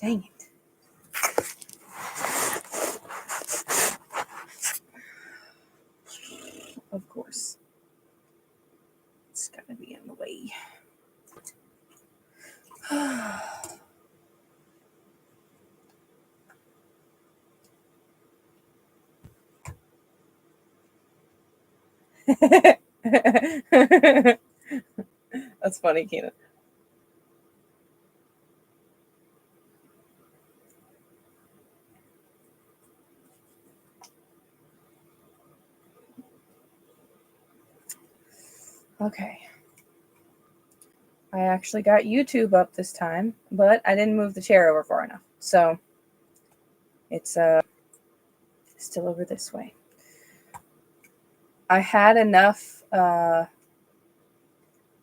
Dang it. Of course. It's gotta be in the way. That's funny, Keena. Okay. I actually got YouTube up this time, but I didn't move the chair over far enough. So it's still over this way. I had enough I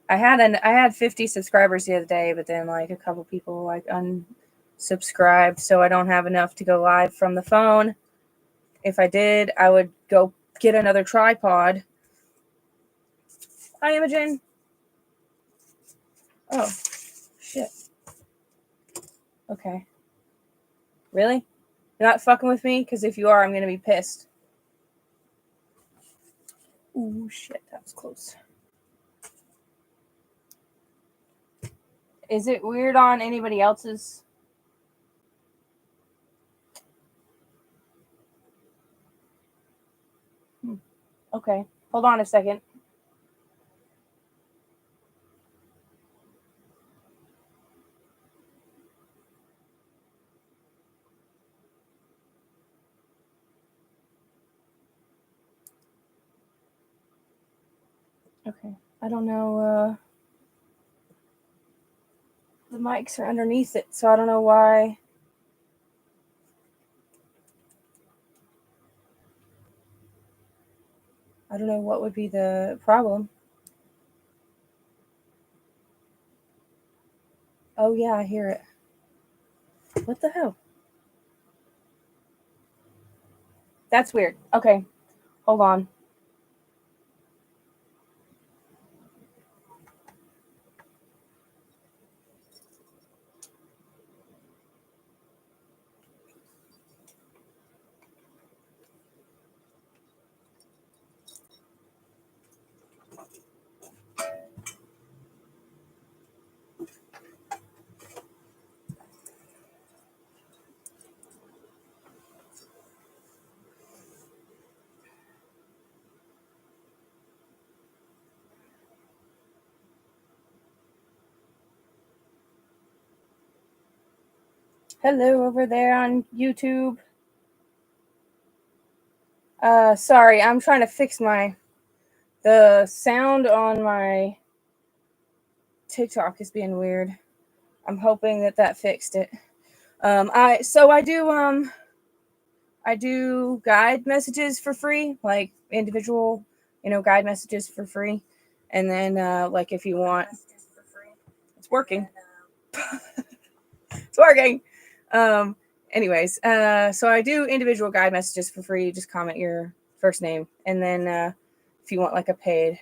had 50 subscribers the other day, but then like a couple people like unsubscribed, so I don't have enough to go live from the phone. If I did, I would go get another tripod. Hi, Imogen. Oh, shit. Okay. Really? You're not fucking with me? Because if you are, I'm going to be pissed. Ooh, shit. That was close. Is it weird on anybody else's? Okay. Hold on a second. Okay. I don't know. The mics are underneath it, so I don't know why. I don't know what would be the problem. Oh, yeah, I hear it. What the hell? That's weird. Okay. Hold on. Hello over there on YouTube. Sorry, I'm trying to fix the sound on my TikTok is being weird. I'm hoping that fixed it. I do guide messages for free, like individual, guide messages for free. And then like if you want, it's working. It's working. Anyways, so I do individual guide messages for free. Just comment your first name, and then if you want like a paid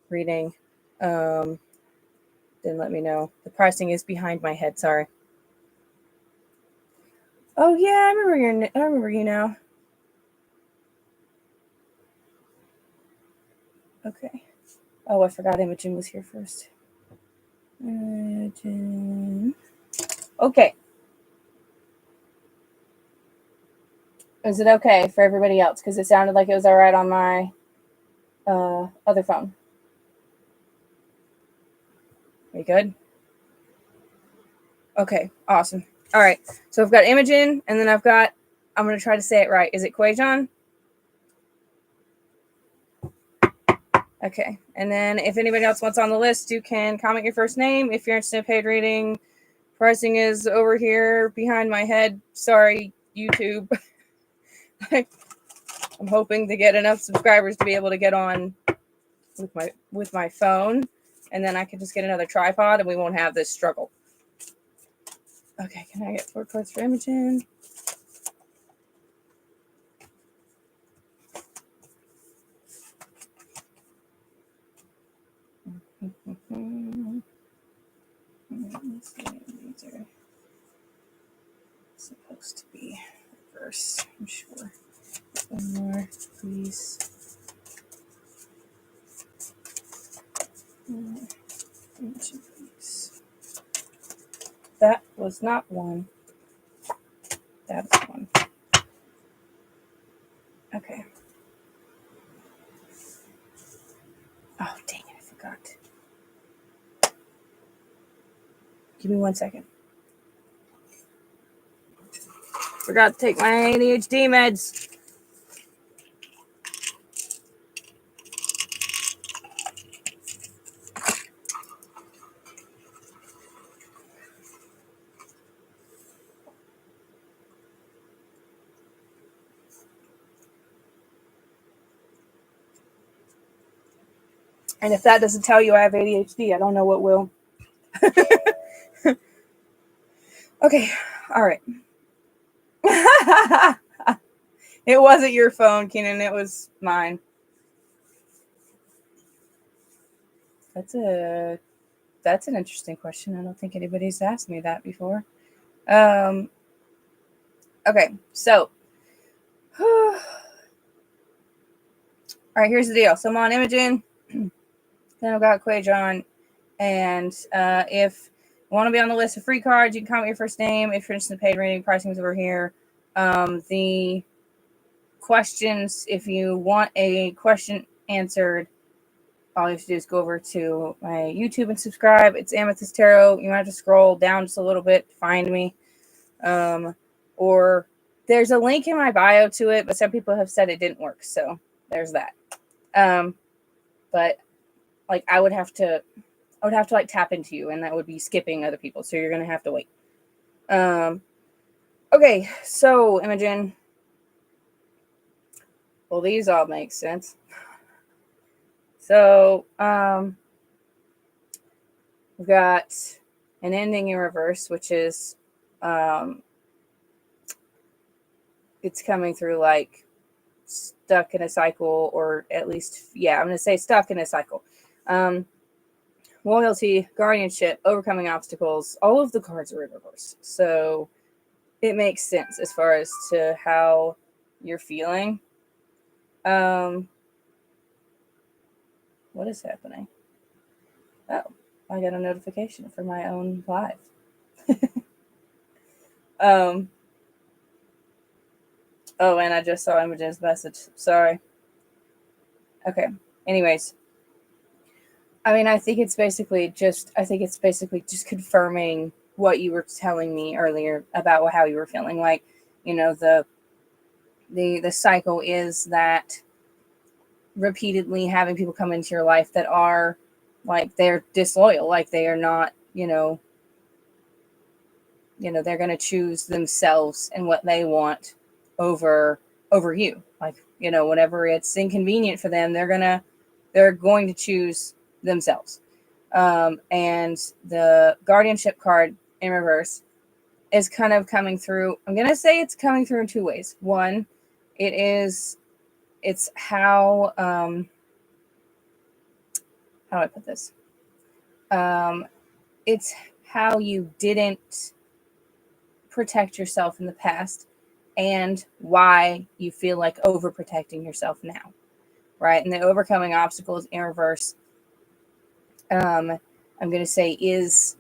reading, then let me know. The pricing is behind my head. Sorry. Oh yeah, I remember you now. Okay. Oh, I forgot Imogen was here first. Imogen. Okay. Is it okay for everybody else? Because it sounded like it was all right on my other phone. Are you good? Okay, awesome. All right, so I've got Imogen, and then I'm going to try to say it right. Is it Quajon? Okay, and then if anybody else wants on the list, you can comment your first name. If you're interested in paid reading, pricing is over here behind my head. Sorry, YouTube. I'm hoping to get enough subscribers to be able to get on with my phone, and then I can just get another tripod, and we won't have this struggle. Okay, can I get 4 cards for Imogen? more, please. Please. That was not one. That's one. Okay. Oh, dang it, I forgot. Give me 1 second. Forgot to take my ADHD meds. And if that doesn't tell you I have ADHD, I don't know what will. Okay, all right. It wasn't your phone, Kenan. It was mine. That's an interesting question. I don't think anybody's asked me that before. Okay, so all right, here's the deal. So I'm on Imogen, then I've got Quajon, and if you want to be on the list of free cards, you can comment your first name. If you're interested in paid reading, pricing is over here. The questions, if you want a question answered, all you have to do is go over to my YouTube and subscribe. It's Amethyst Tarot. You might have to scroll down just a little bit to find me. Or there's a link in my bio to it, but some people have said it didn't work. So there's that. But like I would have to like tap into you, and that would be skipping other people. So you're going to have to wait. Okay. So Imogen. Well, these all make sense. So, we've got an ending in reverse, which is, it's coming through like stuck in a cycle, or at least, yeah, I'm going to say stuck in a cycle. Loyalty, guardianship, overcoming obstacles, all of the cards are in reverse. So it makes sense as far as to how you're feeling. What is happening? Oh, I got a notification for my own live. Oh, and I just saw Imogen's message. Sorry. Okay. Anyways, I mean, I think it's basically just confirming what you were telling me earlier about how you were feeling. Like, you know, the cycle is that repeatedly having people come into your life that are like, they're disloyal, like they are not, they're going to choose themselves and what they want over you. Like, whenever it's inconvenient for them, they're going to choose themselves. And the guardianship card in reverse is kind of coming through. I'm going to say it's coming through in two ways. One, it's how do I put this? It's how you didn't protect yourself in the past and why you feel like overprotecting yourself now, right? And the overcoming obstacles in reverse, I'm going to say it is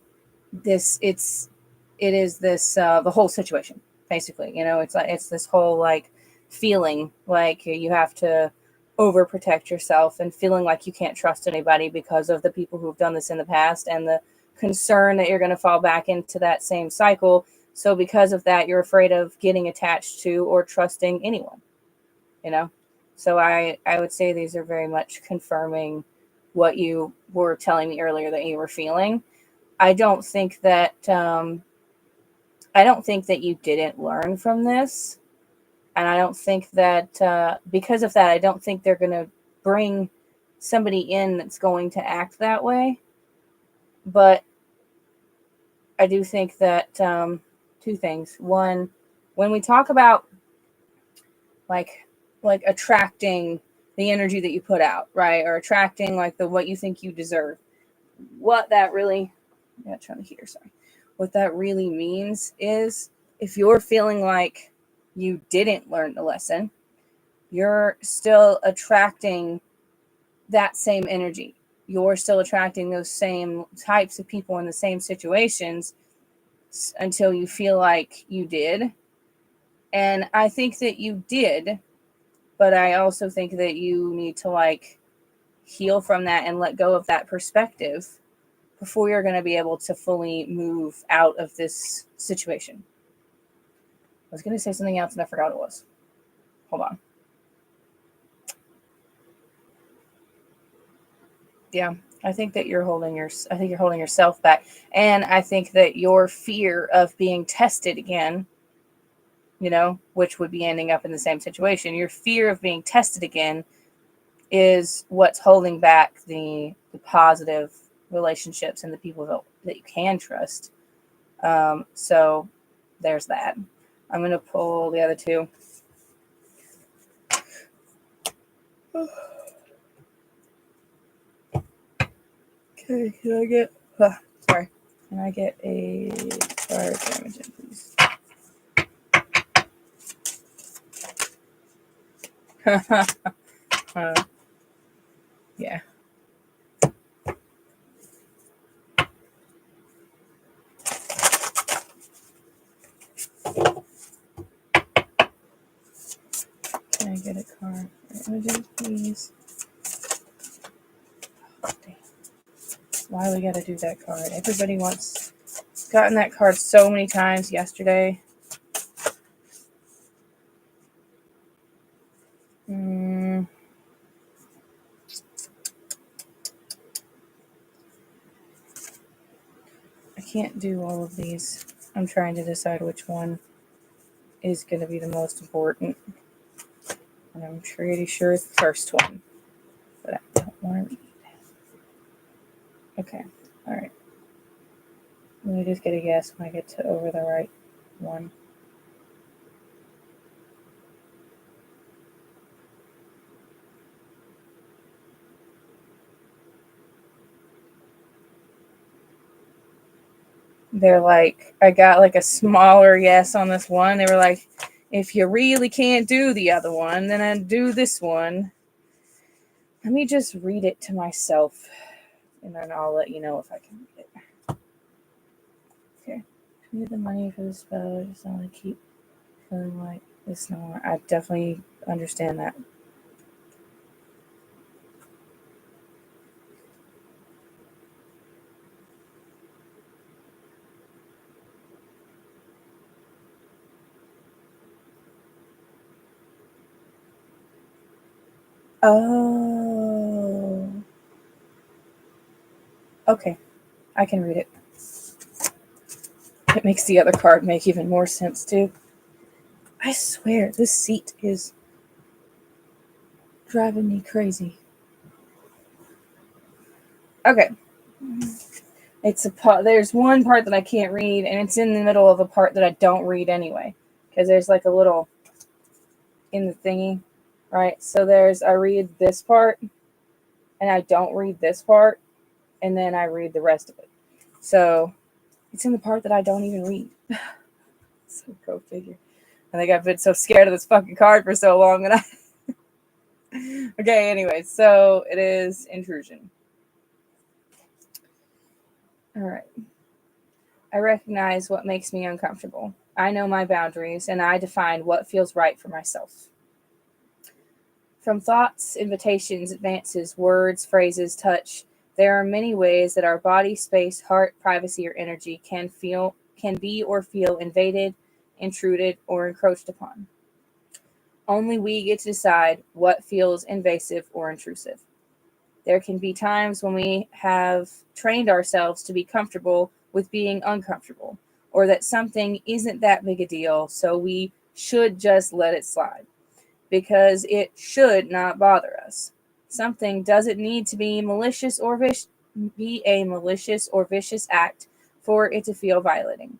this the whole situation, basically. It's this whole like feeling like you have to overprotect yourself and feeling like you can't trust anybody because of the people who've done this in the past, and the concern that you're going to fall back into that same cycle. So because of that, you're afraid of getting attached to or trusting anyone, So I would say these are very much confirming what you were telling me earlier that you were feeling. I don't think that you didn't learn from this. And I don't think that because of that, I don't think they're going to bring somebody in that's going to act that way. But I do think that two things. One, when we talk about like attracting the energy that you put out, right? Or attracting like what you think you deserve. What that really, turn the heater, sorry. What that really means is if you're feeling like you didn't learn the lesson, you're still attracting that same energy. You're still attracting those same types of people in the same situations until you feel like you did. And I think that you did, but I also think that you need to like heal from that and let go of that perspective before you're going to be able to fully move out of this situation. I was going to say something else and I forgot what it was. Hold on. Yeah, I think that you're holding yourself back, and I think that your fear of being tested again, which would be ending up in the same situation. Your fear of being tested again is what's holding back the positive relationships and the people that you can trust. So there's that. I'm going to pull the other two. Okay, can I get... sorry. Can I get a card damage in, please? Yeah. Can I get a card damage, please? Oh, damn. Why we gotta do that card? Everybody wants... Gotten that card so many times yesterday. I can't do all of these. I'm trying to decide which one is going to be the most important. And I'm pretty sure it's the first one. But I don't want to read. Okay. Alright. Let me just get a guess when I get to over the right one. They're like, I got like a smaller yes on this one. They were like, if you really can't do the other one, then I do this one. Let me just read it to myself, and then I'll let you know if I can read it. Okay. Need the money for the spell. I just want to keep feeling like this no more. I definitely understand that. Oh. Okay. I can read it. It makes the other card make even more sense, too. I swear, this seat is driving me crazy. Okay. There's one part that I can't read, and it's in the middle of a part that I don't read anyway. Because there's like a little in the thingy, right? So I read this part, and I don't read this part, and then I read the rest of it. So it's in the part that I don't even read. So go figure. I think I've been so scared of this fucking card for so long that I... Okay, anyway, so it is intrusion. All right. I recognize what makes me uncomfortable. I know my boundaries, and I define what feels right for myself. From thoughts, invitations, advances, words, phrases, touch, there are many ways that our body, space, heart, privacy, or energy can be or feel invaded, intruded, or encroached upon. Only we get to decide what feels invasive or intrusive. There can be times when we have trained ourselves to be comfortable with being uncomfortable, or that something isn't that big a deal, so we should just let it slide, because it should not bother us. Something doesn't need to be a malicious or vicious act for it to feel violating.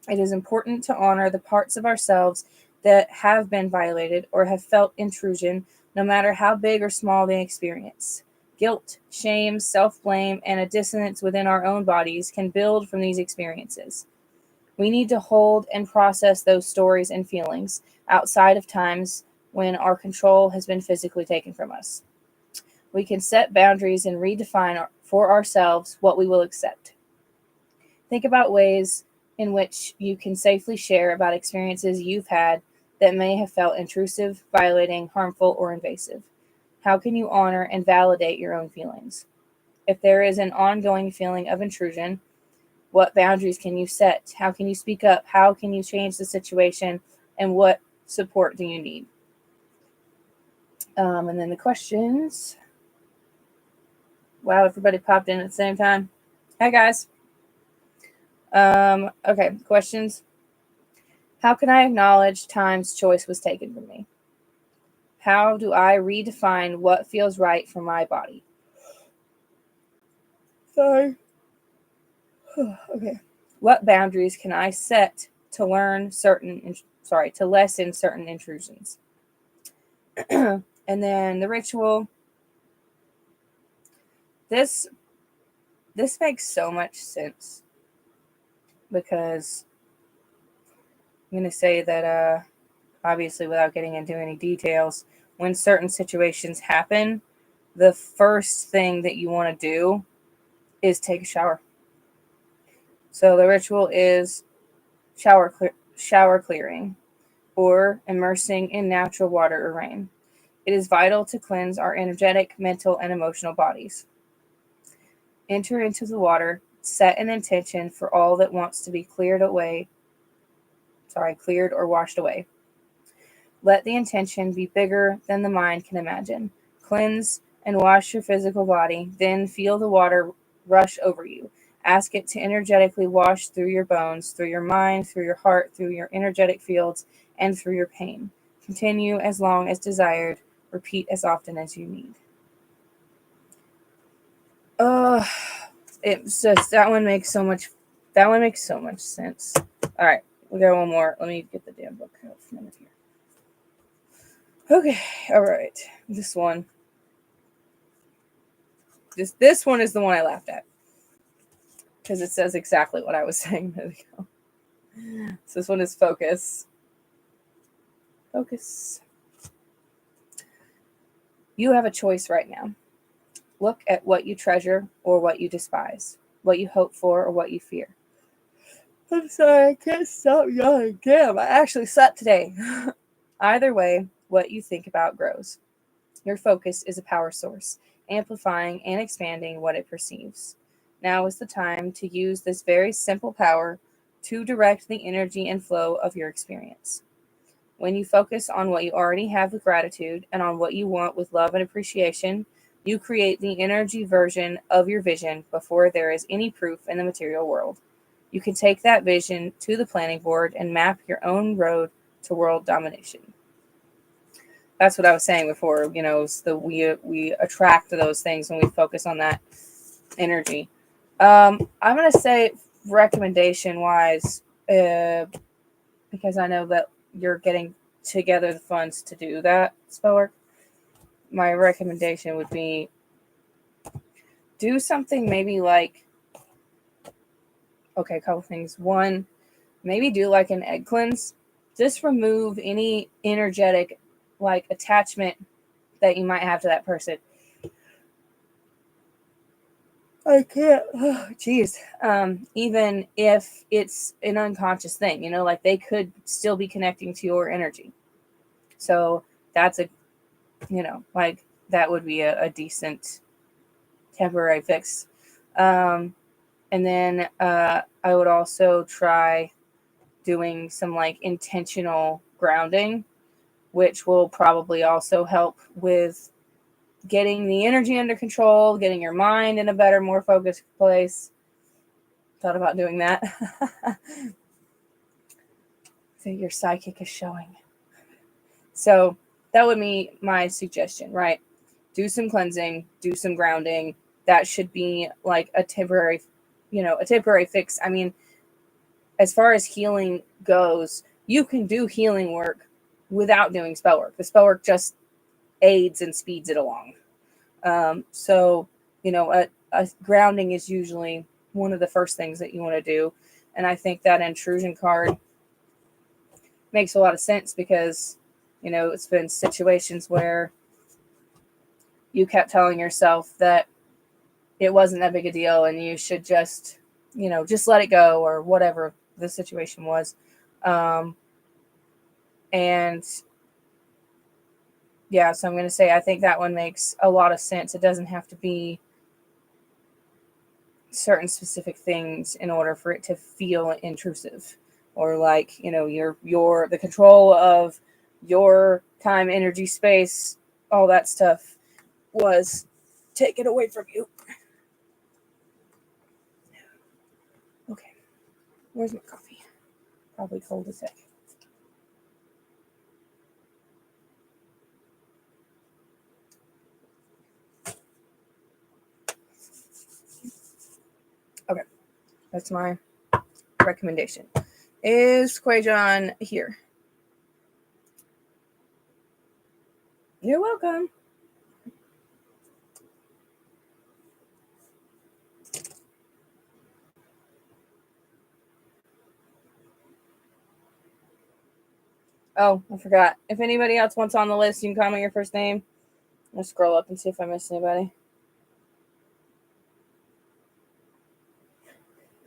It is important to honor the parts of ourselves that have been violated or have felt intrusion, no matter how big or small the experience. Guilt, shame, self-blame, and a dissonance within our own bodies can build from these experiences. We need to hold and process those stories and feelings outside of times when our control has been physically taken from us. We can set boundaries and redefine for ourselves what we will accept. Think about ways in which you can safely share about experiences you've had that may have felt intrusive, violating, harmful, or invasive. How can you honor and validate your own feelings? If there is an ongoing feeling of intrusion, what boundaries can you set? How can you speak up? How can you change the situation? And what support do you need? And then the questions. Wow, everybody popped in at the same time. Hi, guys. Okay, questions. How can I acknowledge time's choice was taken from me? How do I redefine what feels right for my body? Sorry. Okay. What boundaries can I set to lessen certain intrusions? And then the ritual. This makes so much sense because I'm going to say that obviously without getting into any details, when certain situations happen, the first thing that you want to do is take a shower. So the ritual is shower clearing or immersing in natural water or rain. It is vital to cleanse our energetic, mental, and emotional bodies. Enter into the water, set an intention for all that wants to be cleared or washed away. Let the intention be bigger than the mind can imagine. Cleanse and wash your physical body, then feel the water rush over you. Ask it to energetically wash through your bones, through your mind, through your heart, through your energetic fields, and through your pain. Continue as long as desired. Repeat as often as you need. It's just that one makes so much sense. All right, we got one more. Let me get the damn book out for a minute here. Okay, all right. This one is the one I laughed at because it says exactly what I was saying a minute ago. So this one is focus. Focus. You have a choice right now. Look at what you treasure or what you despise, what you hope for or what you fear. I'm sorry, I can't stop yawning. Damn, I actually slept today. Either way, what you think about grows. Your focus is a power source, amplifying and expanding what it perceives. Now is the time to use this very simple power to direct the energy and flow of your experience. When you focus on what you already have with gratitude and on what you want with love and appreciation, you create the energy version of your vision before there is any proof in the material world. You can take that vision to the planning board and map your own road to world domination. That's what I was saying before, we attract those things when we focus on that energy. I'm going to say recommendation wise, because I know that you're getting together the funds to do that spell work. My recommendation would be do something maybe like, okay, a couple things. One, maybe do like an egg cleanse. Just remove any energetic like attachment that you might have to that person. I can't. Oh, geez. Even if it's an unconscious thing, like they could still be connecting to your energy. So that's like that would be a decent temporary fix. And then I would also try doing some like intentional grounding, which will probably also help with getting the energy under control, getting your mind in a better, more focused place. Thought about doing that. So your psychic is showing. So that would be my suggestion, right? Do some cleansing, do some grounding. That should be like a temporary fix. I mean, as far as healing goes, you can do healing work without doing spell work. The spell work just aids and speeds it along. So, a grounding is usually one of the first things that you want to do. And I think that intrusion card makes a lot of sense because It's been situations where you kept telling yourself that it wasn't that big a deal and you should just, just let it go or whatever the situation was. And yeah, so I'm going to say I think that one makes a lot of sense. It doesn't have to be certain specific things in order for it to feel intrusive, or like, your the control of your time, energy, space, all that stuff was taken away from you. Okay, where's my coffee? Probably cold as heck. Okay, that's my recommendation. Is Quajon here? You're welcome. Oh, I forgot. If anybody else wants on the list, you can comment your first name. I'll scroll up and see if I missed anybody.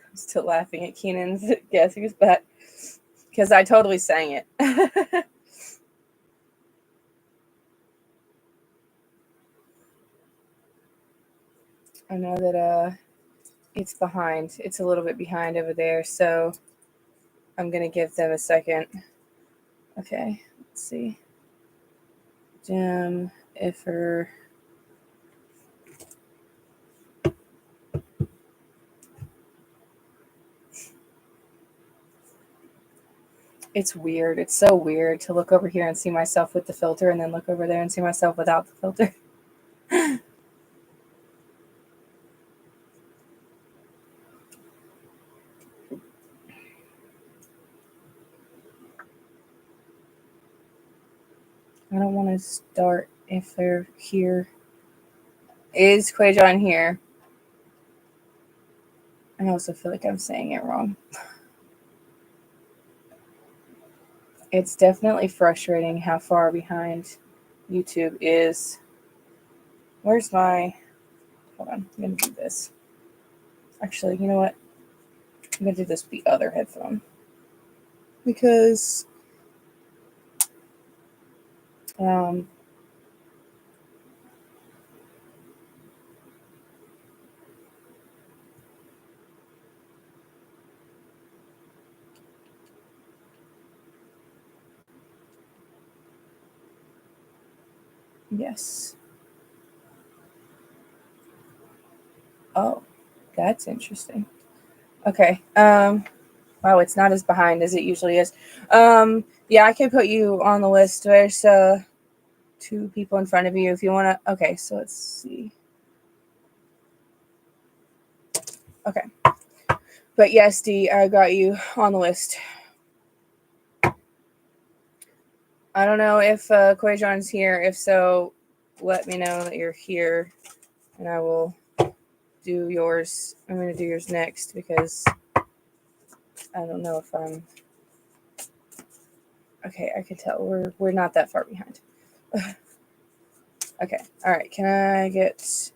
I'm still laughing at Keenan's guess who's back because I totally sang it. I know that it's behind. It's a little bit behind over there, so I'm gonna give them a second. Okay, let's see. Jim, Iffer. It's weird. It's so weird to look over here and see myself with the filter and then look over there and see myself without the filter. I don't want to start if they're here. Is Quajon here? I also feel like I'm saying it wrong. It's definitely frustrating how far behind YouTube is. Where's my... Hold on, I'm going to do this. Actually, you know what? I'm going to do this with the other headphone. Because... yes. Oh, that's interesting. Okay. Wow, it's not as behind as it usually is. Yeah, I can put you on the list. There's 2 people in front of you if you want to. Okay, so let's see. Okay. But yes, Dee, I got you on the list. I don't know if Quajon's here. If so, let me know that you're here, and I will do yours. I'm going to do yours next because I don't know if I'm... Okay, I can tell we're not that far behind. Okay, all right. Can I get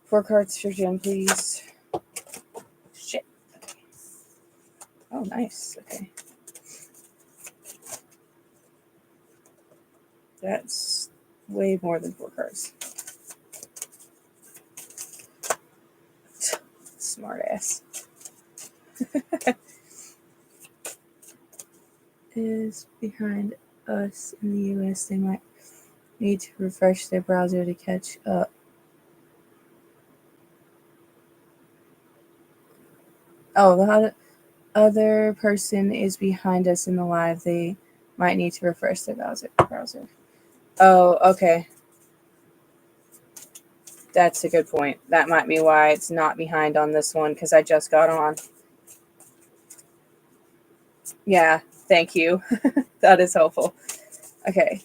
4 cards for Jim, please? Shit. Okay. Oh, nice. Okay. That's way more than 4 cards. Smart ass. Is behind us in the US. They might need to refresh their browser to catch up. Oh, the other person is behind us in the live. They might need to refresh their browser. Oh, okay. That's a good point. That might be why it's not behind on this one, because I just got on. Yeah, thank you. That is helpful. Okay.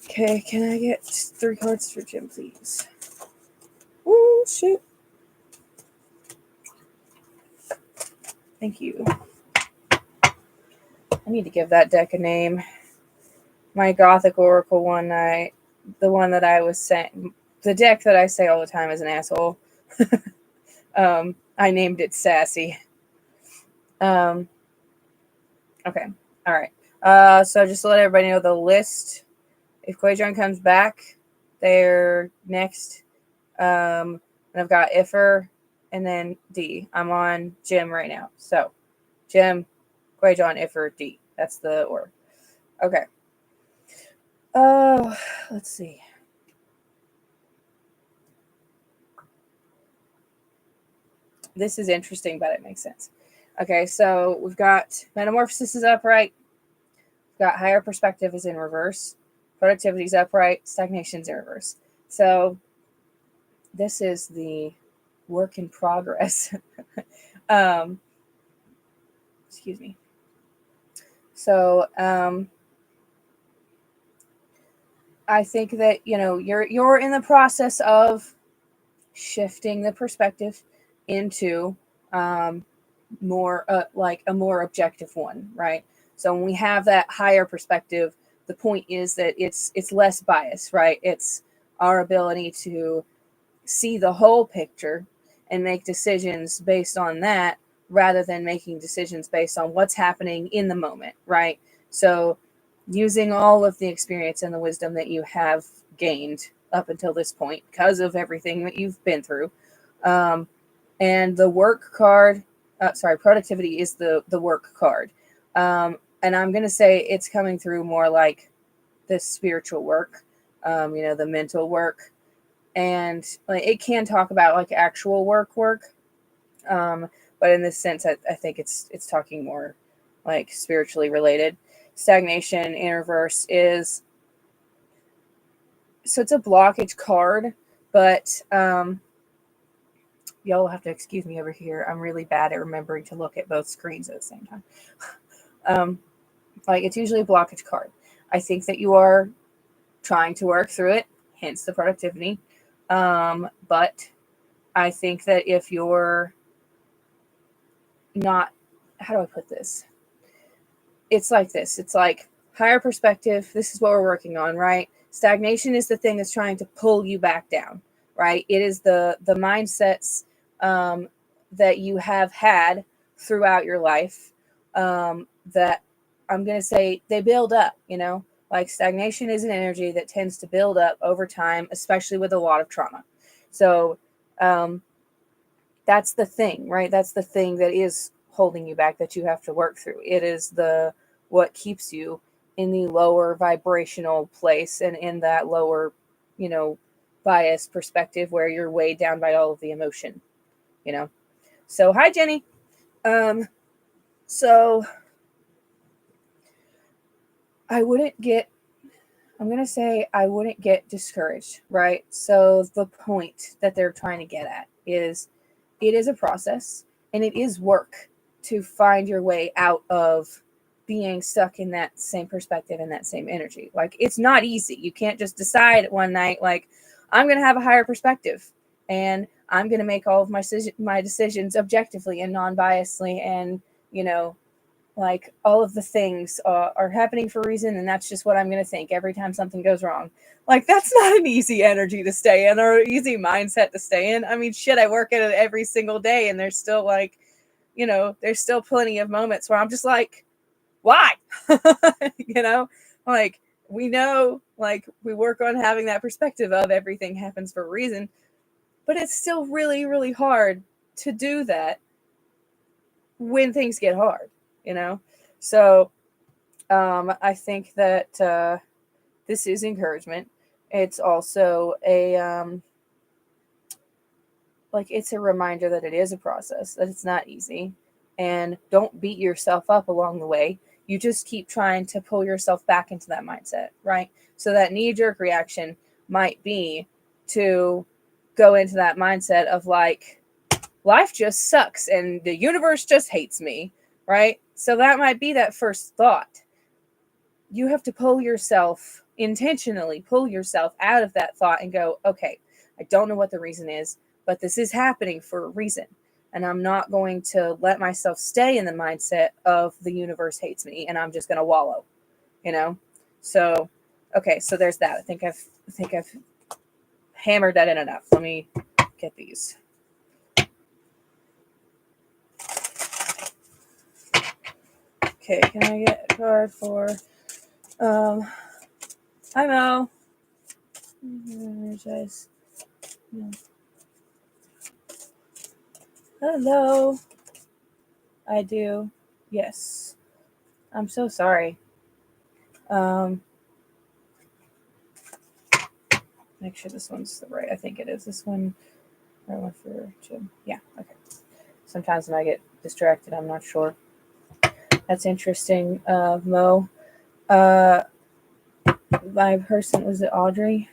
Okay, can I get 3 cards for Jim, please? Oh, shit. Thank you. I need to give that deck a name. my Gothic Oracle one night, the one that I was saying, the deck that I say all the time is an asshole. I named it Sassy. Okay. All right. So just to let everybody know the list. If Quajon comes back, they're next. And I've got Ifer and then D. I'm on Jim right now. So Jim, Quajon, Ifer, D. That's the order. Okay. Oh, let's see. This is interesting, but it makes sense. Okay, so we've got Metamorphosis is upright. We've got Higher Perspective is in reverse. Productivity is upright. Stagnation is in reverse. So this is the work in progress. Excuse me. So I think that you're in the process of shifting the perspective into more like a more objective one, right? So when we have that higher perspective, the point is that it's less bias, right? It's our ability to see the whole picture and make decisions based on that rather than making decisions based on what's happening in the moment, right? So using all of the experience and the wisdom that you have gained up until this point because of everything that you've been through. And the work card, productivity is the work card. And I'm going to say it's coming through more like the spiritual work, the mental work. And like, it can talk about like actual work. But in this sense, I think it's talking more like spiritually related. Stagnation in reverse is, so it's a blockage card, but y'all will have to excuse me over here. I'm really bad at remembering to look at both screens at the same time. Like it's usually a blockage card. I think that you are trying to work through it, hence the productivity. But I think that if you're not, how do I put this? It's like this. It's like higher perspective. This is what we're working on, right? Stagnation is the thing that's trying to pull you back down, right? It is the mindsets that you have had throughout your life that I'm going to say they build up, like stagnation is an energy that tends to build up over time, especially with a lot of trauma. So that's the thing, right? That's the thing that is holding you back that you have to work through. It is what keeps you in the lower vibrational place and in that lower, bias perspective where you're weighed down by all of the emotion, So hi, Jenny. So I wouldn't get discouraged, right? So the point that they're trying to get at is it is a process and it is work to find your way out of being stuck in that same perspective and that same energy. Like it's not easy. You can't just decide one night, like, I'm going to have a higher perspective and I'm going to make all of my decisions objectively and non-biasedly and, like all of the things are happening for a reason, and that's just what I'm going to think every time something goes wrong. Like that's not an easy energy to stay in or easy mindset to stay in. I mean, shit, I work at it every single day, and there's still like, there's still plenty of moments where I'm just like, why? Like we know, like we work on having that perspective of everything happens for a reason, but it's still really, really hard to do that when things get hard. So I think that this is encouragement. It's also it's a reminder that it is a process, that it's not easy, and don't beat yourself up along the way. You just keep trying to pull yourself back into that mindset, right? So that knee-jerk reaction might be to go into that mindset of like, life just sucks and the universe just hates me, right? So that might be that first thought. You have to intentionally pull yourself out of that thought and go, okay, I don't know what the reason is, but this is happening for a reason. And I'm not going to let myself stay in the mindset of the universe hates me and I'm just going to wallow, So, okay, so there's that. I think I've hammered that in enough. Let me get these. Okay, can I get a card for hi Mo. Energize. No. Hello. I do. Yes. I'm so sorry. Make sure this one's the right. I think it is. This one. Right one for Jim. Yeah. Okay. Sometimes when I get distracted, I'm not sure. That's interesting. Mo. My person, was it Audrey?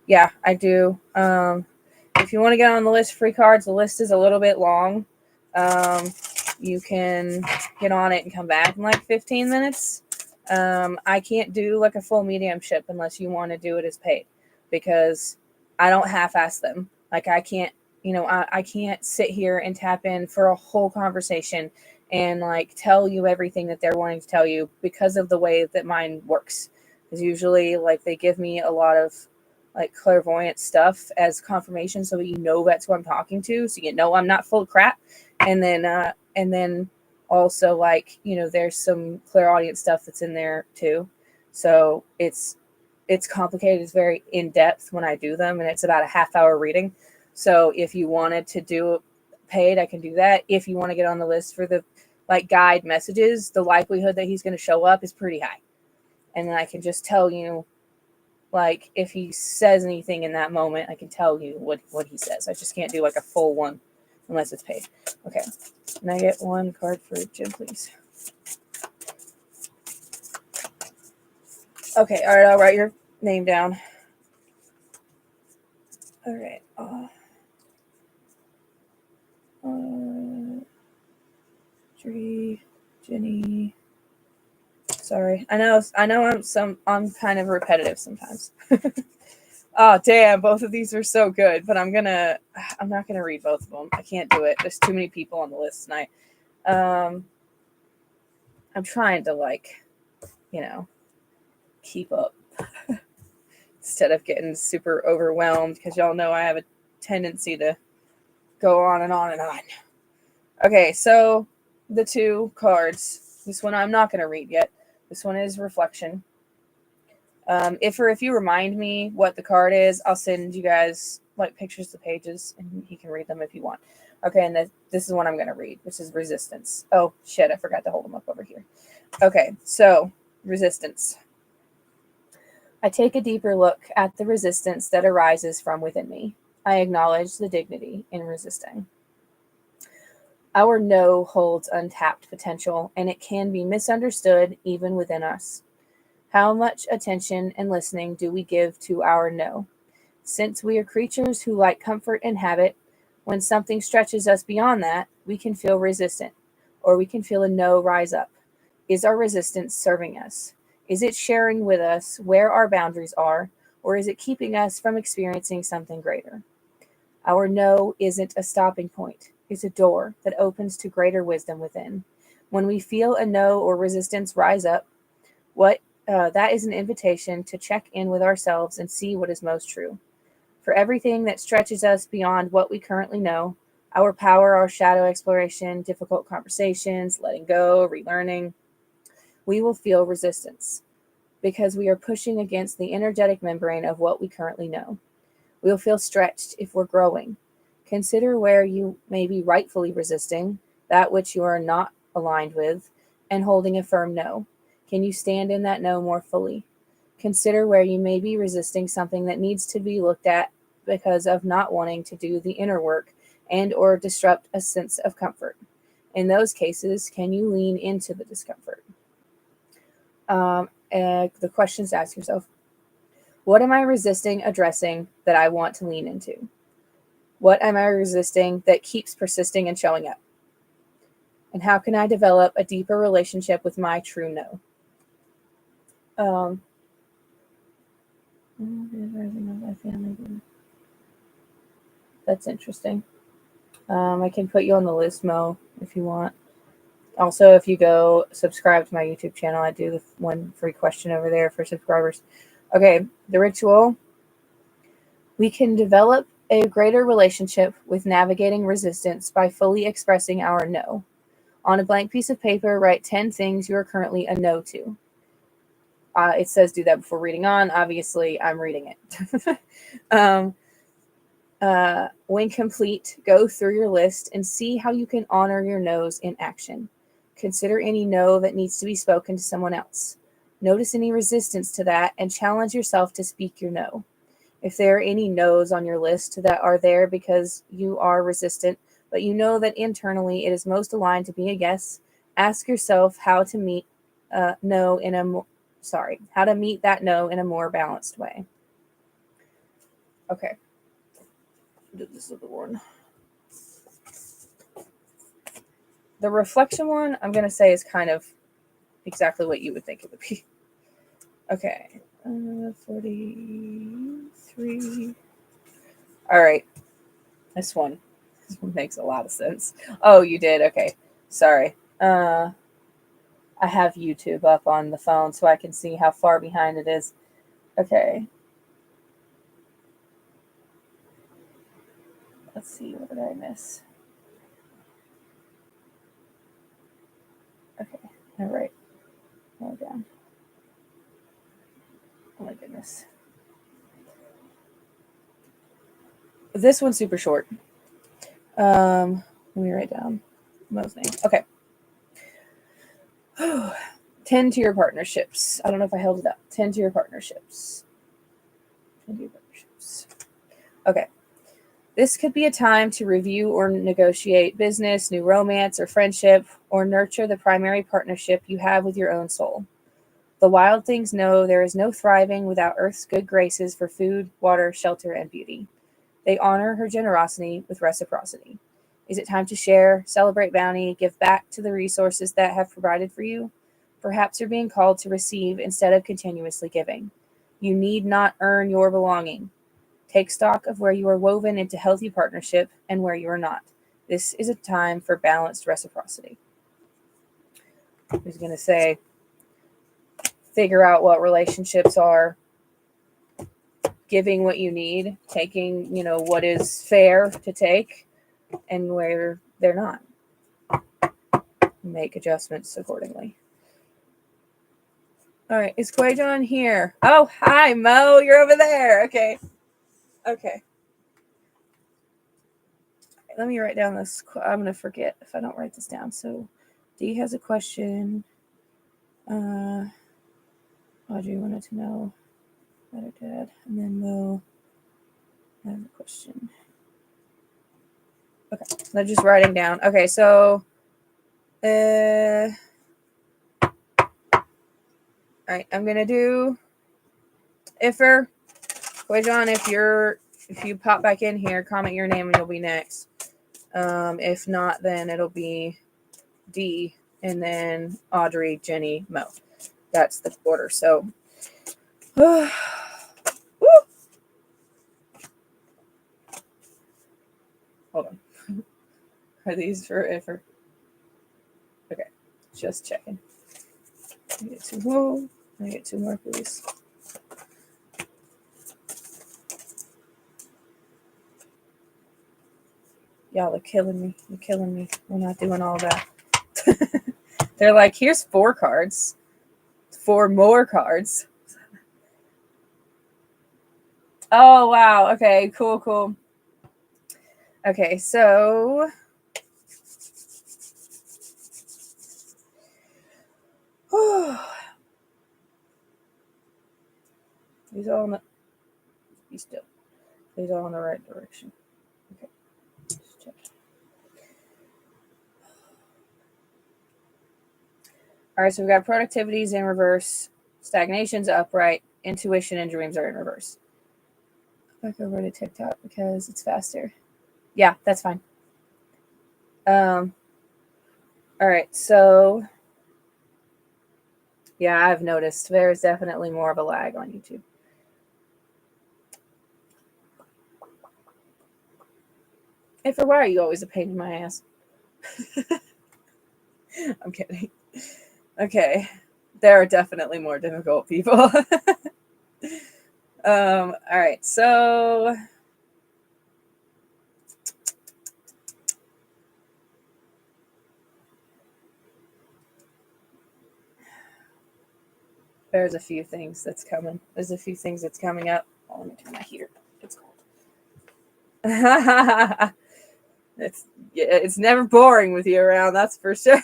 Yeah, I do. If you want to get on the list, free cards. The list is a little bit long. You can get on it and come back in like 15 minutes. I can't do like a full mediumship unless you want to do it as paid, because I don't half-ass them. Like I can't, I can't sit here and tap in for a whole conversation and like tell you everything that they're wanting to tell you, because of the way that mine works. Because usually like they give me a lot of like clairvoyant stuff as confirmation, so that that's who I'm talking to, so I'm not full of crap. And then also, like, there's some clairaudient stuff that's in there too. So it's complicated. It's very in depth when I do them, and it's about a half-hour reading. So if you wanted to do paid, I can do that. If you want to get on the list for the like guide messages, the likelihood that he's going to show up is pretty high. And then I can just tell you, like, if he says anything in that moment, I can tell you what he says. I just can't do like a full one unless it's paid. Okay. Can I get one card for Jim, please? Okay. All right. I'll write your name down. All right. Jenny. Sorry. I know I'm kind of repetitive sometimes. Oh, damn. Both of these are so good, but I'm not gonna read both of them. I can't do it. There's too many people on the list tonight. I'm trying to, like, keep up instead of getting super overwhelmed, because y'all know I have a tendency to go on and on and on. Okay, so the two cards. This one I'm not going to read yet. This one is Reflection. If you remind me what the card is, I'll send you guys like pictures of the pages, and he can read them if you want. Okay, and this is one I'm going to read, which is Resistance. Oh, shit, I forgot to hold them up over here. Okay, so Resistance. I take a deeper look at the resistance that arises from within me. I acknowledge the dignity in resisting. Our no holds untapped potential, and it can be misunderstood even within us. How much attention and listening do we give to our no? Since we are creatures who like comfort and habit, when something stretches us beyond that, we can feel resistant, or we can feel a no rise up. Is our resistance serving us? Is it sharing with us where our boundaries are, or is it keeping us from experiencing something greater? Our no isn't a stopping point, it's a door that opens to greater wisdom within. When we feel a no or resistance rise up, that is an invitation to check in with ourselves and see what is most true. For everything that stretches us beyond what we currently know, our power, our shadow exploration, difficult conversations, letting go, relearning, we will feel resistance because we are pushing against the energetic membrane of what we currently know. We'll feel stretched if we're growing. Consider where you may be rightfully resisting that which you are not aligned with and holding a firm no. Can you stand in that no more fully? Consider where you may be resisting something that needs to be looked at because of not wanting to do the inner work and or disrupt a sense of comfort. In those cases, can you lean into the discomfort? The questions to ask yourself: what am I resisting addressing that I want to lean into? What am I resisting that keeps persisting and showing up? And how can I develop a deeper relationship with my true no? That's interesting. I can put you on the list, Mo, if you want. Also, if you go subscribe to my YouTube channel, I do the one free question over there for subscribers. Okay, the ritual. We can develop a greater relationship with navigating resistance by fully expressing our no. On a blank piece of paper, write 10 things you are currently a no to. It says do that before reading on. Obviously, I'm reading it. um, when complete, go through your list and see how you can honor your no's in action. Consider any no that needs to be spoken to someone else. Notice any resistance to that and challenge yourself to speak your no. If there are any no's on your list that are there because you are resistant, but you know that internally it is most aligned to be a yes, ask yourself how to meet no in a how to meet that no in a more balanced way. Okay. This is the one. The reflection one, I'm going to say, is kind of exactly what you would think it would be. Okay. 43. All right. This one. This one makes a lot of sense. Oh, you did? Okay. Sorry. I have YouTube up on the phone so I can see how far behind it is. Okay. Let's see. What did I miss? Okay. All right. Hold down. Oh my goodness. This one's super short. Let me write down Mo's name. Okay. Tend to your partnerships. I don't know if I held it up. Tend to your partnerships. Tend to your partnerships. Okay. This could be a time to review or negotiate business, new romance, or friendship, or nurture the primary partnership you have with your own soul. The wild things know there is no thriving without Earth's good graces for food, water, shelter, and beauty. They honor her generosity with reciprocity. Is it time to share, celebrate bounty, give back to the resources that have provided for you? Perhaps you're being called to receive instead of continuously giving. You need not earn your belonging. Take stock of where you are woven into healthy partnership and where you are not. This is a time for balanced reciprocity. I was going to say, figure out what relationships are giving what you need, taking, what is fair to take, and where they're not. Make adjustments accordingly. All right, is Quajon here? Oh, hi, Mo. You're over there. Okay. Let me write down this. I'm going to forget if I don't write this down. So, Dee has a question. Audrey wanted to know about her dad. And then Mo has a question. Okay, I'm just writing down. Okay, so, all right, I'm going to do Ifer. Quajon, if you pop back in here, comment your name and you'll be next. If not, then it'll be D, and then Audrey, Jenny, Mo. That's the order. So, woo. Hold on. Are these for Ifer? Okay, just checking. I get two more. I get two more, please. Y'all are killing me. You're killing me. We're not doing all that. They're like, here's 4 cards. 4 more cards. Oh, wow. Okay, cool. Okay, so these all in the be still. These all in the right direction. Okay. Just check. All right, so we've got productivities in reverse, stagnation's upright, intuition and dreams are in reverse. Back over to TikTok because it's faster. Yeah, that's fine. All right, so yeah, I've noticed there's definitely more of a lag on YouTube. Why are you always a pain in my ass? I'm kidding. Okay. There are definitely more difficult people. All right. So there's a few things that's coming. There's a few things that's coming up. Oh, let me turn my heater. It's cold. It's never boring with you around, that's for sure.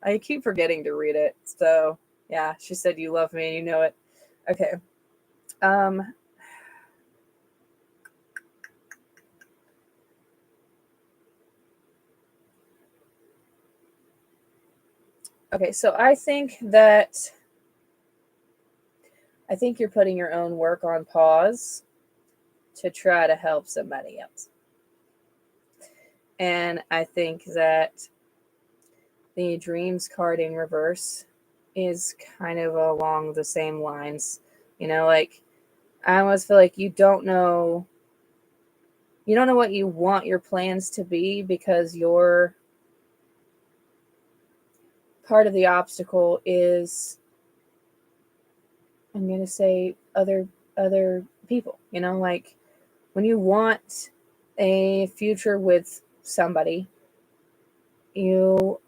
I keep forgetting to read it. So yeah, she said you love me and you know it. Okay. Um okay, so I think you're putting your own work on pause to try to help somebody else. And I think that the dreams card in reverse is kind of along the same lines. Like I almost feel like you don't know what you want your plans to be because your part of the obstacle is, I'm going to say, other people. Like when you want a future with somebody, you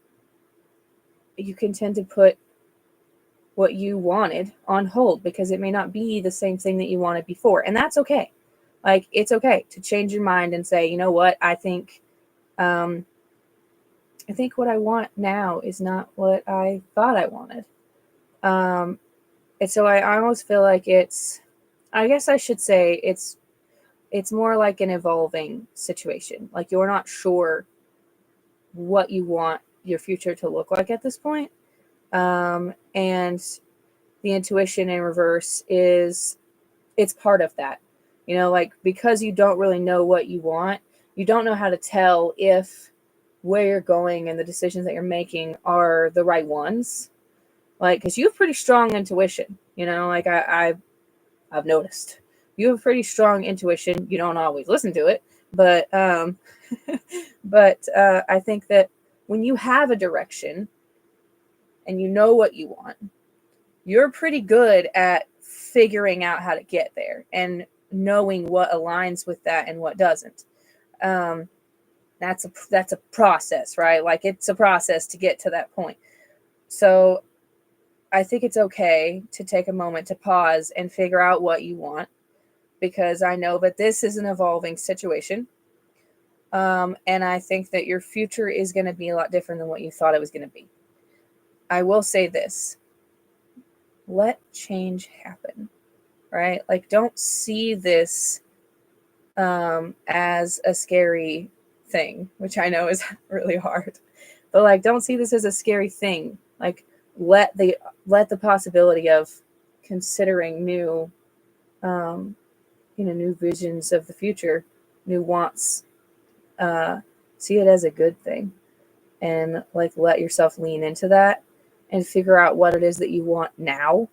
can tend to put what you wanted on hold because it may not be the same thing that you wanted before, and that's okay. Like it's okay to change your mind and say, you know what, I think what I want now is not what I thought I wanted. And so I almost feel like I guess I should say it's more like an evolving situation. Like you're not sure what you want your future to look like at this point. And the intuition in reverse it's part of that. Like because you don't really know what you want, you don't know how to tell if where you're going and the decisions that you're making are the right ones. Like, because you have pretty strong intuition, like I've noticed you have pretty strong intuition. You don't always listen to it, but I think that when you have a direction and you know what you want, you're pretty good at figuring out how to get there and knowing what aligns with that and what doesn't. That's a process, right? Like it's a process to get to that point. So I think it's okay to take a moment to pause and figure out what you want, because I know that this is an evolving situation. And I think that your future is going to be a lot different than what you thought it was going to be. I will say this: let change happen, right? Like, don't see this as a scary thing, which I know is really hard, but like, don't see this as a scary thing. Like, let the possibility of considering new, new visions of the future, new wants, see it as a good thing, and like let yourself lean into that and figure out what it is that you want now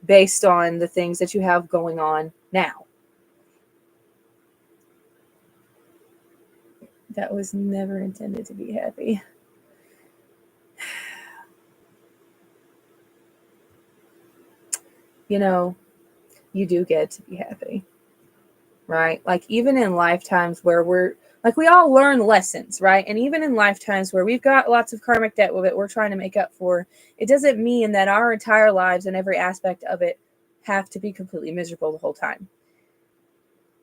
based on the things that you have going on now. That was never intended to be happy. You do get to be happy, right? Like even in lifetimes where we all learn lessons, right? And even in lifetimes where we've got lots of karmic debt with it, we're trying to make up for, it doesn't mean that our entire lives and every aspect of it have to be completely miserable the whole time.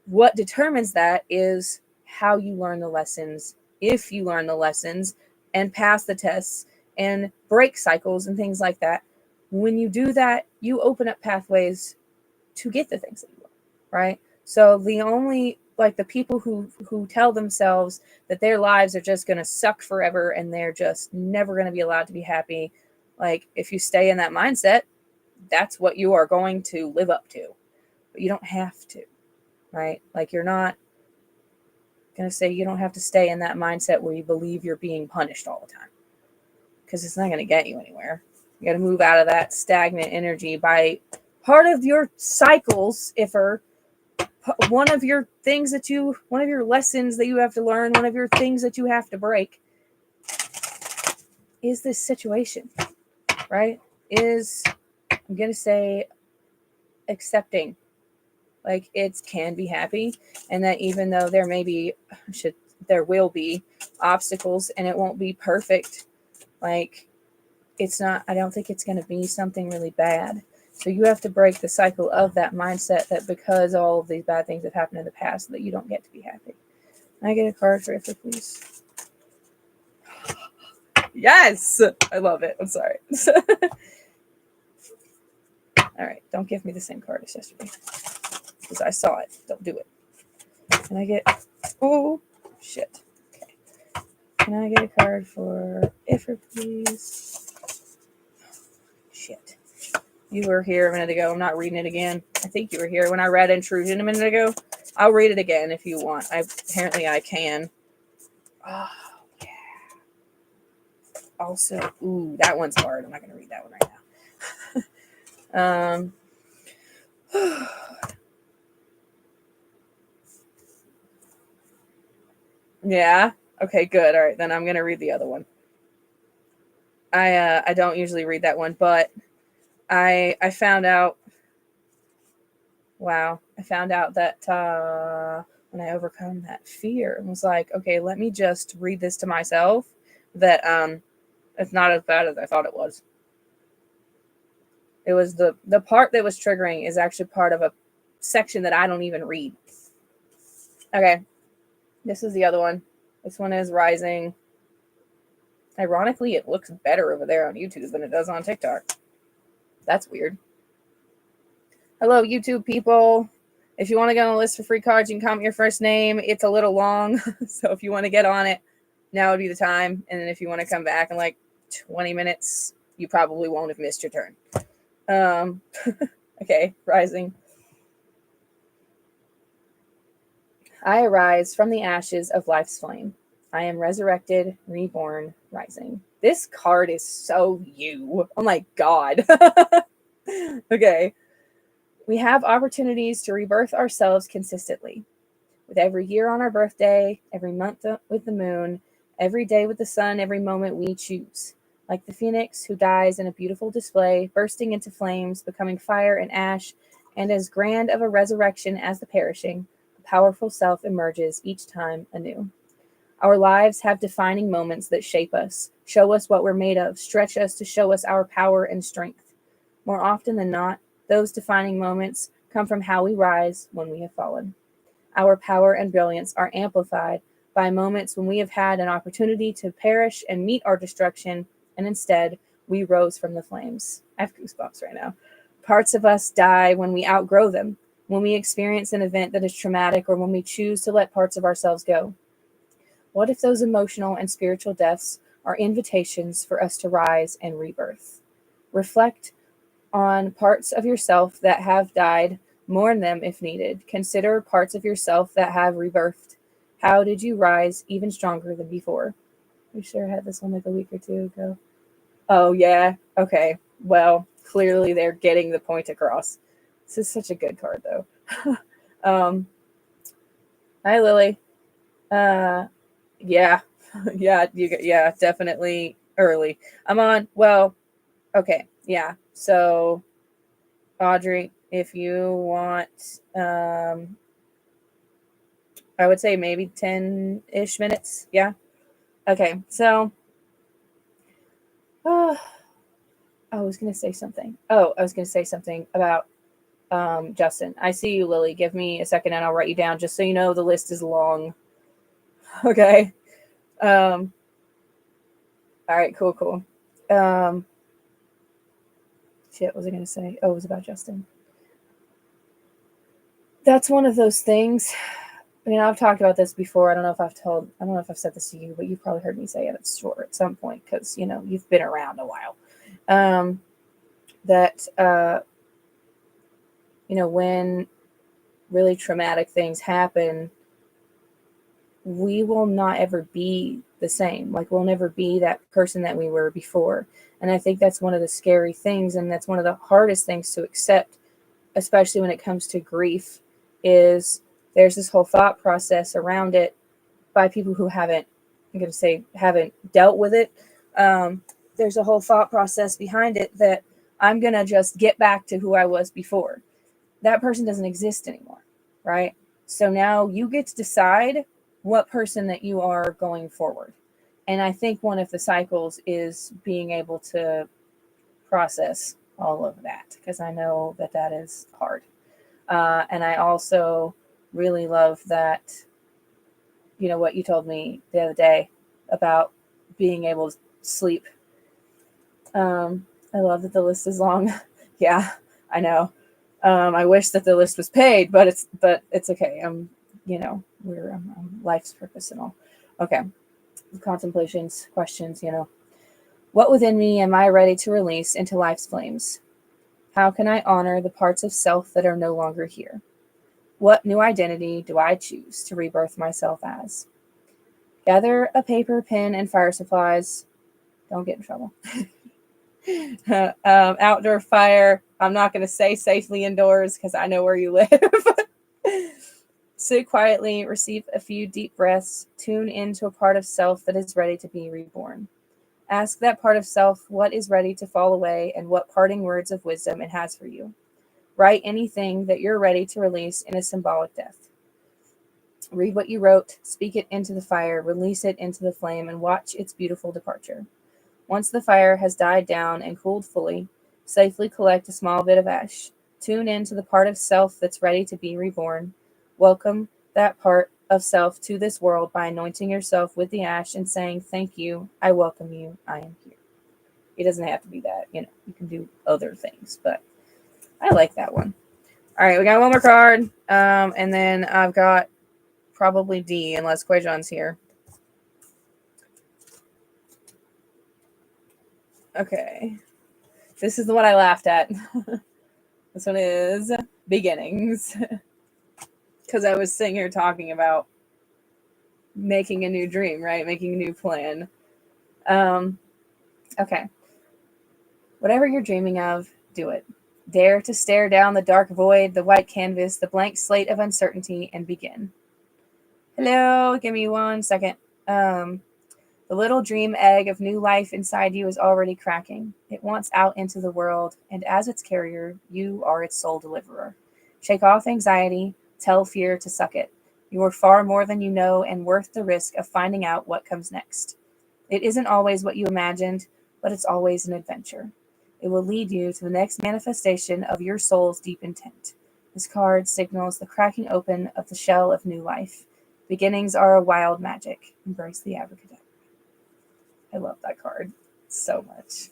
What determines that is how you learn the lessons, if you learn the lessons and pass the tests and break cycles and things like that. When you do that, you open up pathways to get the things that you want, right? So the only, like, the people who tell themselves that their lives are just going to suck forever and they're just never going to be allowed to be happy, like if you stay in that mindset, that's what you are going to live up to. But you don't have to, right? Like you're not going to say you don't have to stay in that mindset where you believe you're being punished all the time, because it's not going to get you anywhere. You got to move out of that stagnant energy by part of your cycles. One of your lessons that you have to learn, one of your things that you have to break is this situation, right? Is, I'm going to say, accepting, like it can be happy, and that even though there will be obstacles and it won't be perfect, like it's not, I don't think it's going to be something really bad. So you have to break the cycle of that mindset that because all of these bad things have happened in the past, that you don't get to be happy. Can I get a card for Ifrit, please? Yes! I love it. I'm sorry. All right. Don't give me the same card as yesterday. Because I saw it. Don't do it. Can I get... Oh, shit. Okay. Can I get a card for Ifrit, please? Shit. You were here a minute ago. I'm not reading it again. I think you were here when I read Intrusion a minute ago. I'll read it again if you want. Apparently I can. Oh, yeah. Also, ooh, that one's hard. I'm not going to read that one right now. Yeah. Okay, good. All right, then I'm going to read the other one. I don't usually read that one, but I found out. Wow, I found out that when I overcome that fear, and was like, okay, let me just read this to myself. That it's not as bad as I thought it was. It was the part that was triggering is actually part of a section that I don't even read. Okay, this is the other one. This one is Rising. Ironically, it looks better over there on YouTube than it does on TikTok. That's weird. Hello, YouTube people. If you want to get on a list for free cards, you can comment your first name. It's a little long, so if you want to get on it, now would be the time. And then if you want to come back in like 20 minutes, you probably won't have missed your turn. Okay, Rising. I arise from the ashes of life's flame. I am resurrected, reborn, rising. This card is so you. Oh my God. Okay. We have opportunities to rebirth ourselves consistently. With every year on our birthday, every month with the moon, every day with the sun, every moment we choose. Like the phoenix who dies in a beautiful display, bursting into flames, becoming fire and ash, and as grand of a resurrection as the perishing, a powerful self emerges each time anew. Our lives have defining moments that shape us, show us what we're made of, stretch us to show us our power and strength. More often than not, those defining moments come from how we rise when we have fallen. Our power and brilliance are amplified by moments when we have had an opportunity to perish and meet our destruction, and instead, we rose from the flames. I have goosebumps right now. Parts of us die when we outgrow them, when we experience an event that is traumatic, or when we choose to let parts of ourselves go. What if those emotional and spiritual deaths are invitations for us to rise and rebirth? Reflect on parts of yourself that have died, mourn them if needed. Consider parts of yourself that have rebirthed. How did you rise even stronger than before? We sure had this one like a week or two ago. Oh, yeah. Okay. Well, clearly they're getting the point across. This is such a good card, though. Hi, Lily. Yeah. Yeah, definitely early. I'm on, well, okay. Yeah. So, Audrey, if you want, I would say maybe 10-ish minutes. Yeah. Okay. So, I was going to say something. Oh, I was going to say something about Justin. I see you, Lily. Give me a second and I'll write you down just so you know the list is long. Okay. All right, cool. Shit, what was I going to say? Oh, it was about Justin. That's one of those things. I mean, I've talked about this before. I don't know if I've said this to you, but you've probably heard me say it at some point because, you've been around a while. When really traumatic things happen, we will not ever be the same. Like, we'll never be that person that we were before. And I think that's one of the scary things, and that's one of the hardest things to accept, especially when it comes to grief, is there's this whole thought process around it by people who haven't dealt with it. there's a whole thought process behind it that I'm going to just get back to who I was before. That person doesn't exist anymore, right? So now you get to decide what person that you are going forward. And I think one of the cycles is being able to process all of that, because I know that that is hard. And I also really love that, you know, what you told me the other day about being able to sleep. I love that the list is long. Yeah, I know. I wish that the list was paid, but it's okay. You know, I'm life's purpose and all. Okay, contemplations, questions. You know, what within me am I ready to release into life's flames? How can I honor the parts of self that are no longer here? What new identity do I choose to rebirth myself as? Gather a paper, pen, and fire supplies. Don't get in trouble. Outdoor fire. I'm not going to say safely indoors because I know where you live. Sit quietly, receive a few deep breaths, tune into a part of self that is ready to be reborn. Ask that part of self what is ready to fall away and what parting words of wisdom it has for you. Write anything that you're ready to release in a symbolic death. Read what you wrote, speak it into the fire, release it into the flame, and watch its beautiful departure. Once the fire has died down and cooled fully, safely collect a small bit of ash. Tune in to the part of self that's ready to be reborn. Welcome that part of self to this world by anointing yourself with the ash and saying, "Thank you, I welcome you, I am here." It doesn't have to be that, you know, you can do other things, but I like that one. All right, we got one more card, and then I've got probably D, unless Quajon's here. Okay. This is the one I laughed at. This one is beginnings. Because I was sitting here talking about making a new dream, right? Making a new plan. Okay. Whatever you're dreaming of, do it. Dare to stare down the dark void, the white canvas, the blank slate of uncertainty, and begin. Hello, give me 1 second. The little dream egg of new life inside you is already cracking. It wants out into the world, and as its carrier, you are its sole deliverer. Shake off anxiety, tell fear to suck it. You are far more than you know and worth the risk of finding out what comes next. It isn't always what you imagined, but it's always an adventure. It will lead you to the next manifestation of your soul's deep intent. This card signals the cracking open of the shell of new life. Beginnings are a wild magic. Embrace the abracadabra. I love that card so much.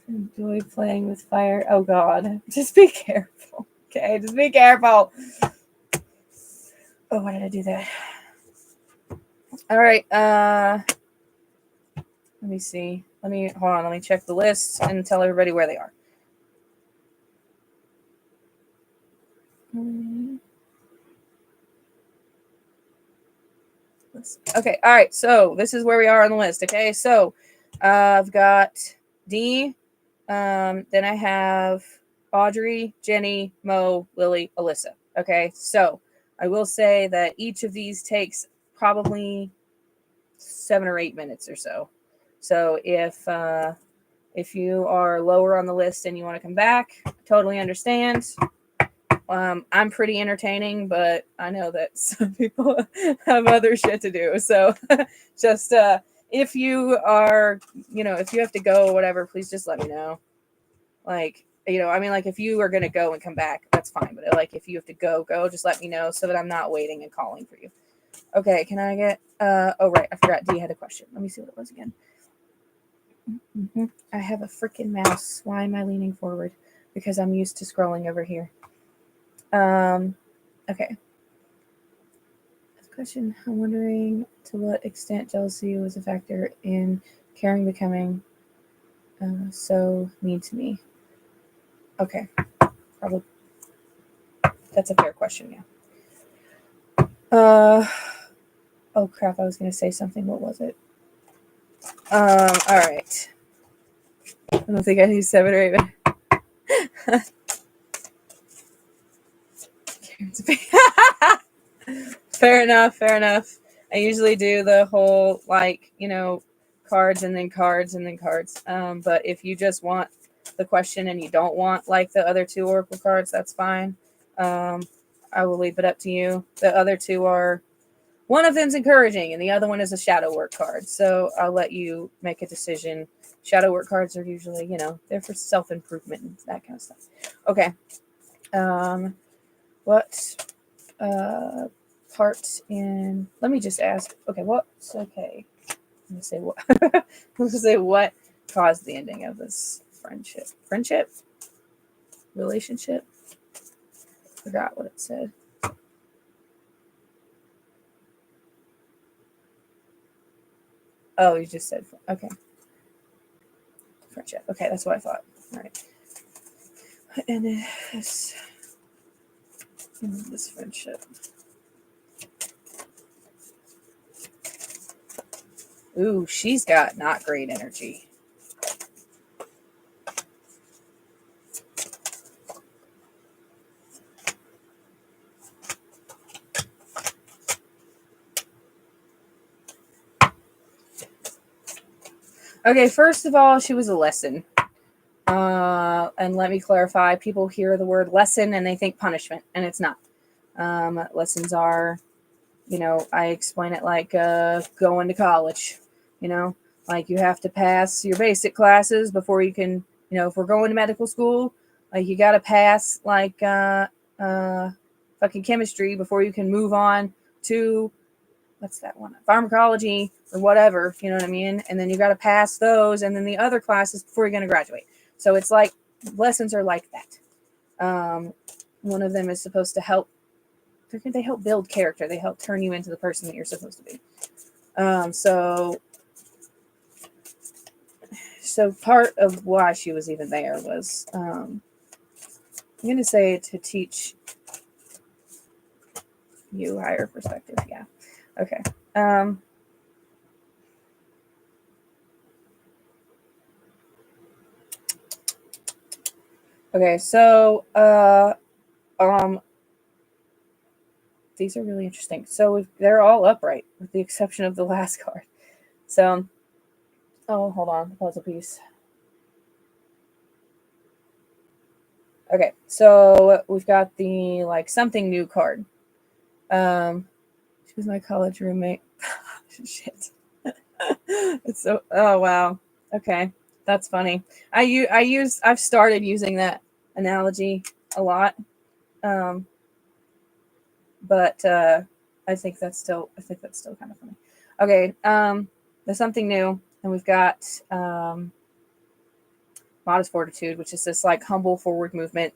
Enjoy playing with fire. Oh God, just be careful. Okay, just be careful. Oh, why did I do that? All right. Let me see. Let me check the list and tell everybody where they are. Okay. All right. So this is where we are on the list. Okay. So I've got D. Then I have Audrey, Jenny, Mo, Lily, Alyssa. Okay. So I will say that each of these takes probably 7 or 8 minutes or so. So if you are lower on the list and you want to come back, totally understand. I'm pretty entertaining, but I know that some people have other shit to do. So just if you are, you know, if you have to go or whatever, please just let me know. Like, you know, I mean, like if you are going to go and come back, that's fine. But like if you have to go, just let me know so that I'm not waiting and calling for you. Okay, can I get, oh, right. I forgot D had a question. Let me see what it was again. Mm-hmm. I have a freaking mouse. Why am I leaning forward? Because I'm used to scrolling over here. Okay. Question. I'm wondering to what extent jealousy was a factor in Karen becoming so mean to me. Okay. Probably. That's a fair question, yeah. Oh crap, I was gonna say something. What was it? Alright. I don't think I need 7 or 8 minutes. Fair enough. I usually do the whole, like, you know, cards and then cards and then cards. But if you just want the question and you don't want like the other two oracle cards, that's fine. I will leave it up to you. The other two are, one of them's encouraging and the other one is a shadow work card. So I'll let you make a decision. Shadow work cards are usually, they're for self-improvement and that kind of stuff. Okay. What part in, let me just ask, okay, what's okay. Let me say what let's say what caused the ending of this friendship, relationship. Forgot what it said. Oh, you just said okay. Friendship. Okay, that's what I thought. All right. And this friendship. Ooh, she's got not great energy. Okay, first of all, she was a lesson. And let me clarify, people hear the word lesson and they think punishment, and it's not. Lessons are, I explain it like going to college, like you have to pass your basic classes before you can, if we're going to medical school, like you got to pass like fucking chemistry before you can move on to, what's that one? Pharmacology or whatever, you know what I mean? And then you got to pass those and then the other classes before you're going to graduate. So it's like lessons are like that. One of them is supposed to help. They help build character. They help turn you into the person that you're supposed to be. So part of why she was even there was, I'm going to say to teach you higher perspective. Yeah. Okay. Okay. So, these are really interesting. So they're all upright with the exception of the last card. So, oh, hold on. The puzzle piece. Okay. So we've got the like something new card. She was my college roommate. Shit. It's so, oh wow. Okay. That's funny. I've started using that analogy a lot. But I think that's still kind of funny. Okay. There's something new, and we've got modest fortitude, which is this like humble forward movement.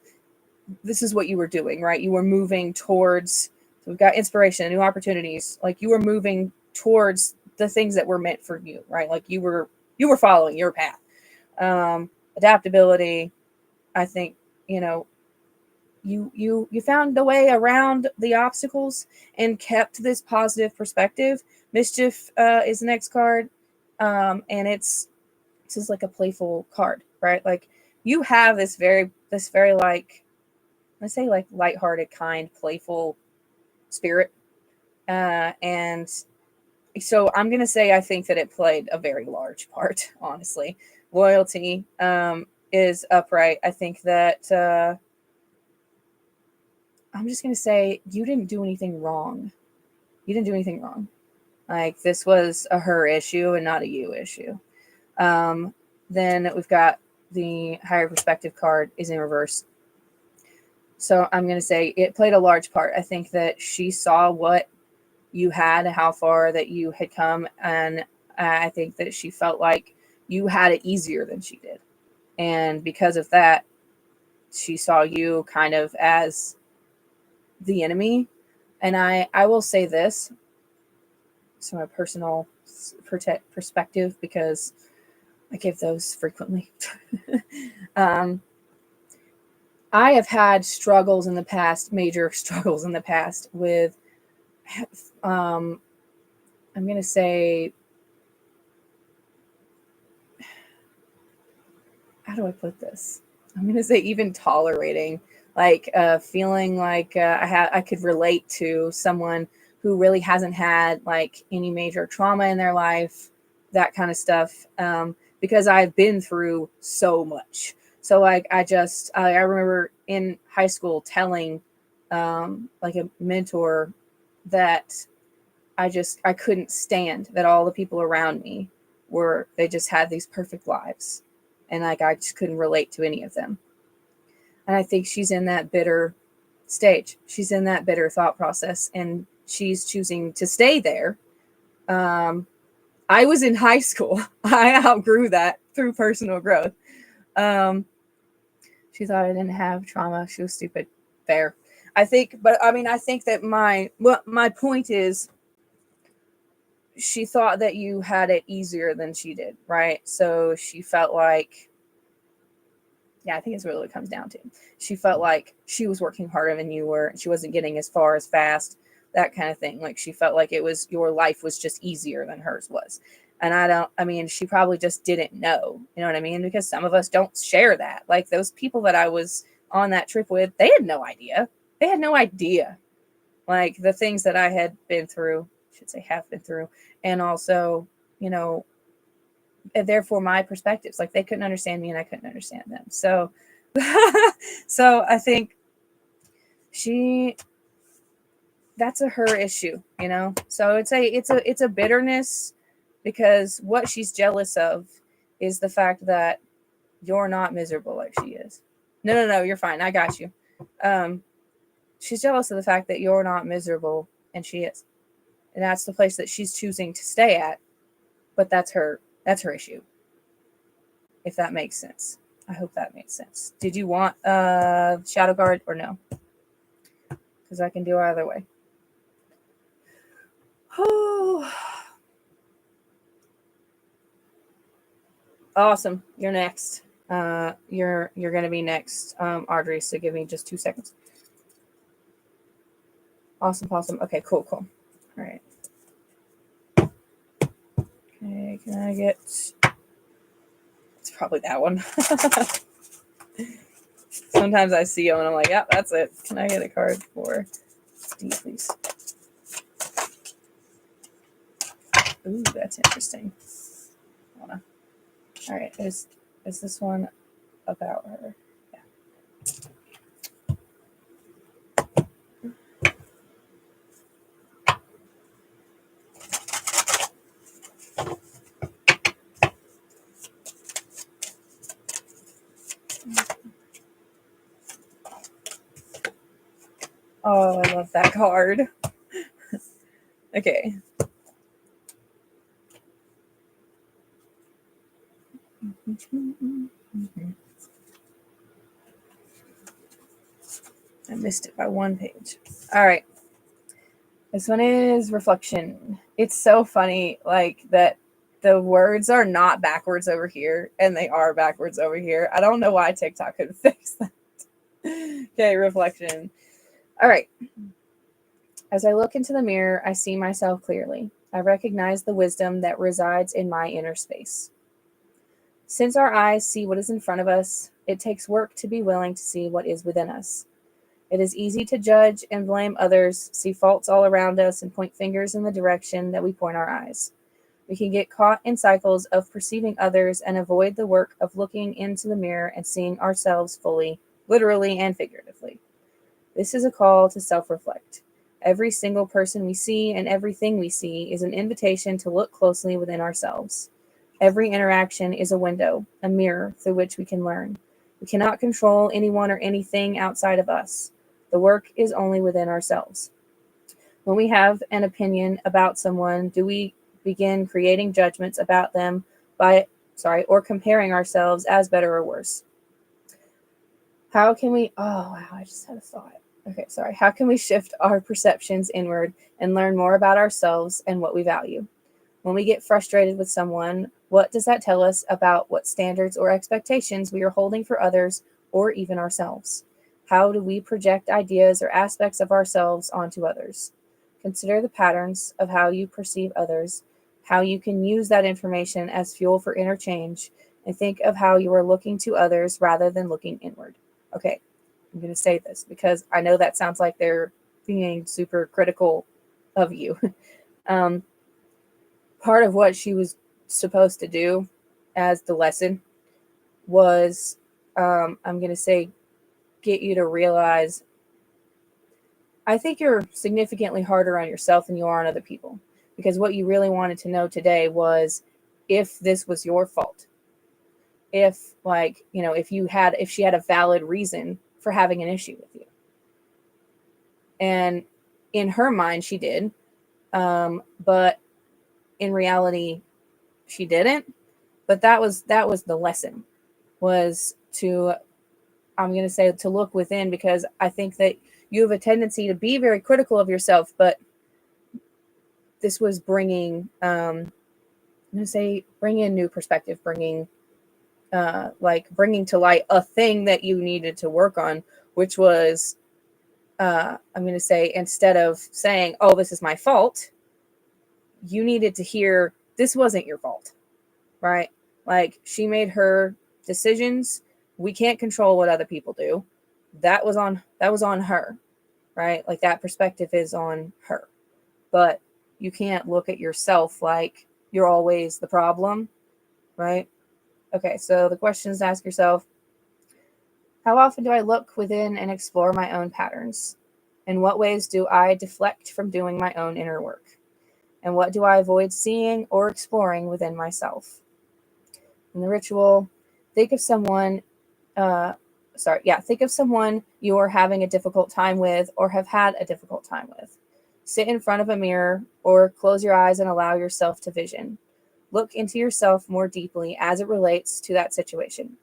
This is what you were doing, right? You were moving towards, so we've got inspiration, new opportunities. Like you were moving towards the things that were meant for you, right? Like you were following your path. Adaptability, I think, you found a way around the obstacles and kept this positive perspective. Mischief is the next card, and this is like a playful card, right? Like you have this very like, let's say like lighthearted, kind, playful spirit, and so I'm gonna say I think that it played a very large part. Honestly, loyalty is upright. I think that. I'm just going to say you didn't do anything wrong. You didn't do anything wrong. Like this was a her issue and not a you issue. Then we've got the higher perspective card is in reverse. So I'm going to say it played a large part. I think that she saw what you had, how far that you had come. And I think that she felt like you had it easier than she did. And because of that, she saw you kind of as the enemy. And I will say this, from a personal perspective, because I give those frequently. I have had struggles in the past, major struggles in the past with, I'm going to say, how do I put this? I'm going to say even tolerating, like feeling like I could relate to someone who really hasn't had like any major trauma in their life, that kind of stuff, because I've been through so much. So like I remember in high school telling like a mentor that I couldn't stand that all the people around me they just had these perfect lives, and like I just couldn't relate to any of them. And I think she's in that bitter stage. She's in that bitter thought process, and she's choosing to stay there. I was in high school. I outgrew that through personal growth. She thought I didn't have trauma. She was stupid. Fair. I think, but I mean, I think that my point is, she thought that you had it easier than she did, right? So she felt like, yeah, I think it's really what it comes down to. She felt like she was working harder than you were, and she wasn't getting as far as fast, that kind of thing. Like she felt like your life was just easier than hers was. And I mean, she probably just didn't know, you know what I mean? Because some of us don't share that. Like those people that I was on that trip with, they had no idea. They had no idea. Like the things that I had been through, I should say have been through, and also, you know, and therefore my perspectives, like they couldn't understand me and I couldn't understand them. So, so I think that's her issue, you know? So it's a bitterness, because what she's jealous of is the fact that you're not miserable like she is. No, you're fine. I got you. She's jealous of the fact that you're not miserable and she is. And that's the place that she's choosing to stay at. But that's her issue. If that makes sense. I hope that makes sense. Did you want Shadow Guard or no? Because I can do either way. Awesome. You're next. You're gonna be next, Audrey. So give me just 2 seconds. Awesome. Okay, cool. All right. Okay, can I get? It's probably that one. Sometimes I see them and I'm like, yeah, that's it. Can I get a card for D, please? Ooh, that's interesting. All right, is this one about her? Yeah. Oh, I love that card. Okay. I missed it by 1 page. All right. This one is reflection. It's so funny, like that the words are not backwards over here and they are backwards over here. I don't know why TikTok couldn't fix that. Okay, reflection. All right. As I look into the mirror, I see myself clearly. I recognize the wisdom that resides in my inner space. Since our eyes see what is in front of us, it takes work to be willing to see what is within us. It is easy to judge and blame others, see faults all around us, and point fingers in the direction that we point our eyes. We can get caught in cycles of perceiving others and avoid the work of looking into the mirror and seeing ourselves fully, literally and figuratively. This is a call to self-reflect. Every single person we see and everything we see is an invitation to look closely within ourselves. Every interaction is a window, a mirror through which we can learn. We cannot control anyone or anything outside of us. The work is only within ourselves. When we have an opinion about someone, do we begin creating judgments about them or comparing ourselves as better or worse? How can we, oh wow, I just had a thought. Okay, sorry. How can we shift our perceptions inward and learn more about ourselves and what we value? When we get frustrated with someone, what does that tell us about what standards or expectations we are holding for others or even ourselves? How do we project ideas or aspects of ourselves onto others? Consider the patterns of how you perceive others, how you can use that information as fuel for interchange, and think of how you are looking to others rather than looking inward. Okay, I'm going to say this because I know that sounds like they're being super critical of you. Part of what she was supposed to do as the lesson was, I'm going to say, get you to realize, I think you're significantly harder on yourself than you are on other people. Because what you really wanted to know today was if this was your fault. If, like, you know, if she had a valid reason for having an issue with you. And in her mind, she did. But in reality, she didn't. But that was the lesson, was to, I'm going to say, to look within, because I think that you have a tendency to be very critical of yourself, but this was bringing, I'm going to say, bringing a new perspective, bringing to light a thing that you needed to work on, which was, I'm going to say, instead of saying, oh, this is my fault, you needed to hear, this wasn't your fault, right? Like, she made her decisions. We can't control what other people do. That was on her, right? Like, that perspective is on her. But you can't look at yourself like you're always the problem, right? Okay, so the questions to ask yourself: how often do I look within and explore my own patterns? In what ways do I deflect from doing my own inner work? And what do I avoid seeing or exploring within myself? In the ritual, think of someone, think of someone you are having a difficult time with or have had a difficult time with. Sit in front of a mirror or close your eyes and allow yourself to vision. Look into yourself more deeply as it relates to that situation.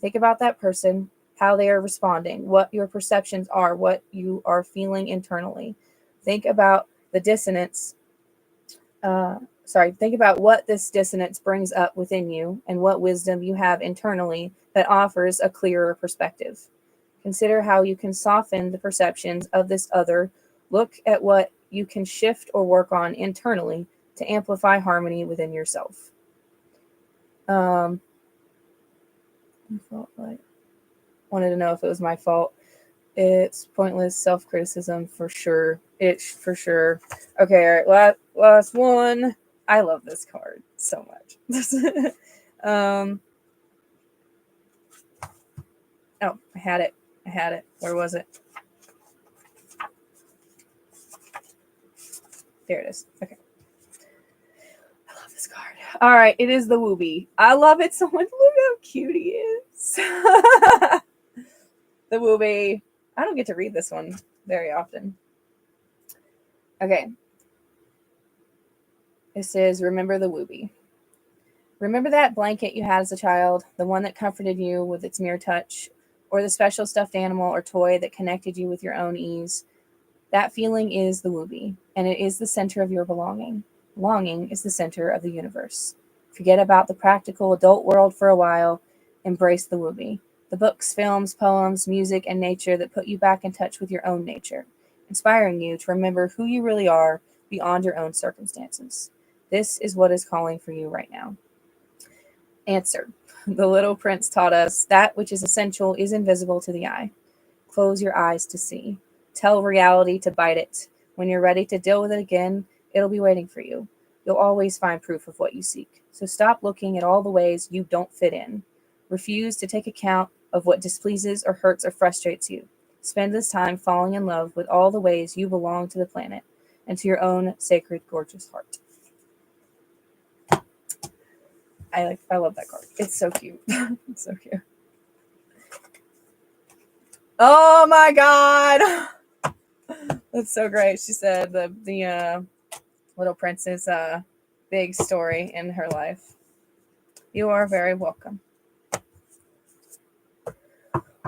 Think about that person, how they are responding, what your perceptions are, what you are feeling internally. Think about the dissonance. Think about what this dissonance brings up within you and what wisdom you have internally that offers a clearer perspective. Consider how you can soften the perceptions of this other. Look at what you can shift or work on internally to amplify harmony within yourself. I felt like wanted to know if it was my fault. It's pointless self-criticism for sure. It's for sure. Okay, all right. Last one. I love this card so much. Oh, I had it. Where was it? There it is. Okay. I love this card. All right, it is the Wooby. I love it so much. Look how cute he is. The Wooby. I don't get to read this one very often. Okay. It says, remember the Wooby. Remember that blanket you had as a child, the one that comforted you with its mere touch, or the special stuffed animal or toy that connected you with your own ease. That feeling is the Wooby, and it is the center of your belonging. Longing is the center of the universe. Forget about the practical adult world for a while. Embrace the Wooby. The books, films, poems, music, and nature that put you back in touch with your own nature, inspiring you to remember who you really are beyond your own circumstances. This is what is calling for you right now. Answer. The Little Prince taught us that which is essential is invisible to the eye. Close your eyes to see. Tell reality to bite it. When you're ready to deal with it again, it'll be waiting for you. You'll always find proof of what you seek. So stop looking at all the ways you don't fit in. Refuse to take account of what displeases or hurts or frustrates you. Spend this time falling in love with all the ways you belong to the planet and to your own sacred, gorgeous heart. I love that card. It's so cute. It's so cute. Oh my god. That's so great. She said the Little Prince's big story in her life. You are very welcome.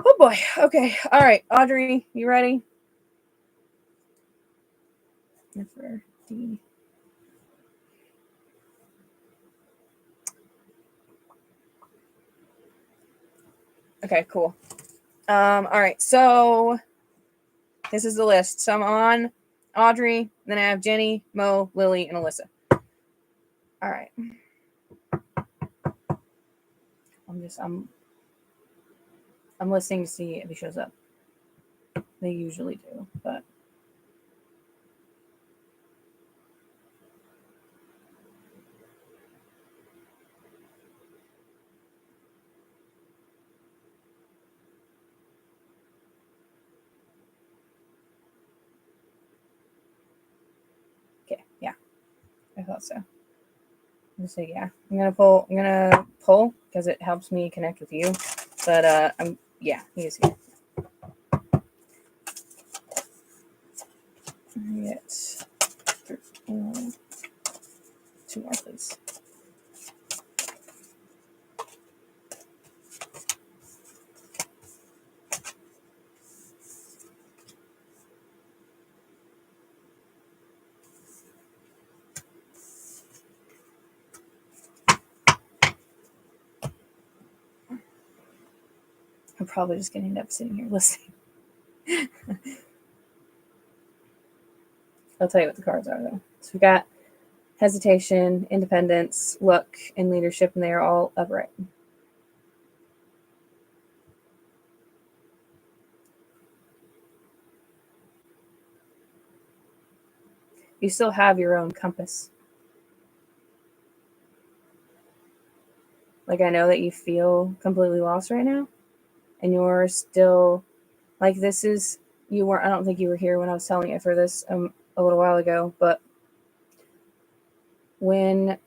Oh boy. Okay. All right. Audrey, you ready? Nefertiti. Okay, cool. All right. So this is the list. So I'm on Audrey, then I have Jenny, Mo, Lily, and Alyssa. All right. I'm listening to see if he shows up. They usually do, but Okay, yeah, I thought so. So yeah, I'm gonna pull because it helps me connect with you. But yeah, he is here. Get two more, please. I'm probably just gonna end up sitting here listening. I'll tell you what the cards are though. So we got hesitation, independence, luck, and leadership, and they are all upright. You still have your own compass. Like, I know that you feel completely lost right now, and you're still like, this is, you weren't, I don't think you were here when I was telling you for this a little while ago, but when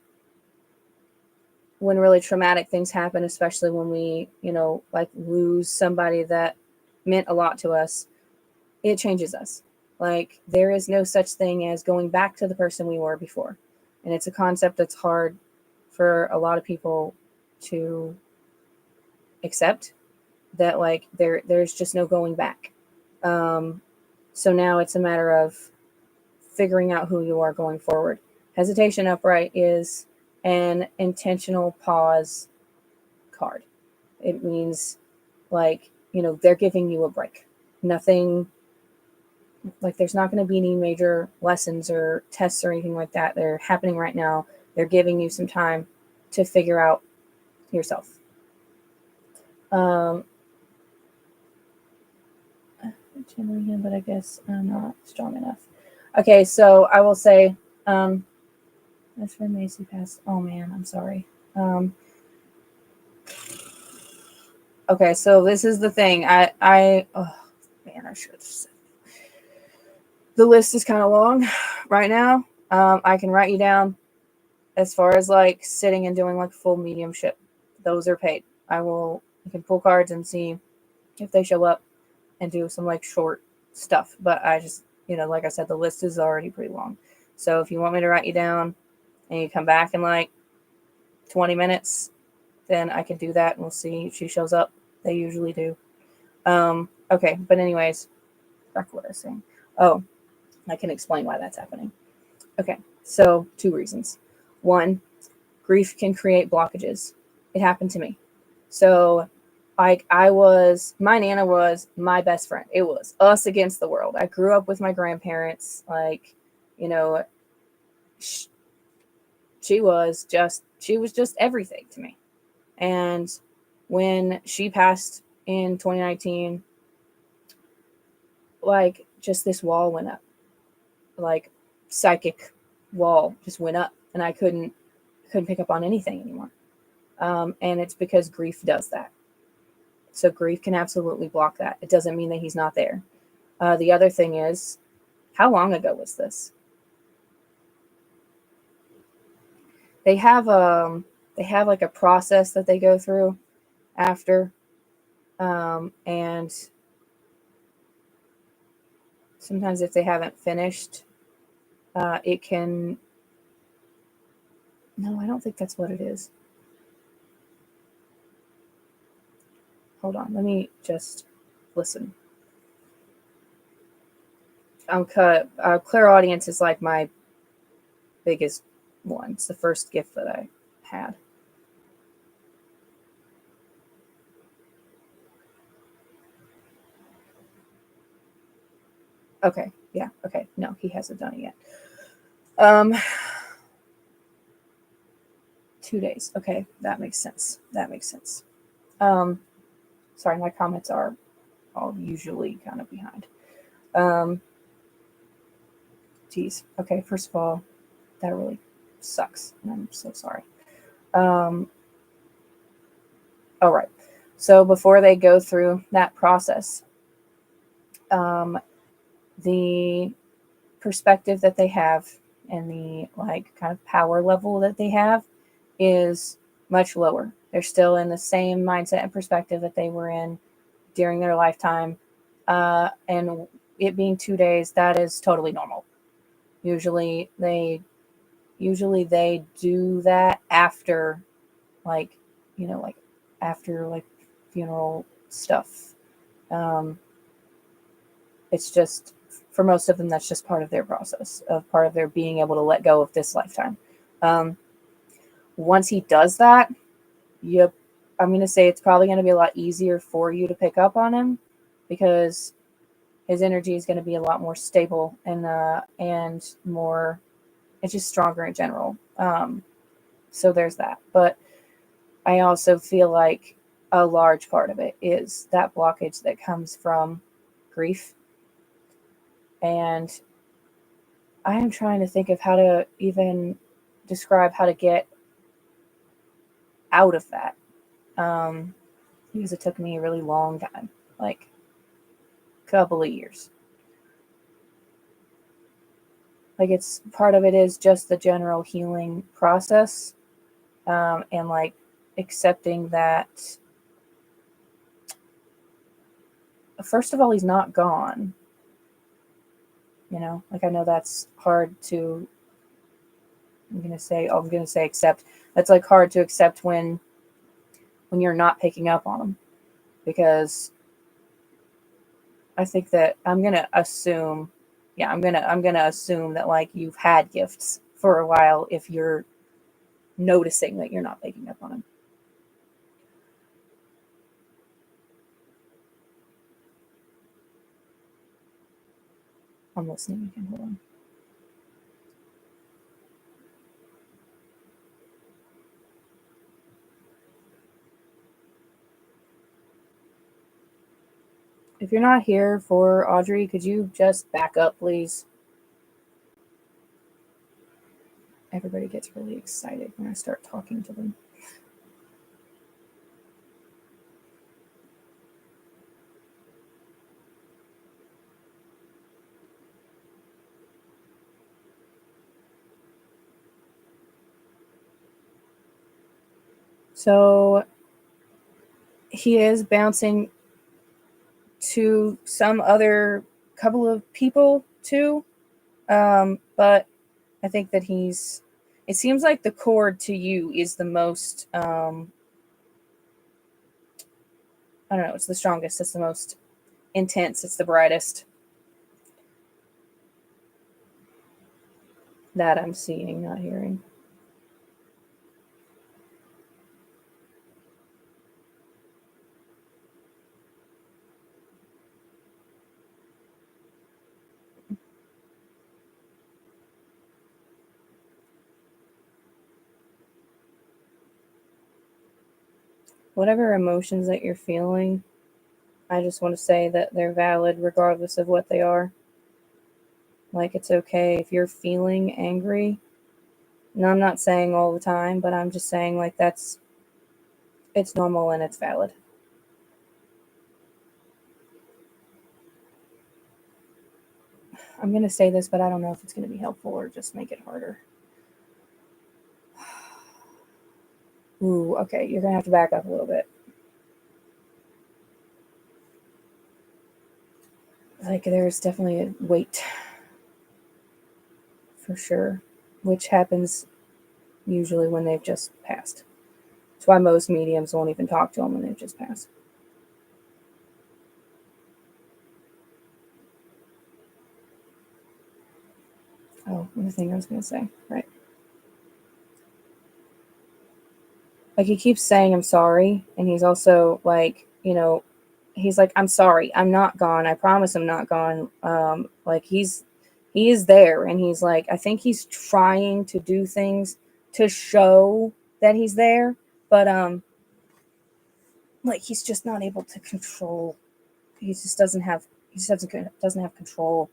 really traumatic things happen, especially when we, like lose somebody that meant a lot to us, it changes us. Like, there is no such thing as going back to the person we were before. And it's a concept that's hard for a lot of people to accept, that like there's just no going back. So now it's a matter of figuring out who you are going forward. Hesitation upright is an intentional pause card. It means, like, they're giving you a break. Nothing, like, there's not going to be any major lessons or tests or anything like that. They're happening right now. They're giving you some time to figure out yourself. Channeling him, but I guess I'm not strong enough. Okay, so I will say, that's when Macy passed. Oh man, I'm sorry. Okay, so this is the thing. Oh man, I should have said. The list is kind of long right now. I can write you down as far as like sitting and doing like full mediumship. Those are paid. You can pull cards and see if they show up and do some like short stuff. But I just, like I said, the list is already pretty long. So if you want me to write you down and you come back in like 20 minutes, then I can do that and we'll see if she shows up. They usually do. Okay, but anyways, back to what I was saying. Oh, I can explain why that's happening. Okay, so 2 reasons. 1, grief can create blockages. It happened to me. So my Nana was my best friend. It was us against the world. I grew up with my grandparents. Like, she was just everything to me. And when she passed in 2019, like, just this wall went up. Like, psychic wall just went up, and I couldn't pick up on anything anymore. And it's because grief does that. So grief can absolutely block that. It doesn't mean that he's not there. The other thing is, how long ago was this? They have like a process that they go through after, and sometimes if they haven't finished, it can. No, I don't think that's what it is. Hold on, let me just listen. Clairaudience is like my biggest one. It's the first gift that I had. Okay, yeah, okay. No, he hasn't done it yet. 2 days. Okay, that makes sense. Sorry, my comments are all usually kind of behind. Geez. Okay, first of all, that really sucks, and I'm so sorry. All right. So before they go through that process, the perspective that they have and the like kind of power level that they have is much lower. They're still in the same mindset and perspective that they were in during their lifetime. And it being 2 days, that is totally normal. Usually they do that after, like, like after like funeral stuff. Um, it's just, for most of them, that's just part of their process, of part of their being able to let go of this lifetime. Um, once he does that, yep, I'm going to say it's probably going to be a lot easier for you to pick up on him, because his energy is going to be a lot more stable and more, it's just stronger in general. So there's that. But I also feel like a large part of it is that blockage that comes from grief. And I am trying to think of how to even describe how to get out of that. Because it took me a really long time, like a couple of years. Like, it's part of it is just the general healing process, and like accepting that, first of all, he's not gone. Like, I know that's hard to, I'm gonna say accept. That's like hard to accept when you're not picking up on him, because I think that I'm gonna assume, yeah, I'm gonna assume that, like, you've had gifts for a while if you're noticing that you're not picking up on them. I'm listening again. Hold on. If you're not here for Audrey, could you just back up, please? Everybody gets really excited when I start talking to them. So he is bouncing to some other couple of people too. But I think that it seems like the cord to you is the most, I don't know, it's the strongest, it's the most intense, it's the brightest that I'm seeing, not hearing. Whatever emotions that you're feeling, I just want to say that they're valid regardless of what they are. Like, it's okay if you're feeling angry. And I'm not saying all the time, but I'm just saying, like, it's normal and it's valid. I'm going to say this, but I don't know if it's going to be helpful or just make it harder. Ooh, okay, you're going to have to back up a little bit. Like, there's definitely a weight, for sure, which happens usually when they've just passed. That's why most mediums won't even talk to them when they've just passed. Oh, the thing I was going to say, right. Like, he keeps saying, I'm sorry. And he's also like, he's like, I'm sorry. I'm not gone. I promise I'm not gone. Like, he is there. And he's like, I think he's trying to do things to show that he's there. But, like, he's just not able to control. He just doesn't have control.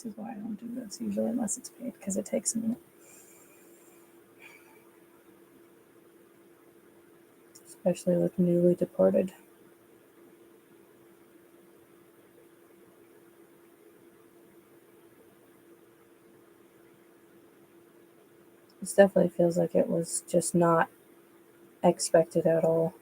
This is why I don't do this usually unless it's paid, because it takes a minute. Especially with newly deported. This definitely feels like it was just not expected at all.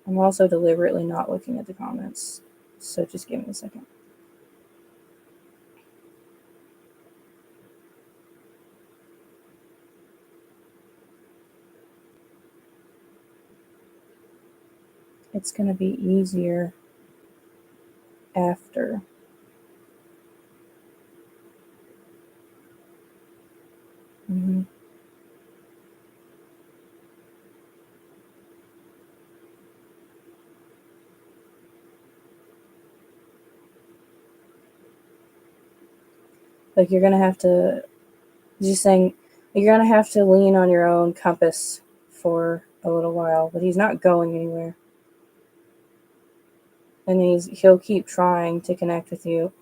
I'm also deliberately not looking at the comments, so just give me a second. It's going to be easier after. Mm-hmm. Like you're going to have to, just saying, you're going to have to lean on your own compass for a little while, but he's not going anywhere. And he'll keep trying to connect with you.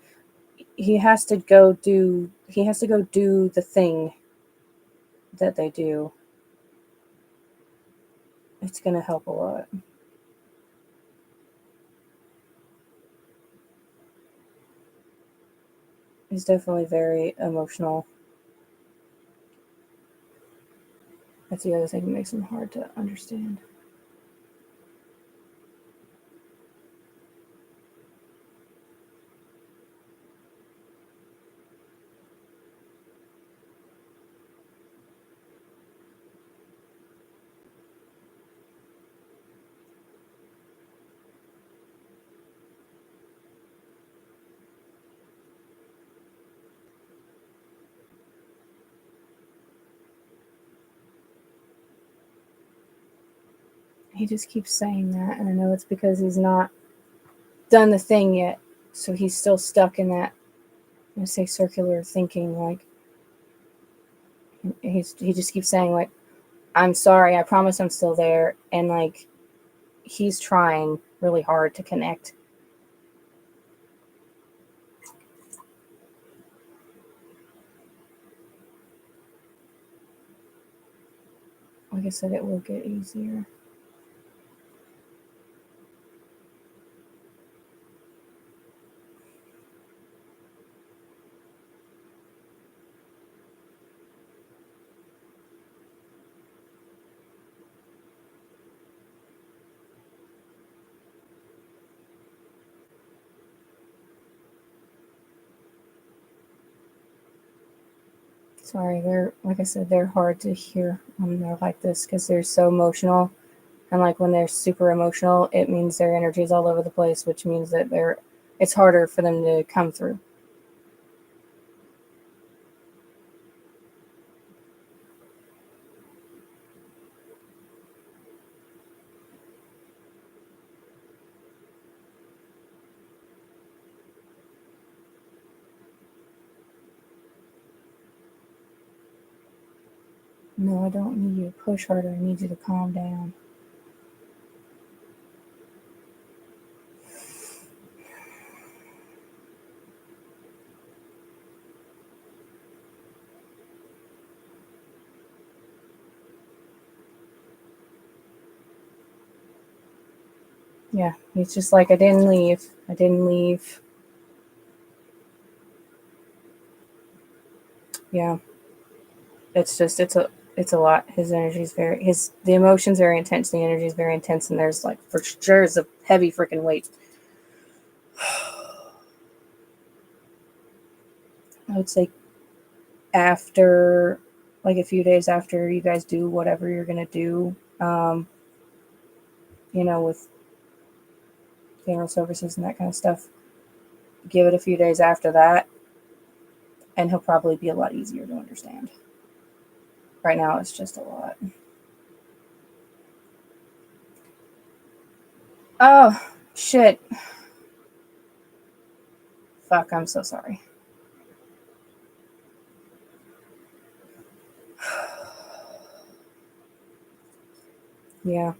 He has to go do the thing that they do. It's going to help a lot. He's definitely very emotional. That's the other thing that makes him hard to understand. He just keeps saying that, and I know it's because he's not done the thing yet, so he's still stuck in that, say, circular thinking. Like he just keeps saying, like, I'm sorry, I promise I'm still there, and like he's trying really hard to connect. Like I said, it will get easier. Sorry, like I said, they're hard to hear when they're like this because they're so emotional. And like when they're super emotional, it means their energy is all over the place, which means that it's harder for them to come through. No, I don't need you to push harder. I need you to calm down. Yeah, he's just like, I didn't leave. I didn't leave. Yeah. It's a lot. His energy is the emotion's very intense, the energy is very intense, and there's like for sure is a heavy freaking weight. I would say after, like a few days after you guys do whatever you're gonna do, with funeral services and that kind of stuff, give it a few days after that, and he'll probably be a lot easier to understand. Right now, it's just a lot. Oh, shit. Fuck, I'm so sorry. Yeah.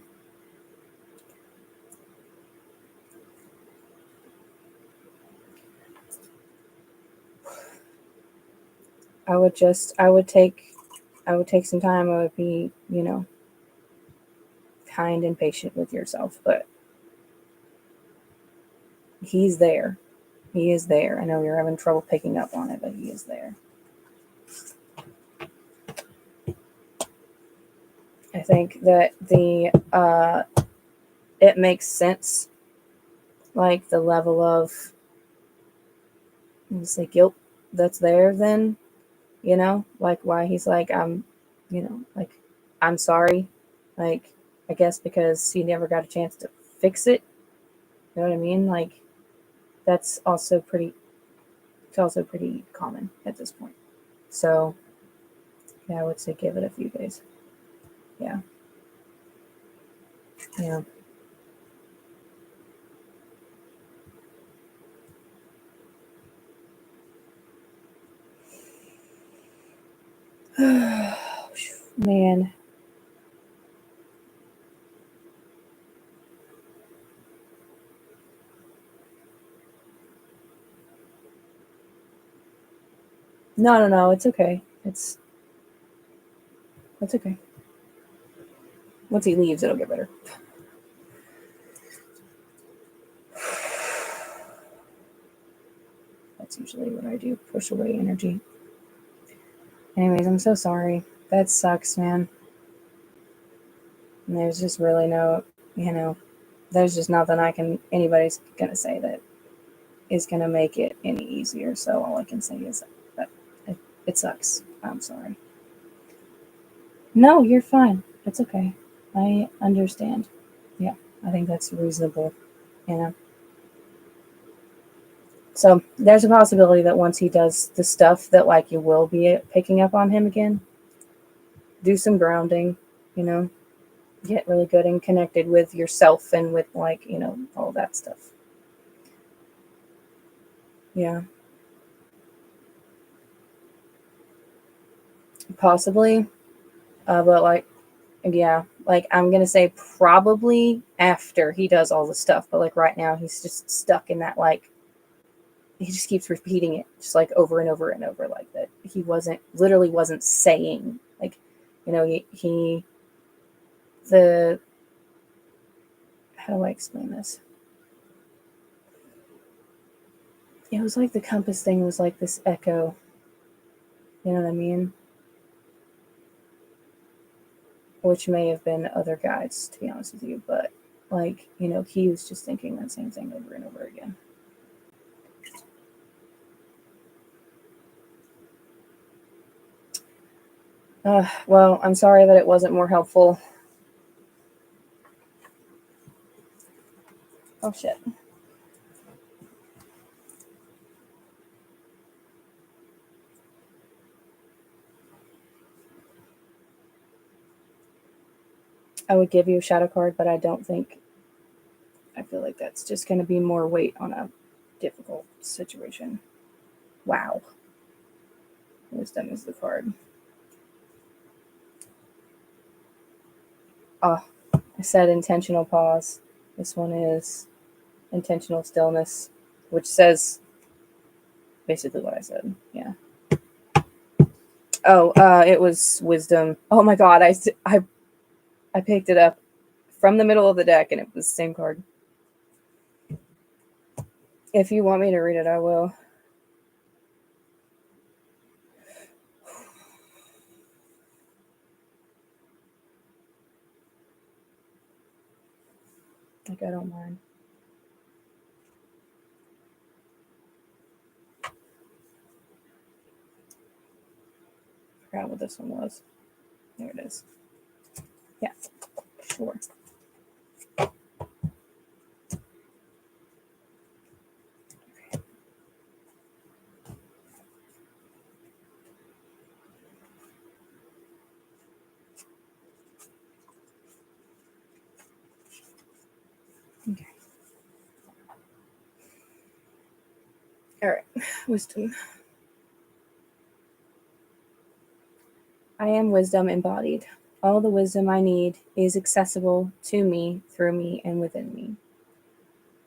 I would take some time. I would be, kind and patient with yourself, but he's there. He is there. I know you're having trouble picking up on it, but he is there. I think that it makes sense, like the level of, say, guilt that's there. Then, like why he's like, like, I'm sorry, like, I guess because he never got a chance to fix it. You know what I mean? Like, that's also pretty. It's also pretty common at this point. So, yeah, I would say give it a few days. Yeah. Yeah. Man. No, no, no. It's okay. It's okay. Once he leaves, it'll get better. That's usually what I do. Push away energy. Anyways, I'm so sorry. That sucks, man. And there's just really no, there's just nothing anybody's gonna say that is gonna make it any easier. So all I can say is that it sucks. I'm sorry. No, you're fine. It's okay. I understand. Yeah, I think that's reasonable, you know. So there's a possibility that once he does the stuff that like you will be picking up on him again, do some grounding, you know, get really good and connected with yourself and with like, all that stuff. Yeah, possibly. But like, yeah, like I'm going to say probably after he does all the stuff. But like right now, he's just stuck in that, like, he just keeps repeating it just like over and over and over like that. He wasn't saying like, he the, how do I explain this? It was like the compass thing was like this echo. You know what I mean? Which may have been other guides, to be honest with you, but like, he was just thinking that same thing over and over again. Well, I'm sorry that it wasn't more helpful. Oh shit. I would give you a shadow card, but I feel like that's just going to be more weight on a difficult situation. Wow. Wisdom is the card. Oh, I said intentional pause. This one is intentional stillness, which says basically what I said. Yeah. Oh, it was wisdom. Oh my god, I picked it up from the middle of the deck and it was the same card. If you want me to read it, I will. Like, I don't mind. I forgot what this one was. There it is. Yeah, sure. Okay. All right. Wisdom. I am wisdom embodied. All the wisdom I need is accessible to me, through me, and within me.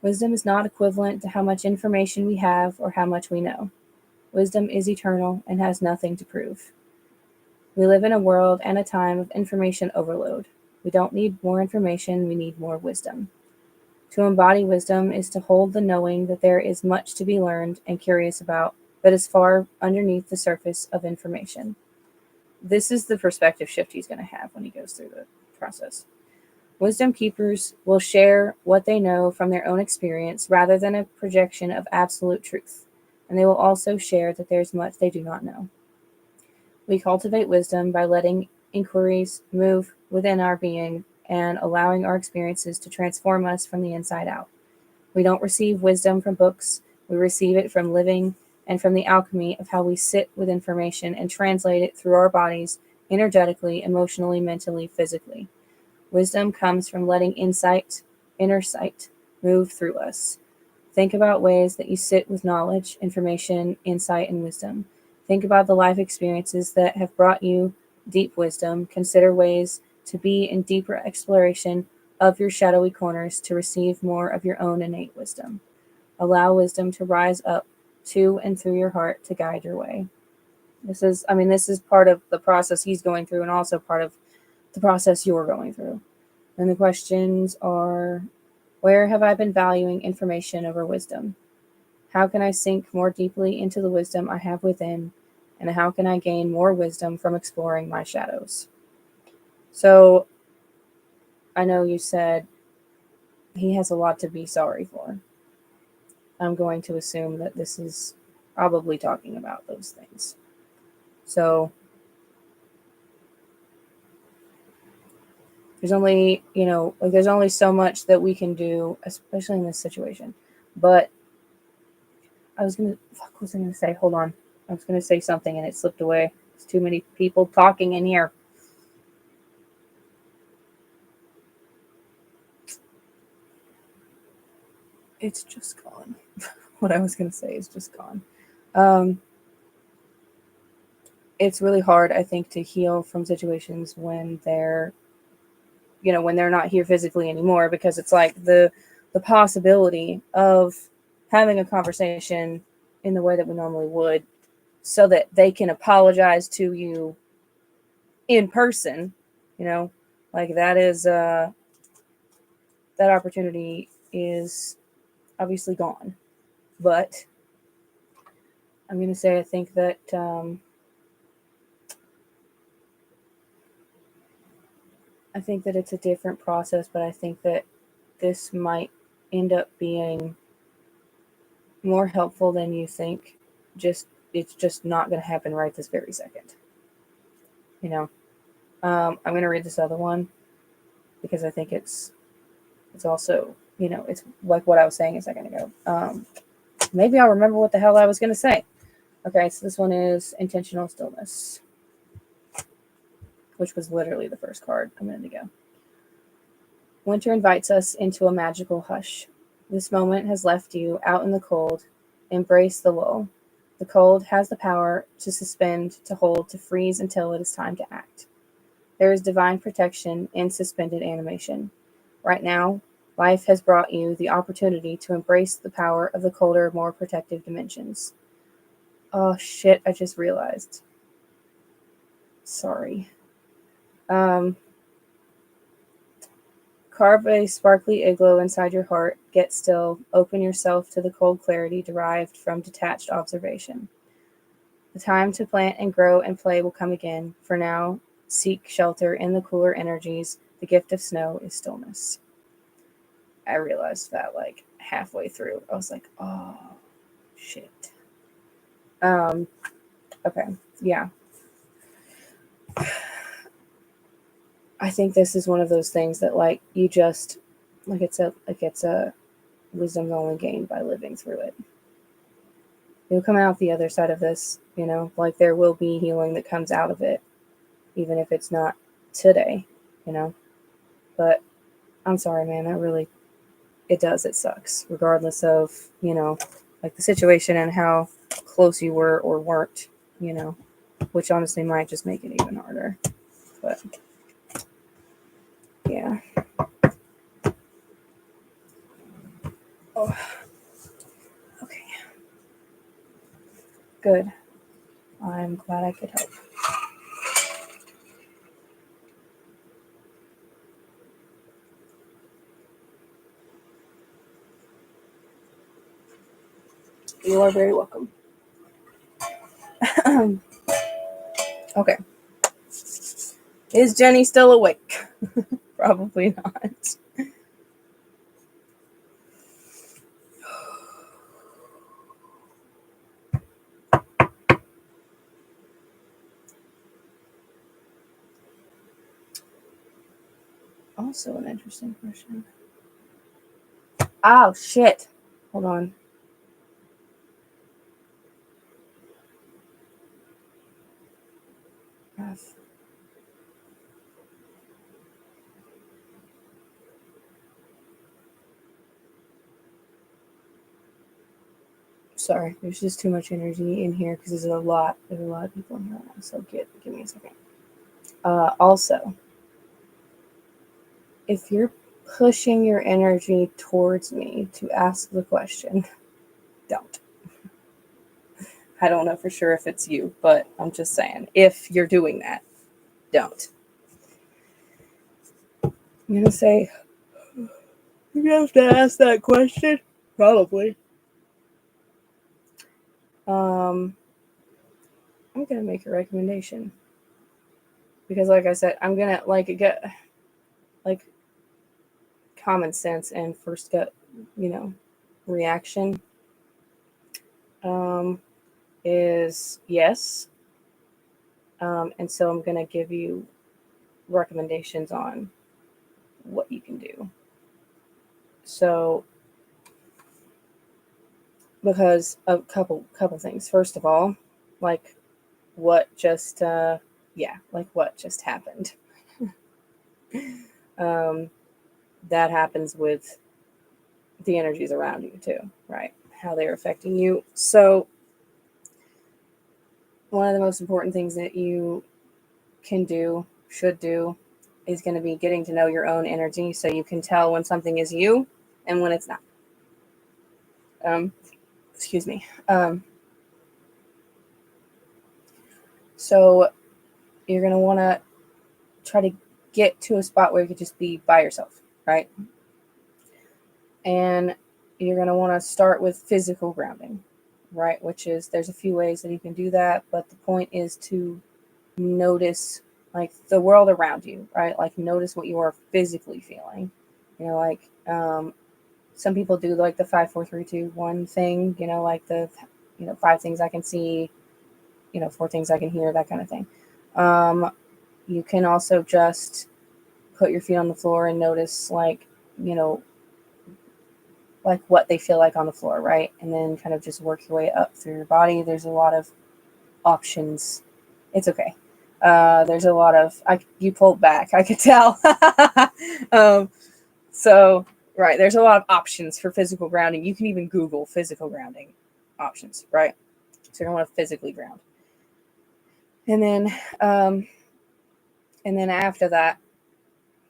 Wisdom is not equivalent to how much information we have or how much we know. Wisdom is eternal and has nothing to prove. We live in a world and a time of information overload. We don't need more information, we need more wisdom. To embody wisdom is to hold the knowing that there is much to be learned and curious about, but is far underneath the surface of information. This is the perspective shift he's going to have when he goes through the process. Wisdom keepers will share what they know from their own experience rather than a projection of absolute truth, and they will also share that there's much they do not know. We cultivate wisdom by letting inquiries move within our being and allowing our experiences to transform us from the inside out. We don't receive wisdom from books, we receive it from living and from the alchemy of how we sit with information and translate it through our bodies energetically, emotionally, mentally, physically. Wisdom comes from letting inner sight, move through us. Think about ways that you sit with knowledge, information, insight, and wisdom. Think about the life experiences that have brought you deep wisdom. Consider ways to be in deeper exploration of your shadowy corners to receive more of your own innate wisdom. Allow wisdom to rise up to and through your heart to guide your way. This is part of the process he's going through and also part of the process you're going through. And the questions are, where have I been valuing information over wisdom? How can I sink more deeply into the wisdom I have within? And how can I gain more wisdom from exploring my shadows? So I know you said he has a lot to be sorry for. I'm going to assume that this is probably talking about those things. So there's only, there's only so much that we can do, especially in this situation. But what was I going to say? Hold on. I was going to say something and it slipped away. There's too many people talking in here. It's just gone. What I was going to say is just gone. It's really hard, I think, to heal from situations when they're not here physically anymore, because it's like the possibility of having a conversation in the way that we normally would so that they can apologize to you in person, like that is that opportunity is obviously gone. But I'm going to say I think that it's a different process, but I think that this might end up being more helpful than you think. It's just not going to happen right this very second. I'm going to read this other one because I think it's also, it's like what I was saying a second ago. Maybe I'll remember what the hell I was going to say. Okay, so this one is Intentional Stillness, which was literally the first card a minute ago. Winter invites us into a magical hush. This moment has left you out in the cold. Embrace the lull. The cold has the power to suspend, to hold, to freeze until it is time to act. There is divine protection in suspended animation. Right now, life has brought you the opportunity to embrace the power of the colder, more protective dimensions. Oh shit, I just realized. Sorry. Carve a sparkly igloo inside your heart. Get still. Open yourself to the cold clarity derived from detached observation. The time to plant and grow and play will come again. For now, seek shelter in the cooler energies. The gift of snow is stillness. I realized that like halfway through. I was like, oh, shit. Okay. Yeah. I think this is one of those things that like you just it's a wisdom only gained by living through it. You'll come out the other side of this, like there will be healing that comes out of it, even if it's not today, But I'm sorry, man, it sucks, regardless of, like the situation and how close you were or weren't, which honestly might just make it even harder. But yeah. Oh, okay. Good. I'm glad I could help. You are very welcome. Okay. Is Jenny still awake? Probably not. Also an interesting question. Oh, shit. Hold on. F. Sorry, there's just too much energy in here because there's a lot of people in here right now. So give me a second. Also, if you're pushing your energy towards me to ask the question, don't. I don't know for sure if it's you, but I'm just saying, if you're doing that, don't. I'm gonna say, you have to ask that question? Probably. I'm gonna make a recommendation. Because like I said, I'm gonna get common sense and first gut, reaction is yes. And so I'm gonna give you recommendations on what you can do. So because a couple things. First of all, like what just what just happened. That happens with the energies around you too, right? How they're affecting you. So one of the most important things that you should do, is going to be getting to know your own energy so you can tell when something is you and when it's not. Excuse me. So you're going to want to try to get to a spot where you could just be by yourself, right? And you're going to want to start with physical grounding, right? Which is, there's a few ways that you can do that, but the point is to notice like the world around you, right? Like notice what you are physically feeling. Some people do like the 5, 4, 3, 2, 1 thing, like the 5 things I can see, 4 things I can hear, that kind of thing. You can also just put your feet on the floor and notice like what they feel like on the floor, right? And then kind of just work your way up through your body. There's a lot of options. It's okay. There's a lot of you pulled back, I could tell. So right, there's a lot of options for physical grounding. You can even Google physical grounding options, right? So you're gonna want to physically ground, and then after that,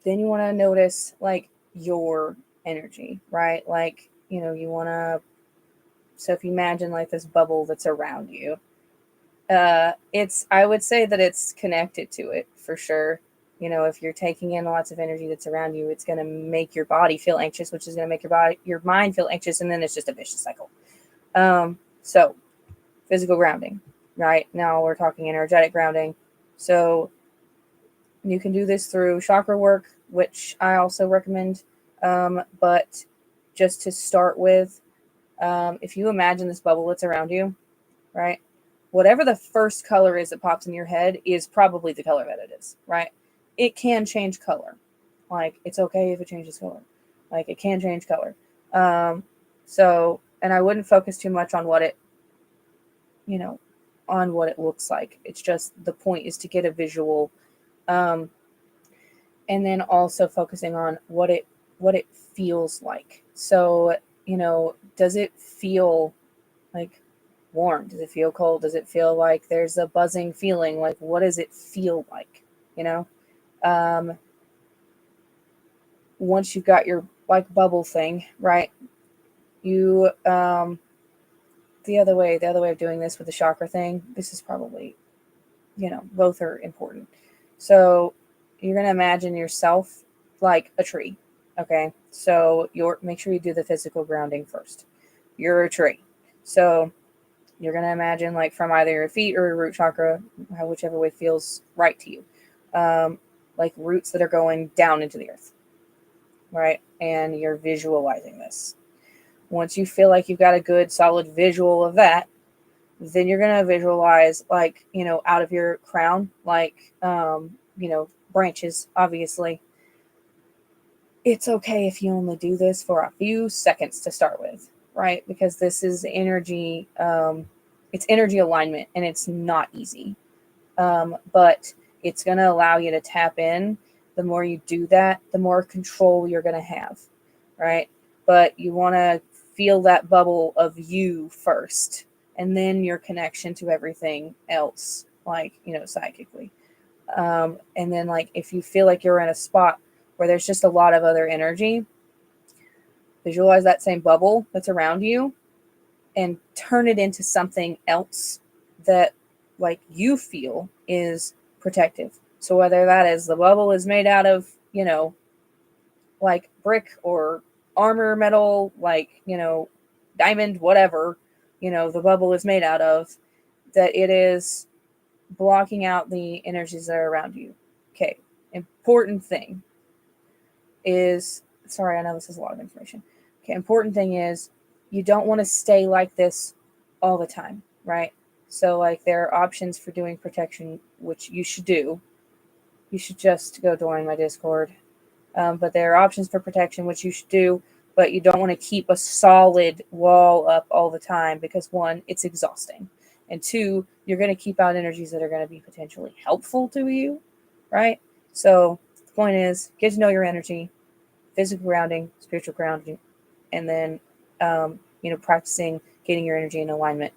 then you want to notice like your energy, right? Like you want to. So if you imagine like this bubble that's around you, I would say that it's connected to it for sure. If you're taking in lots of energy that's around you, it's going to make your body feel anxious, which is going to make your mind feel anxious, and then it's just a vicious cycle. So physical grounding, right? Now we're talking energetic grounding. So you can do this through chakra work, which I also recommend. But just to start with, if you imagine this bubble that's around you, right? Whatever the first color is that pops in your head is probably the color that it is, right? It can change color. Like, it's okay if it changes color. Like, it can change color. And I wouldn't focus too much on what it looks like. It's just, the point is to get a visual, and then also focusing on what it feels like. So, does it feel like warm? Does it feel cold? Does it feel like there's a buzzing feeling? Like, what does it feel like? Once you've got your like bubble thing, right? You the other way of doing this with the chakra thing, this is probably, both are important. So you're going to imagine yourself like a tree. Okay. So make sure you do the physical grounding first. You're a tree. So you're going to imagine like from either your feet or your root chakra, whichever way feels right to you. Like roots that are going down into the earth. Right. And you're visualizing this. Once you feel like you've got a good solid visual of that, then you're going to visualize like, out of your crown, like, branches, obviously. It's okay if you only do this for a few seconds to start with, right? Because this is energy, it's energy alignment, and it's not easy. But it's going to allow you to tap in. The more you do that, the more control you're going to have, right? But you want to feel that bubble of you first, and then your connection to everything else, like, psychically. And then, like, if you feel like you're in a spot where there's just a lot of other energy, visualize that same bubble that's around you and turn it into something else that, like, you feel is protective. So whether that is the bubble is made out of, like brick or armor metal, like, diamond, whatever, the bubble is made out of, that it is blocking out the energies that are around you. Okay. Important thing is, sorry, I know this is a lot of information. Okay. Important thing is you don't want to stay like this all the time, right? So like there are options for doing protection, which you should do. You should just go join my Discord. But there are options for protection, which you should do, but you don't want to keep a solid wall up all the time because, one, it's exhausting. And two, you're going to keep out energies that are going to be potentially helpful to you, right? So the point is, get to know your energy, physical grounding, spiritual grounding, and then, practicing getting your energy in alignment.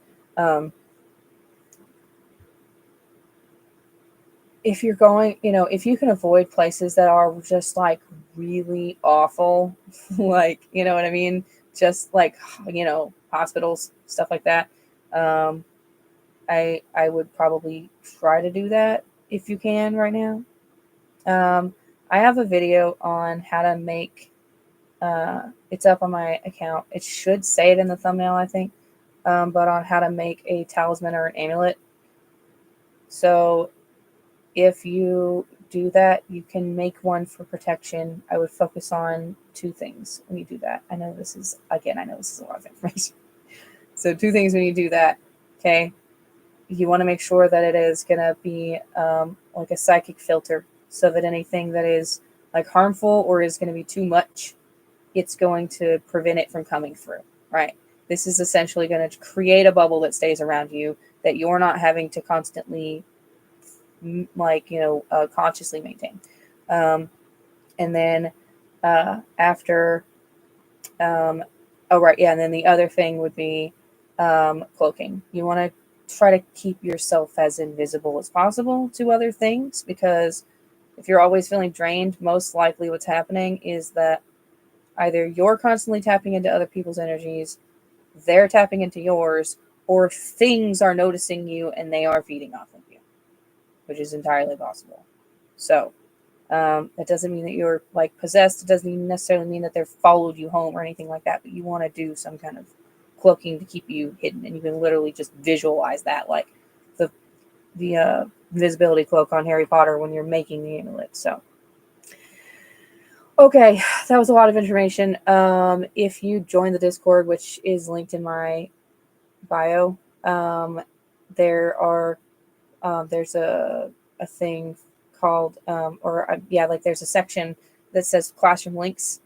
If you're going, if you can avoid places that are just like really awful, like, you know what I mean? Just like, hospitals, stuff like that. I would probably try to do that if you can right now. I have a video on how to make, it's up on my account. It should say it in the thumbnail, I think, but on how to make a talisman or an amulet. So if you do that, you can make one for protection. I would focus on two things when you do that. I know this is a lot of information. So two things when you do that, okay? You want to make sure that it is going to be like a psychic filter, so that anything that is like harmful or is going to be too much, it's going to prevent it from coming through, right? This is essentially going to create a bubble that stays around you, that you're not having to constantly consciously maintain. And then after, and then the other thing would be cloaking. You want to try to keep yourself as invisible as possible to other things, because if you're always feeling drained, most likely what's happening is that either you're constantly tapping into other people's energies, they're tapping into yours, or things are noticing you and they are feeding off of you, which is entirely possible. So that doesn't mean that you're like possessed. It doesn't necessarily mean that they've followed you home or anything like that, but you want to do some kind of cloaking to keep you hidden. And you can literally just visualize that, like the invisibility cloak on Harry Potter when you're making the amulet. So, okay, that was a lot of information. If you join the Discord, which is linked in my bio, there's a thing called there's a section that says classroom links.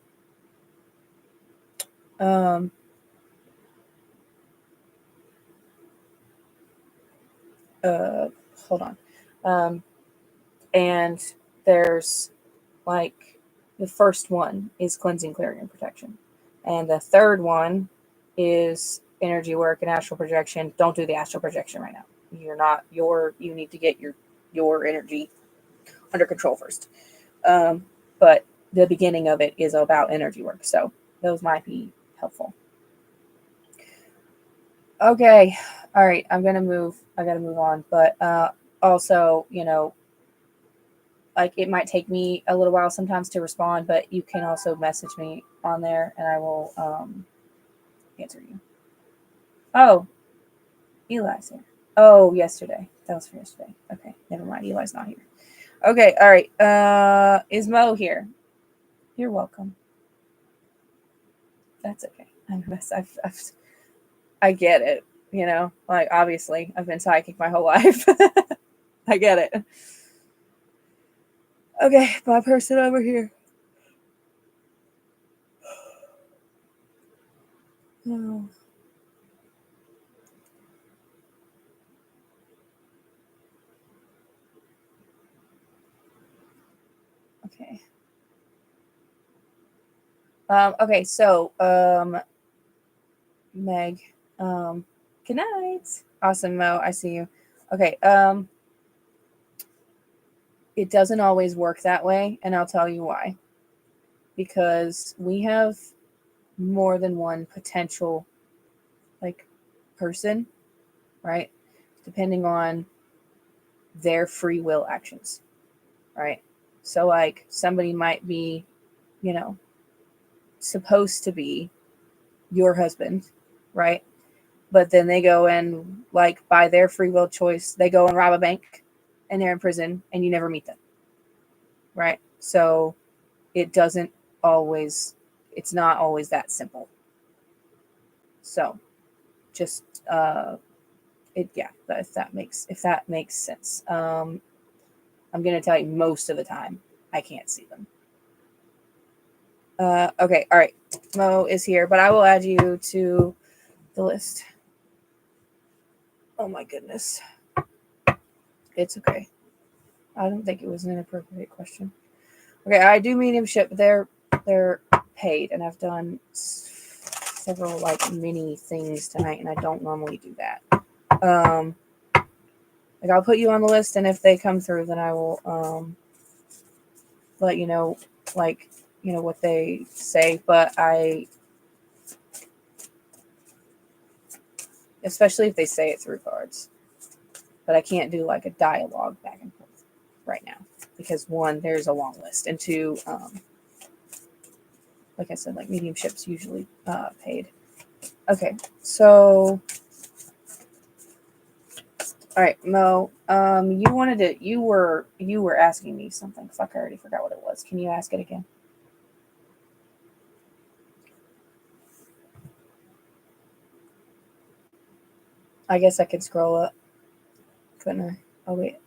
Hold on. And there's like the first one is cleansing, clearing, and protection, and the third one is energy work and astral projection. Don't do the astral projection right now. You need to get your energy under control first. But the beginning of it is about energy work, so those might be helpful. Okay. All right. I gotta move on. But also, like it might take me a little while sometimes to respond, but you can also message me on there and I will answer you. Oh, Eli's here. Oh, yesterday. That was for yesterday. Okay, never mind. Eli's not here. Okay, all right. Is Mo here? You're welcome. That's okay. I get it. Like obviously I've been psychic my whole life. I get it. Okay, my person over here. Oh. Okay. Okay, so Meg. Good night. Awesome, Mo. I see you. Okay. It doesn't always work that way, and I'll tell you why. Because we have more than one potential like person, right? Depending on their free will actions, right? So like somebody might be, you know, supposed to be your husband, right? But then they go and like by their free will choice, they go and rob a bank and they're in prison and you never meet them. Right? So it doesn't always it's not always that simple. So just it yeah, if that makes sense. I'm gonna tell you most of the time I can't see them. Okay, all right. Mo is here, but I will add you to the list. Oh my goodness. It's okay. I don't think it was an inappropriate question. Okay, I do mediumship, but they're paid, and I've done several like mini things tonight, and I don't normally do that. Like I'll put you on the list, and if they come through, then I will let you know, like what they say. But especially if they say it through cards, but I can't do like a dialogue back and forth right now because one, there's a long list, and two, like I said, like mediumship's usually paid. Okay, so all right, Mo. You were asking me something. Fuck, I already forgot what it was. Can you ask it again? I guess I could scroll up, couldn't I? Oh wait.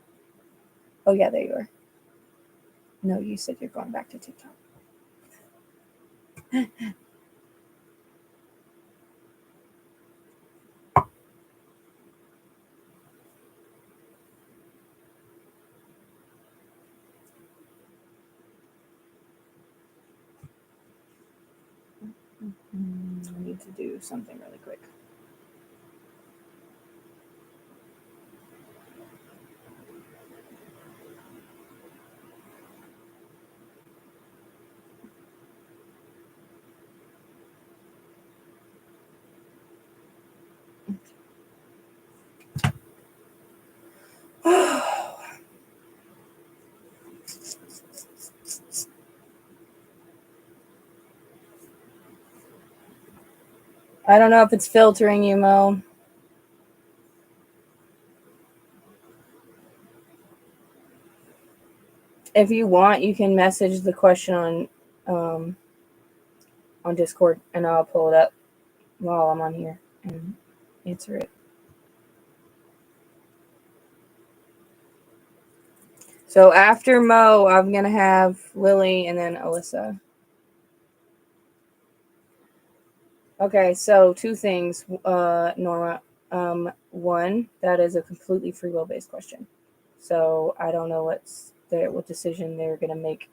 Oh yeah, there you are. No, you said you're going back to TikTok. I need to do something really quick. I don't know if it's filtering you, Mo. If you want, you can message the question on Discord, and I'll pull it up while I'm on here and answer it. So after Mo, I'm gonna have Lily and then Alyssa. Okay, so two things, Norma. One, that is a completely free will based question. So I don't know what decision they're gonna make.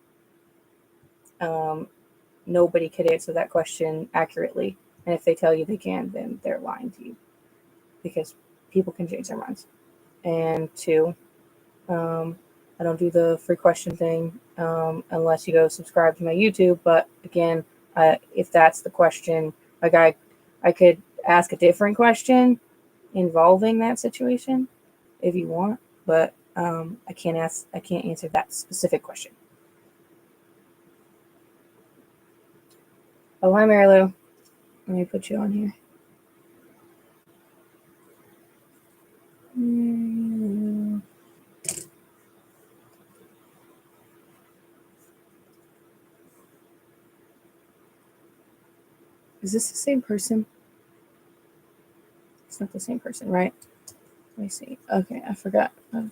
Nobody could answer that question accurately, and if they tell you they can, then they're lying to you because people can change their minds. And two, I don't do the free question thing unless you go subscribe to my YouTube. But again, if that's the question, like I could ask a different question, involving that situation if you want, but I can't answer that specific question. Oh, hi, Mary Lou. Let me put you on here. Is this the same person? It's not the same person, right? Let me see. Okay, I forgot. I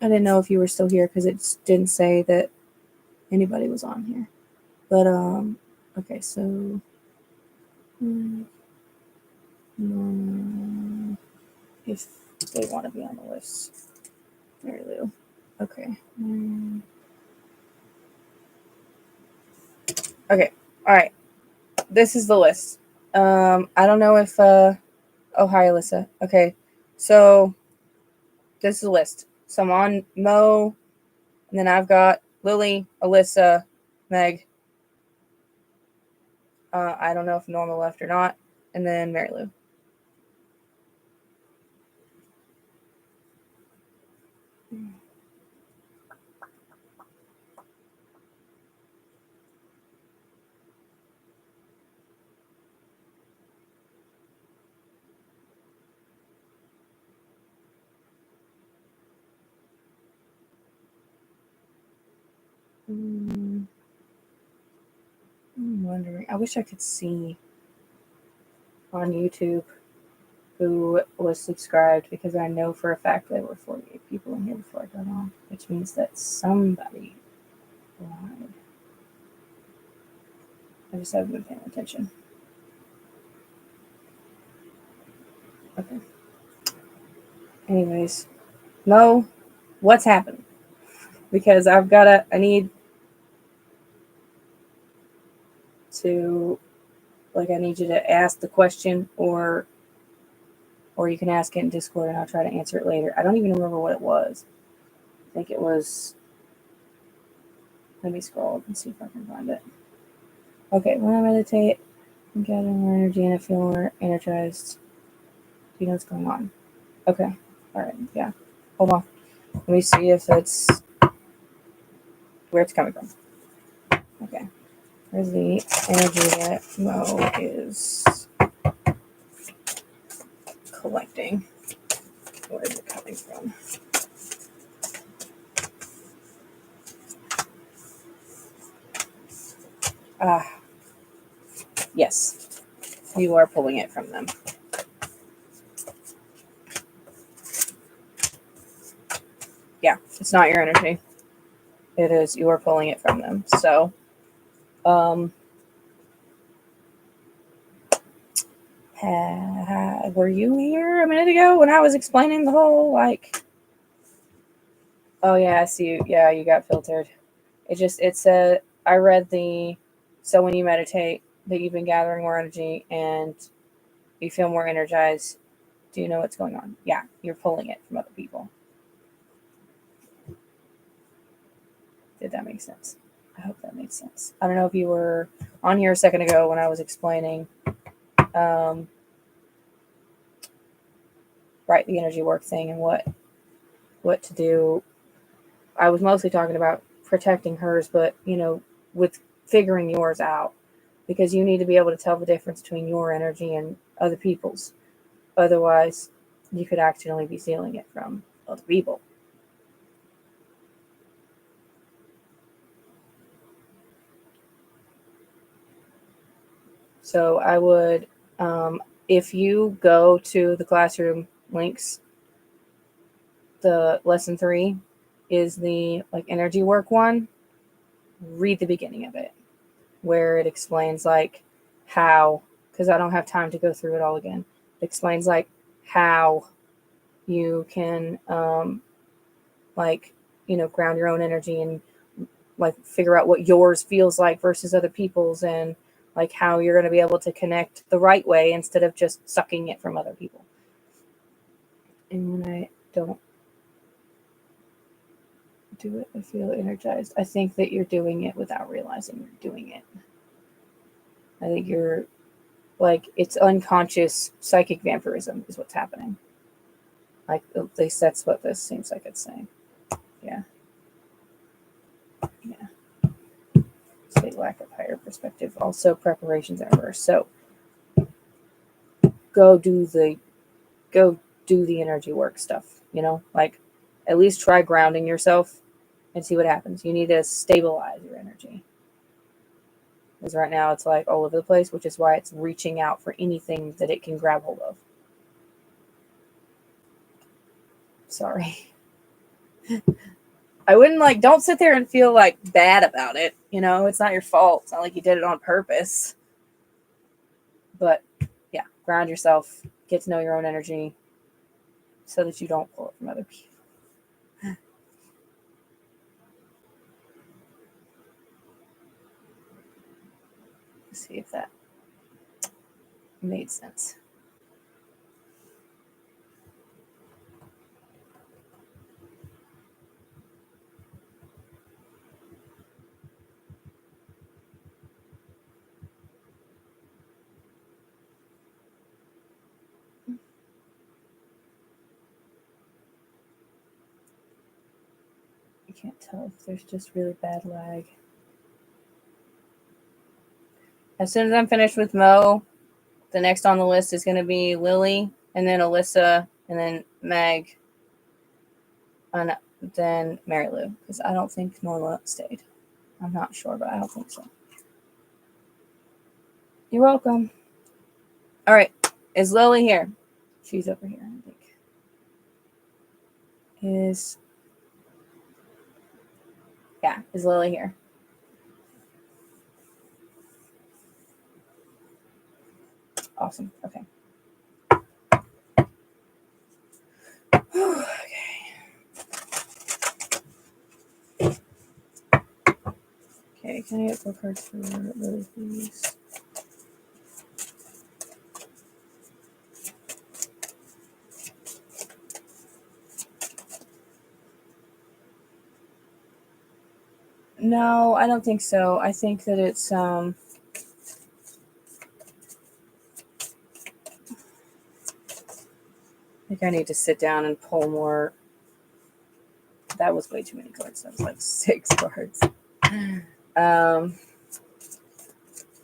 didn't know if you were still here because it didn't say that anybody was on here. But okay, so if they want to be on the list, Mary Lou. Okay. Okay. All right. This is the list. I don't know if oh, hi, Alyssa. Okay, so this is a list. So I'm on Mo, and then I've got Lily, Alyssa, Meg. I don't know if Norma left or not, and then Mary Lou. I'm wondering. I wish I could see on YouTube who was subscribed because I know for a fact there were 48 people in here before I got on, which means that somebody lied. I just haven't been paying attention. Okay. Anyways, Mo, what's happened? Because I need to, like, I need you to ask the question, or you can ask it in Discord and I'll try to answer it later. I don't even remember what it was. I think it was, let me scroll and see if I can find it. Okay, when I meditate, I'm gathering more energy and I feel more energized. Do you know what's going on? Okay, all right, yeah. Hold on. Let me see if it's where it's coming from. Okay, where's the energy that Mo is collecting? Where is it coming from? Yes, you are pulling it from them. Yeah, it's not your energy. It is, you are pulling it from them. So, were you here a minute ago when I was explaining the whole, like, oh yeah, I see you. Yeah, you got filtered. It said, I read so when you meditate that you've been gathering more energy and you feel more energized. Do you know what's going on? Yeah, you're pulling it from other people. Did that make sense? I hope that makes sense. I don't know if you were on here a second ago when I was explaining, right, the energy work thing and what to do. I was mostly talking about protecting hers, but with figuring yours out, because you need to be able to tell the difference between your energy and other people's. Otherwise, you could accidentally be stealing it from other people. So I would, if you go to the classroom links, the lesson 3 is the like energy work one. Read the beginning of it, where it explains like how, because I don't have time to go through it all again. It explains like how you can ground your own energy and like figure out what yours feels like versus other people's, and like how you're going to be able to connect the right way instead of just sucking it from other people. And when I don't do it, I feel energized. I think that you're doing it without realizing you're doing it. I think you're Like it's unconscious psychic vampirism is what's happening. Like at least that's what this seems like it's saying. Yeah. Yeah. State lack of higher perspective. Also preparations in reverse. So go do the energy work stuff, you know? Like at least try grounding yourself and see what happens. You need to stabilize your energy. Because right now it's like all over the place, which is why it's reaching out for anything that it can grab hold of. Sorry. I wouldn't don't sit there and feel like bad about it. You know, it's not your fault. It's not like you did it on purpose. But yeah, ground yourself, get to know your own energy so that you don't pull it from other people. Let's see if that made sense. I can't tell if there's just really bad lag. As soon as I'm finished with Mo, the next on the list is going to be Lily, and then Alyssa, and then Meg, and then Mary Lou. Because I don't think Norma stayed. I'm not sure, but I don't think so. You're welcome. All right. Is Lily here? She's over here, I think. Is Lily here? Awesome. Okay. Okay, can I get 4 cards for Lily, please? No, I don't think so. I think that it's I think I need to sit down and pull more. That was way too many cards. That was like 6 cards.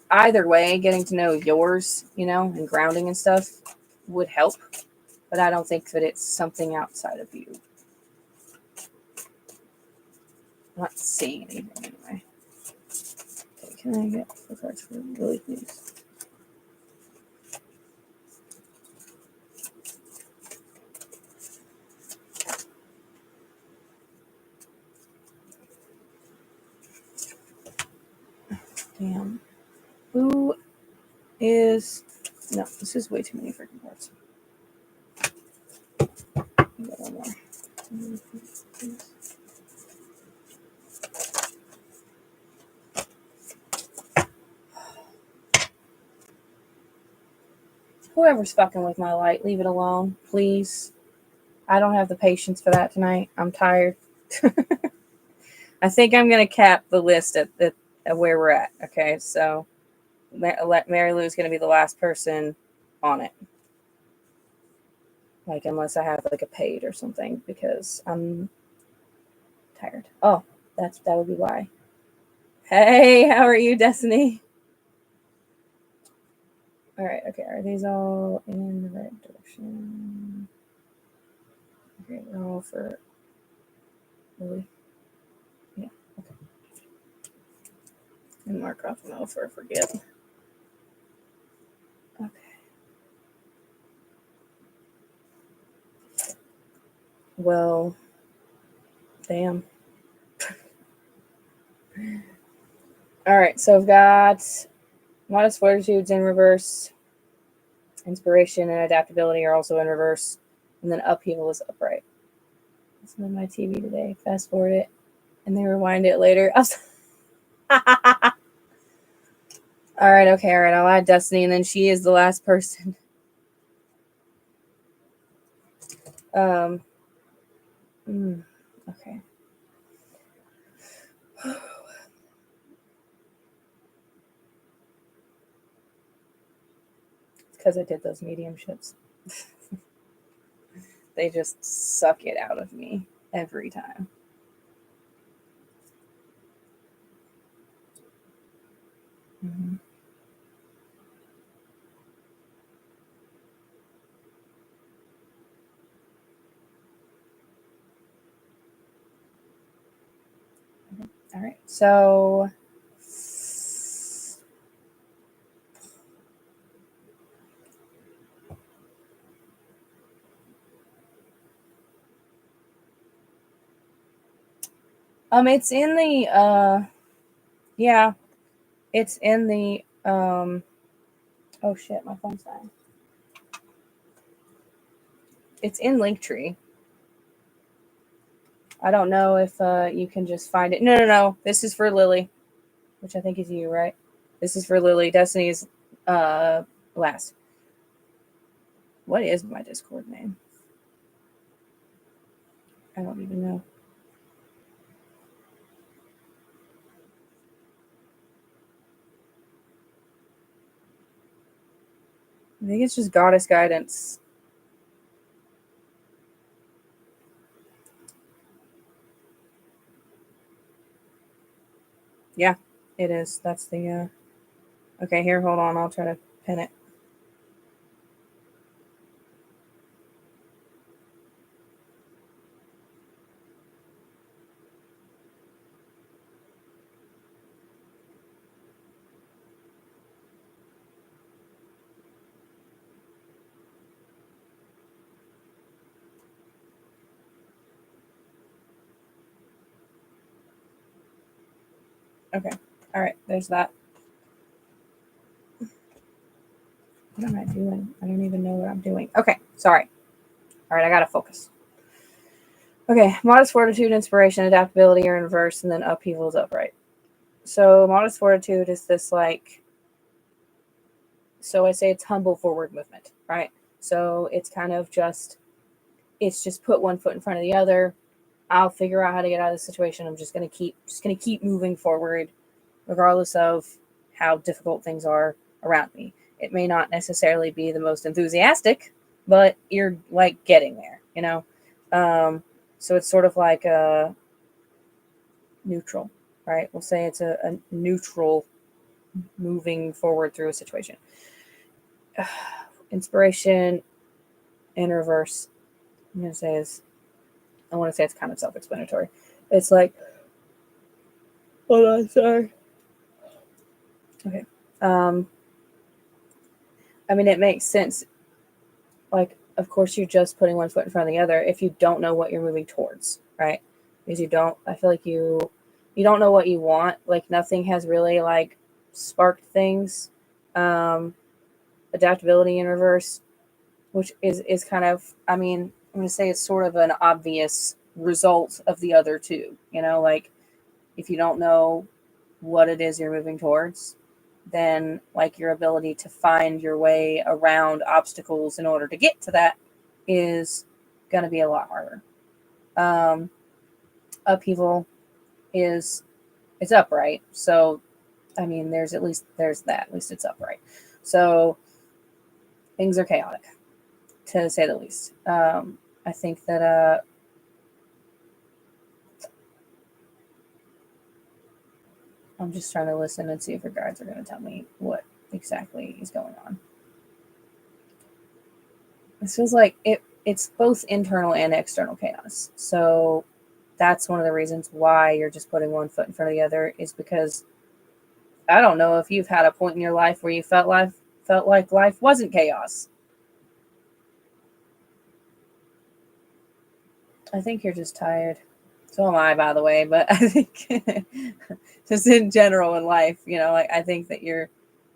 Either way, getting to know yours, you know, and grounding and stuff would help. But I don't think that it's something outside of you. I'm not seeing anything anyway. Okay, can I get 4 cards for Lily, please? Damn. Who is... No, this is way too many freaking cards. I got one more. Whoever's fucking with my light, leave it alone, please. I don't have the patience for that tonight. I'm tired. I think I'm going to cap the list at where we're at. Okay, so Mary Lou's going to be the last person on it. Like, unless I have like a paid or something, because I'm tired. Oh, that would be why. Hey, how are you, Destiny? All right, okay. Are these all in the right direction? Okay, they're all for Lily. Yeah, okay. And mark off no for forget. Okay. Well, damn. All right, so I've got modest fortitudes in reverse. Inspiration and adaptability are also in reverse. And then upheaval is upright. It's on my TV today. Fast forward it. And then rewind it later. All right, okay, all right. I'll add Destiny, and then she is the last person. Okay. because I did those mediumships. They just suck it out of me every time. Mm-hmm. All right. So it's in the yeah, it's in the oh shit, my phone's dying. It's in Linktree. I don't know if you can just find it. No. This is for Lily, which I think is you, right? This is for Lily. Destiny's last. What is my Discord name? I don't even know. I think it's just Goddess Guidance. Yeah, it is. That's the okay, here, hold on, I'll try to pin it. Okay. All right, there's that. What am I doing? I don't even know what I'm doing. Okay, sorry. All right, I gotta focus. Okay, modest fortitude, inspiration, adaptability are in reverse, and then upheaval is upright. So modest fortitude is this like, so I say it's humble forward movement, right? So it's kind of just, it's just put one foot in front of the other. I'll figure out how to get out of the situation. I'm just gonna keep moving forward, regardless of how difficult things are around me. It may not necessarily be the most enthusiastic, but you're like getting there, you know? So it's sort of like a neutral, right? We'll say it's a neutral moving forward through a situation. Inspiration in reverse, I'm going to say is, I want to say it's kind of self-explanatory. It's like, hold on, sorry. Okay. I mean, it makes sense. Like, of course, you're just putting one foot in front of the other if you don't know what you're moving towards, right? Because you don't, I feel like you don't know what you want. Like, nothing has really, like, sparked things. Adaptability in reverse, which is kind of, I mean, I'm going to say it's sort of an obvious result of the other two, you know, like, if you don't know what it is you're moving towards, then like your ability to find your way around obstacles in order to get to that is going to be a lot harder. Upheaval is, it's upright, so I mean there's that, at least it's upright, so things are chaotic to say the least. I think that I'm just trying to listen and see if your guides are going to tell me what exactly is going on. It feels like it's both internal and external chaos. So that's one of the reasons why you're just putting one foot in front of the other, is because I don't know if you've had a point in your life where you felt like life wasn't chaos. I think you're just tired. So am I, by the way, but I think just in general in life, you know, like I think you're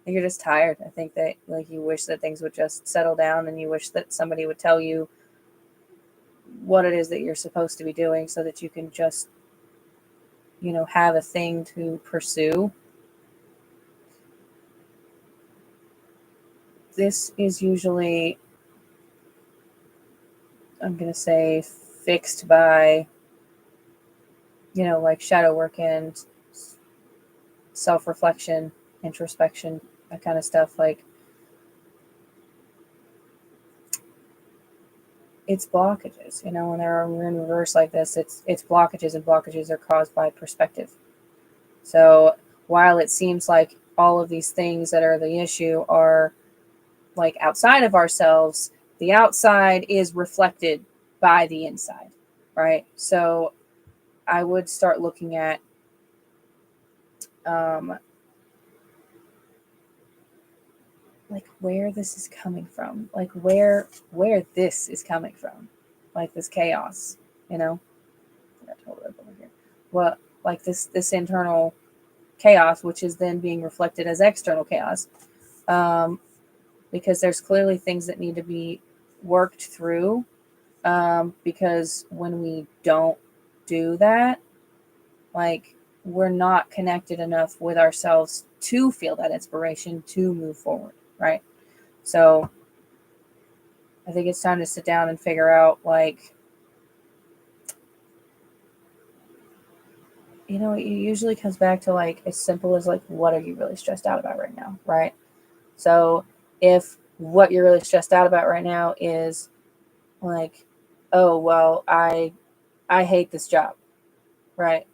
just tired. I think that like you wish that things would just settle down, and you wish that somebody would tell you what it is that you're supposed to be doing so that you can just, you know, have a thing to pursue. This is usually, I'm going to say, fixed by, you know, like shadow work and self reflection, introspection, that kind of stuff. Like, it's blockages, you know, when we're in reverse like this, it's blockages, and blockages are caused by perspective. So while it seems like all of these things that are the issue are like outside of ourselves, the outside is reflected by the inside, right? So I would start looking at um, like where this is coming from, like where this is coming from, like this chaos, you know. I told it over here. What, like this internal chaos, which is then being reflected as external chaos, because there's clearly things that need to be worked through. Because when we don't do that, like we're not connected enough with ourselves to feel that inspiration to move forward, right? So I think it's time to sit down and figure out, like, you know, it usually comes back to like as simple as like, what are you really stressed out about right now, right? So if what you're really stressed out about right now is like, oh well, I hate this job, right?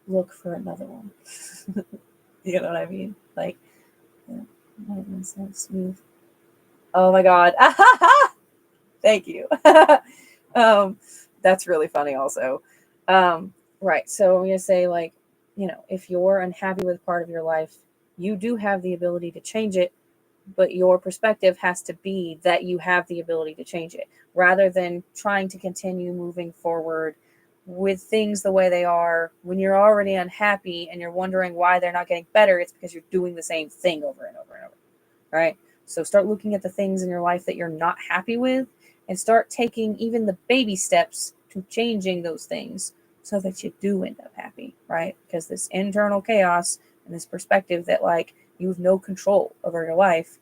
Look for another one. You know what I mean? Like, not even so smooth. Oh my god. Thank you. um, that's really funny also. Right. So I'm gonna say, like, you know, if you're unhappy with part of your life, you do have the ability to change it, but your perspective has to be that you have the ability to change it rather than trying to continue moving forward with things the way they are when you're already unhappy and you're wondering why they're not getting better. It's because you're doing the same thing over and over and over, right? So start looking at the things in your life that you're not happy with and start taking even the baby steps to changing those things so that you do end up happy, right? Because this internal chaos and this perspective that like you have no control over your life,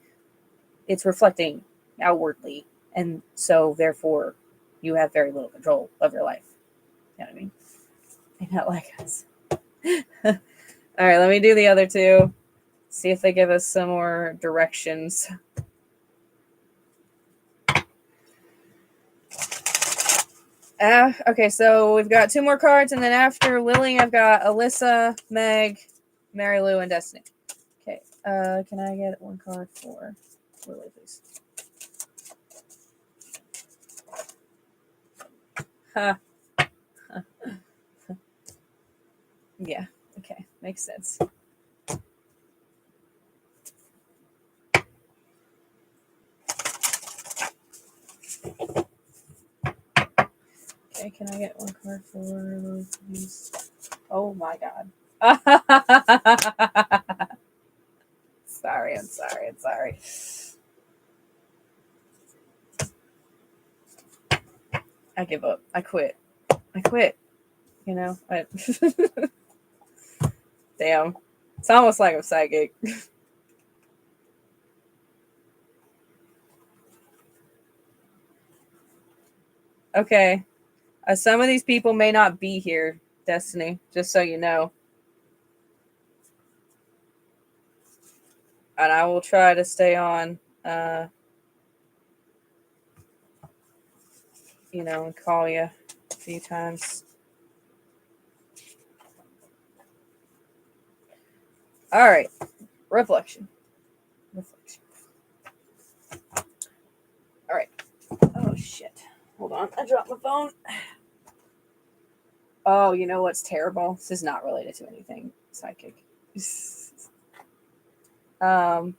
it's reflecting outwardly. And so therefore you have very little control of your life. You know what I mean? They're not like us. All right, let me do the other two. See if they give us some more directions. Okay, so we've got two more cards, and then after Lily, I've got Alyssa, Meg, Mary Lou, and Destiny. Okay, can I get one card for Lily, please? Huh. Yeah, okay, makes sense. Okay, can I get one card for Lily, please? Oh my god. Sorry, I'm sorry, I'm sorry. I give up. I quit. I quit. You know? Damn. It's almost like I'm psychic. Okay. Some of these people may not be here, Destiny, just so you know. And I will try to stay on, you know, and call you a few times. All right. Reflection. Reflection. All right. Oh, shit. Hold on. I dropped my phone. Oh, you know what's terrible? This is not related to anything psychic. um,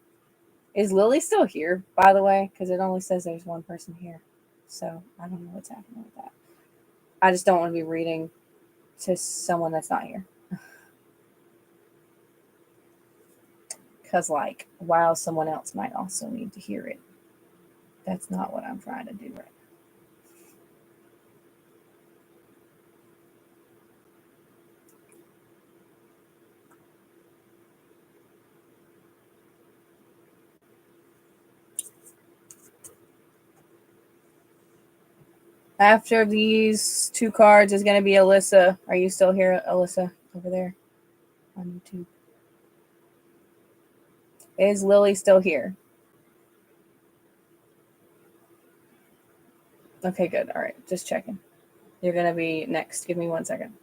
is Lily still here, by the way? Because it only says there's one person here. So I don't know what's happening with that. I just don't want to be reading to someone that's not here. Because, like, while someone else might also need to hear it, that's not what I'm trying to do right now. After these two cards is going to be Alyssa. Are you still here, Alyssa, over there on YouTube? Is Lily still here? Okay, good. All right, just checking. You're going to be next. Give me 1 second.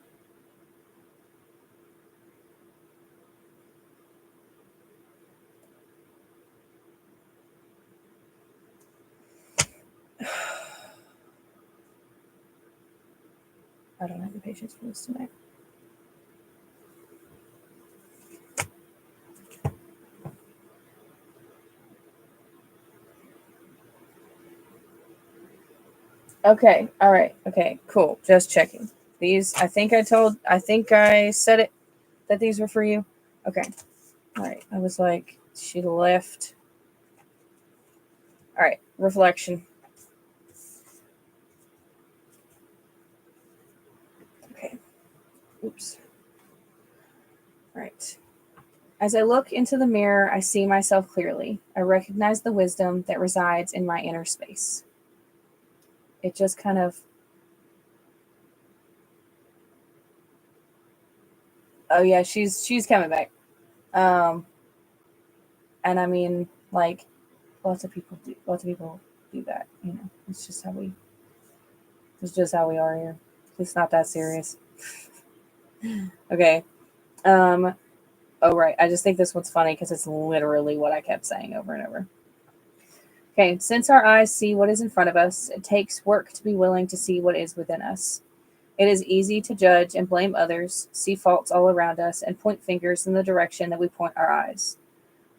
I don't have the patience for this tonight. Okay. All right. Okay. Cool. Just checking. These, I think I said it that these were for you. Okay. All right. I was like, she left. All right. Reflection. Okay. Oops. All right. As I look into the mirror, I see myself clearly. I recognize the wisdom that resides in my inner space. It just kind of, oh yeah, she's coming back. Um, and I mean, like, lots of people do that. You know, it's just how we are here. It's not that serious. Okay. Um. Oh right. I just think this one's funny because it's literally what I kept saying over and over. Okay. Since our eyes see what is in front of us, it takes work to be willing to see what is within us. It is easy to judge and blame others, see faults all around us, and point fingers in the direction that we point our eyes.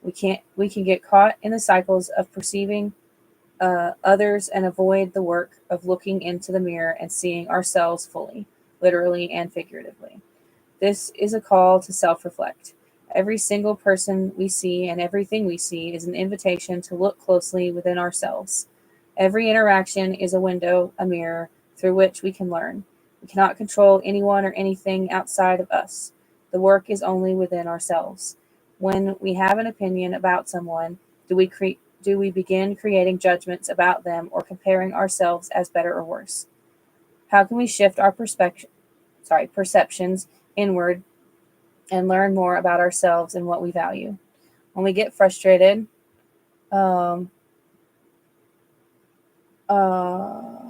We can get caught in the cycles of perceiving others and avoid the work of looking into the mirror and seeing ourselves fully, literally and figuratively. This is a call to self reflect. Every single person we see and everything we see is an invitation to look closely within ourselves. Every interaction is a window, a mirror, through which we can learn. We cannot control anyone or anything outside of us. The work is only within ourselves. When we have an opinion about someone, do we begin creating judgments about them or comparing ourselves as better or worse? How can we shift our perceptions inward and learn more about ourselves and what we value? When we get frustrated, um,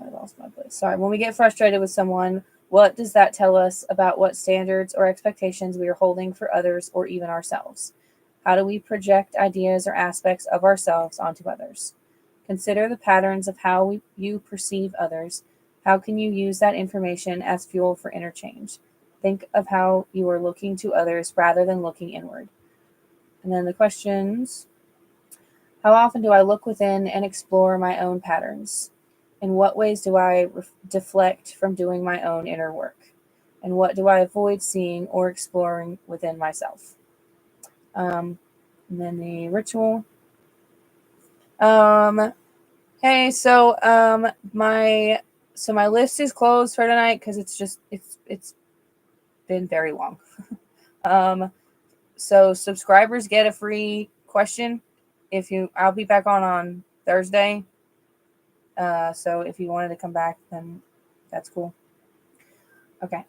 I lost my place. Sorry. When we get frustrated with someone, what does that tell us about what standards or expectations we are holding for others or even ourselves? How do we project ideas or aspects of ourselves onto others? Consider the patterns of how you perceive others. How can you use that information as fuel for interchange? Think of how you are looking to others rather than looking inward. And then the questions: how often do I look within and explore my own patterns? In what ways do I deflect from doing my own inner work? And what do I avoid seeing or exploring within myself? Um, and then the ritual. Um, hey, my list is closed for tonight because it's been very long. Um, so subscribers get a free question. I'll be back on Thursday. So if you wanted to come back, then that's cool. Okay.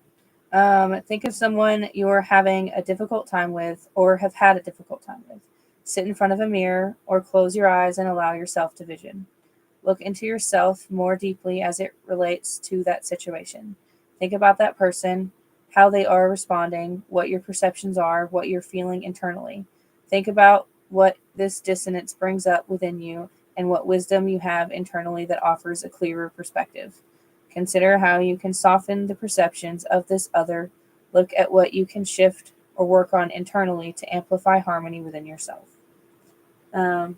Think of someone you're having a difficult time with or have had a difficult time with. Sit in front of a mirror or close your eyes and allow yourself to vision. Look into yourself more deeply as it relates to that situation. Think about that person, how they are responding, what your perceptions are, what you're feeling internally. Think about what this dissonance brings up within you and what wisdom you have internally that offers a clearer perspective. Consider how you can soften the perceptions of this other. Look at what you can shift or work on internally to amplify harmony within yourself. Um,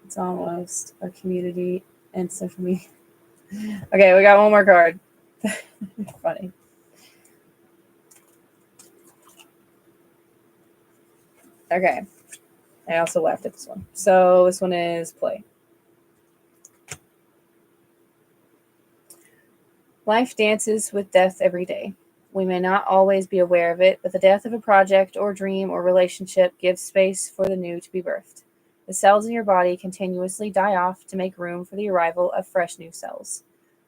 It's almost a community and social media. Okay, we got one more card. Funny. Okay. I also laughed at this one. So this one is play. Life dances with death every day. We may not always be aware of it, but the death of a project or dream or relationship gives space for the new to be birthed. The cells in your body continuously die off to make room for the arrival of fresh new cells.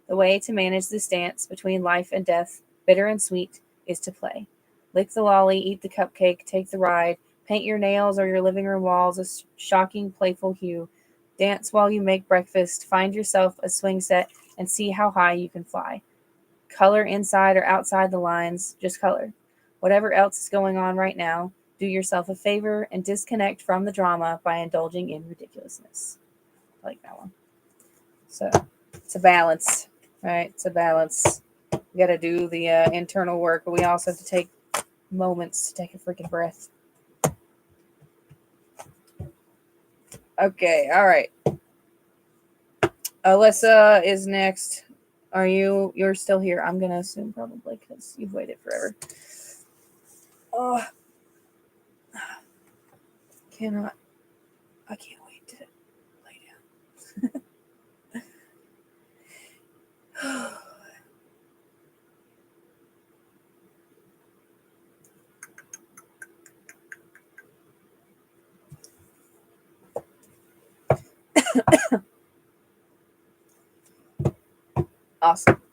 The way to manage this dance between life and death, bitter and sweet, is to play. Lick the lolly, eat the cupcake, take the ride, paint your nails or your living room walls a shocking, playful hue. Dance while you make breakfast. Find yourself a swing set and see how high you can fly. Color inside or outside the lines, just color. Whatever else is going on right now, do yourself a favor and disconnect from the drama by indulging in ridiculousness. I like that one. So it's a balance, right? It's a balance. We got to do the internal work, but we also have to take moments to take a freaking breath. Okay, all right. Alyssa is next. You're still here? I'm gonna assume probably because you've waited forever. Oh, I can't wait to lay down.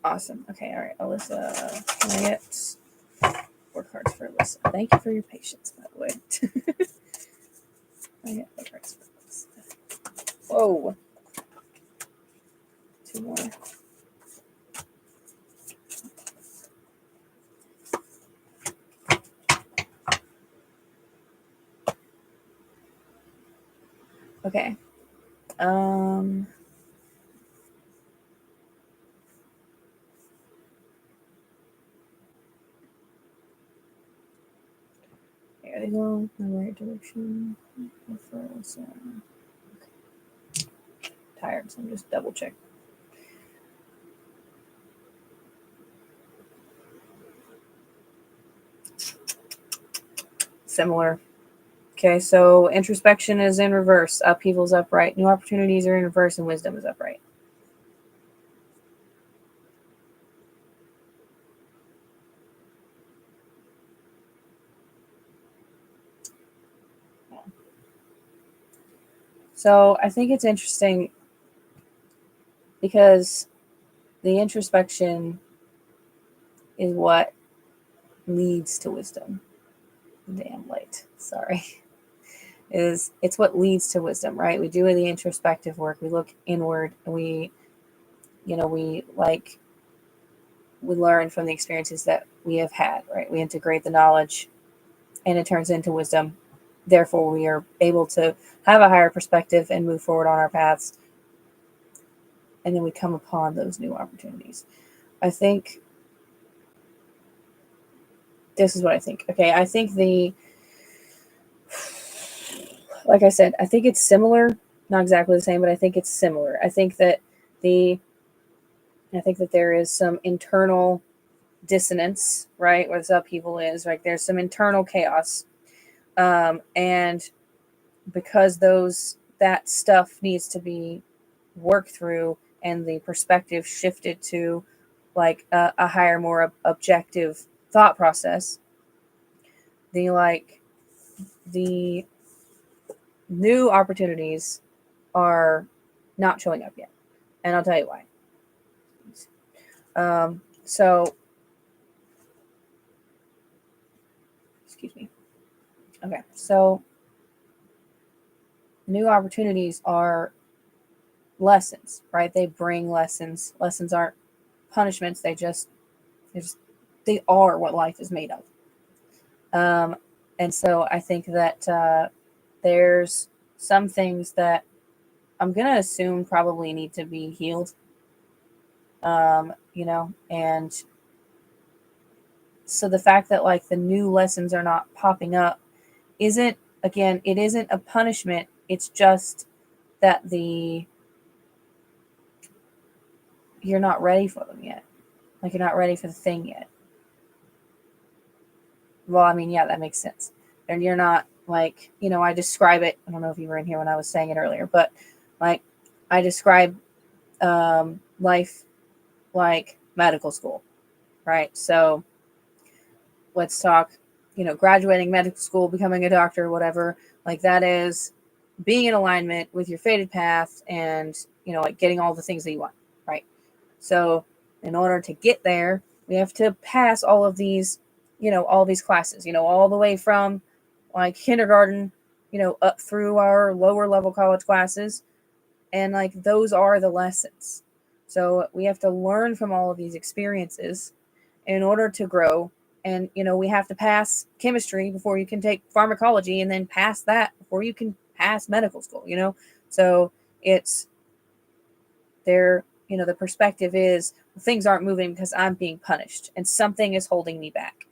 Awesome. Okay, all right, Alyssa. Can I get 4 cards for Alyssa? Thank you for your patience, by the way. I get 4 cards for Alyssa. Whoa. 2 more. Okay. There they go in the right direction. Okay. Tired, so I'm just double check. Similar. Okay, so introspection is in reverse, upheaval's upright, new opportunities are in reverse, and wisdom is upright. So I think it's interesting because the introspection is what leads to wisdom. Damn late. Sorry. It's what leads to wisdom, right? We do the introspective work, we look inward, and we learn from the experiences that we have had, right? We integrate the knowledge and it turns into wisdom. Therefore, we are able to have a higher perspective and move forward on our paths. And then we come upon those new opportunities. I think this is what I think. Okay, I think like I said, I think it's similar, not exactly the same, but I think it's similar. I think that there is some internal dissonance, right? Where this upheaval is, right? There's some internal chaos. And because that stuff needs to be worked through and the perspective shifted to like a higher, more objective thought process, the new opportunities are not showing up yet. And I'll tell you why. So, excuse me. Okay, so new opportunities are lessons, right? They bring lessons. Lessons aren't punishments. They are what life is made of. And so I think that there's some things that I'm gonna assume probably need to be healed. And so the fact that like the new lessons are not popping up it isn't a punishment. It's just that you're not ready for them yet. Like you're not ready for the thing yet. Well, I mean, yeah, that makes sense. And you're not like, I describe it. I don't know if you were in here when I was saying it earlier, but like I describe life like medical school, right? So let's talk, graduating medical school, becoming a doctor, whatever. Like that is being in alignment with your fated path and, like getting all the things that you want, right? So in order to get there, we have to pass all of these, all these classes, all the way from like kindergarten, up through our lower level college classes, And like those are the lessons. So we have to learn from all of these experiences in order to grow. And we have to pass chemistry before you can take pharmacology, and then pass that before you can pass medical school. So it's there. The perspective is things aren't moving because I'm being punished and something is holding me back.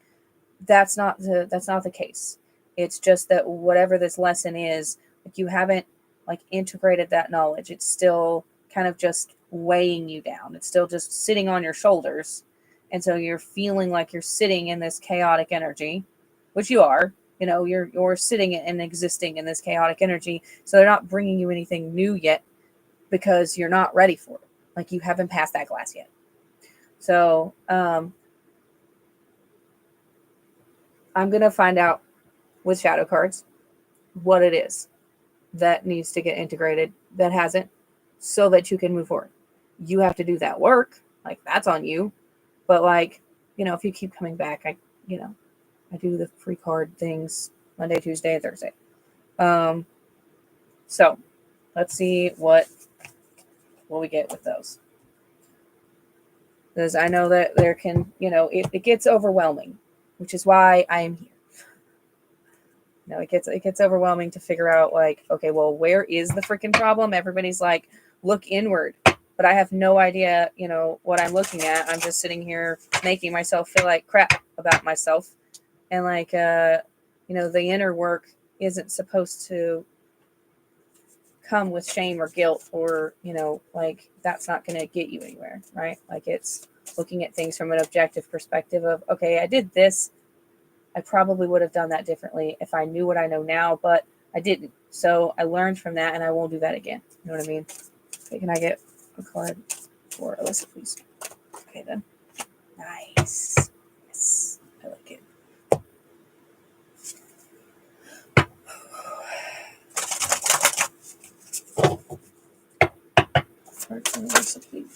That's not the case. It's just that whatever this lesson is, like, you haven't like integrated that knowledge. It's still kind of just weighing you down. It's still just sitting on your shoulders. And so you're feeling like you're sitting in this chaotic energy, which you are. You're sitting and existing in this chaotic energy. So they're not bringing you anything new yet because you're not ready for it. Like, you haven't passed that class yet. So I'm going to find out with shadow cards what it is that needs to get integrated that hasn't, so that you can move forward. You have to do that work. Like, that's on you. But like, if you keep coming back, I do the free card things Monday, Tuesday, and Thursday. So let's see what we get with those. Because I know that there can, it gets overwhelming, which is why I am here. It gets overwhelming to figure out, like, okay, well, where is the freaking problem? Everybody's like, look inward, but I have no idea, what I'm looking at. I'm just sitting here making myself feel like crap about myself. And like, the inner work isn't supposed to come with shame or guilt, or, like, that's not going to get you anywhere, right? Like, it's looking at things from an objective perspective of, okay, I did this. I probably would have done that differently if I knew what I know now, but I didn't. So I learned from that, and I won't do that again. You know what I mean? Okay, can I get a card for Alyssa, please? Okay, then. Nice. Yes, I like it. Card for Alyssa, please.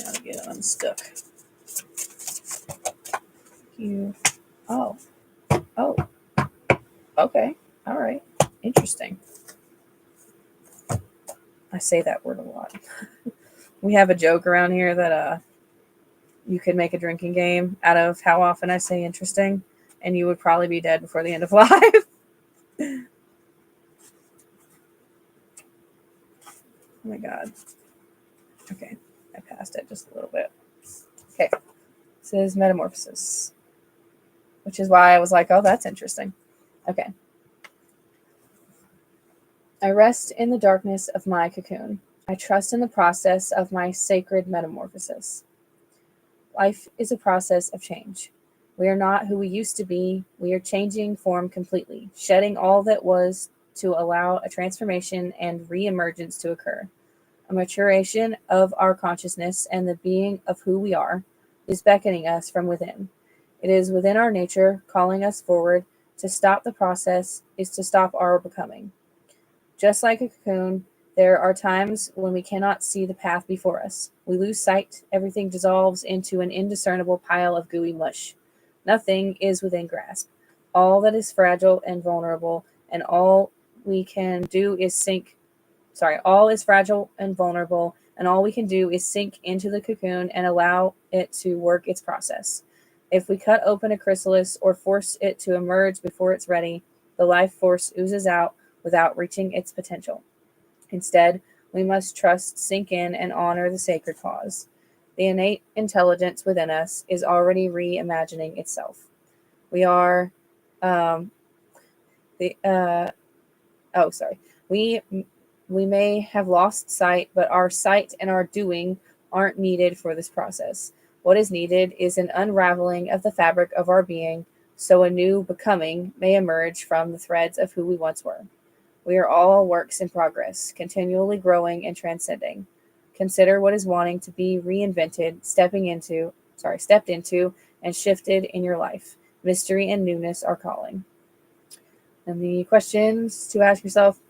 Now to get unstuck. Thank you. Oh. Okay. All right. Interesting. I say that word a lot. We have a joke around here that you could make a drinking game out of how often I say interesting, and you would probably be dead before the end of life. Oh my god. Okay. I passed it just a little bit. Okay. This is Metamorphosis, which is why I was like, oh, that's interesting. Okay. I rest in the darkness of my cocoon. I trust in the process of my sacred metamorphosis. Life is a process of change. We are not who we used to be. We are changing form completely, shedding all that was to allow a transformation and re-emergence to occur. A maturation of our consciousness and the being of who we are is beckoning us from within. It is within our nature, calling us forward. To stop the process is to stop our becoming. Just like a cocoon, there are times when we cannot see the path before us. We lose sight, everything dissolves into an indiscernible pile of gooey mush. Nothing is within grasp. All that is fragile and vulnerable, and all we can do is all is fragile and vulnerable, and all we can do is sink into the cocoon and allow it to work its process. If we cut open a chrysalis or force it to emerge before it's ready, the life force oozes out without reaching its potential. Instead, we must trust, sink in, and honor the sacred cause. The innate intelligence within us is already reimagining itself. We are, the oh sorry, we may have lost sight, but our sight and our doing aren't needed for this process. What is needed is an unraveling of the fabric of our being, so a new becoming may emerge from the threads of who we once were. We are all works in progress, continually growing and transcending. Consider what is wanting to be reinvented, stepped into, and shifted in your life. Mystery and newness are calling. And the questions to ask yourself: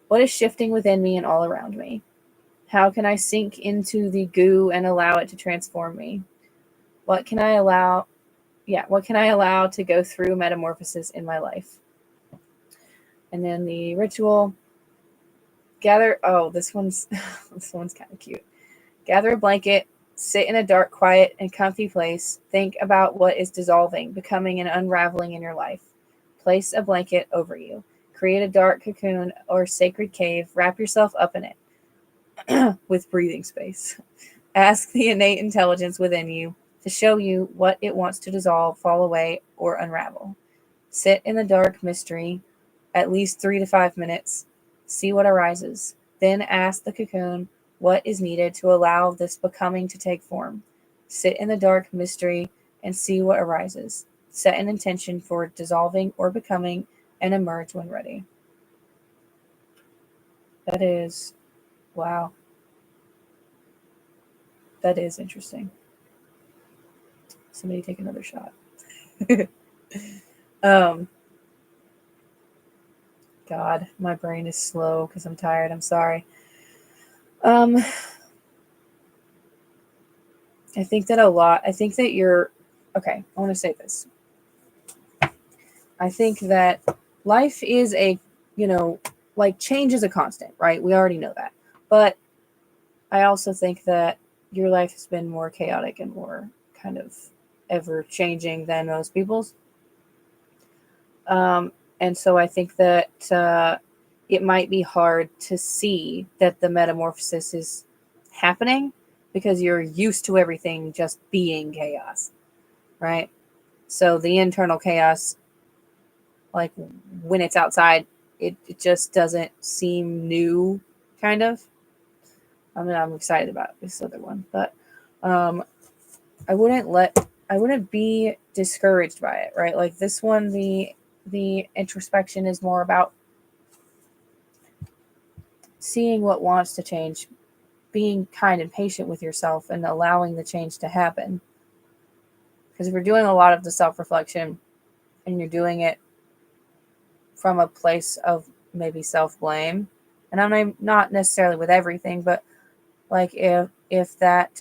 what is shifting within me and all around me? How can I sink into the goo and allow it to transform me? What can I allow? Yeah, what can I allow to go through metamorphosis in my life? And then the ritual. Gather. Oh, this one's this one's kind of cute. Gather a blanket. Sit in a dark, quiet, and comfy place. Think about what is dissolving, becoming, and unraveling in your life. Place a blanket over you. Create a dark cocoon or sacred cave. Wrap yourself up in it with breathing space. Ask the innate intelligence within you to show you what it wants to dissolve, fall away, or unravel. Sit in the dark mystery at least 3 to 5 minutes. See what arises. Then ask the cocoon what is needed to allow this becoming to take form. Sit in the dark mystery and see what arises. Set an intention for dissolving or becoming and emerge when ready. That is, wow. That is interesting. Somebody take another shot. um, God, my brain is slow because I'm tired. I'm sorry. I think that you're, okay, I want to say this. I think that life is like change is a constant, right? We already know that. But I also think that your life has been more chaotic and more kind of ever changing than most people's. And so I think that it might be hard to see that the metamorphosis is happening because you're used to everything just being chaos, right? So the internal chaos, like when it's outside, it just doesn't seem new, kind of. I mean, I'm excited about this other one, but um, I wouldn't be discouraged by it, right? Like this one, the introspection is more about seeing what wants to change, being kind and patient with yourself, and allowing the change to happen. Because if you're doing a lot of the self reflection and you're doing it from a place of maybe self blame, and I'm not necessarily with everything, but like if that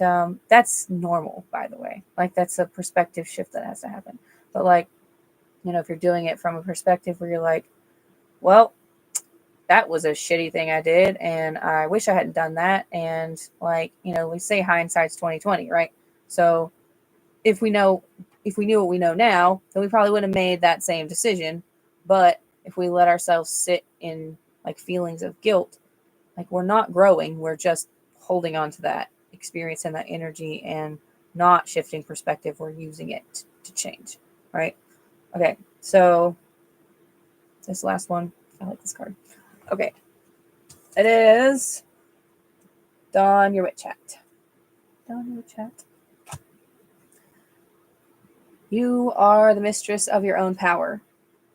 that's normal, by the way, like that's a perspective shift that has to happen. But like, if you're doing it from a perspective where you're like, well, that was a shitty thing I did, and I wish I hadn't done that, and like, we say hindsight's 2020, right? So if we know if we knew what we know now, then we probably would have made that same decision. But if we let ourselves sit in like feelings of guilt, like we're not growing, we're just holding on to that experience and that energy and not shifting perspective. We're using it to change, right? Okay, so this last one, I like this card. Okay, it is Dawn, your wit chat. Dawn, your wit chat. You are the mistress of your own power.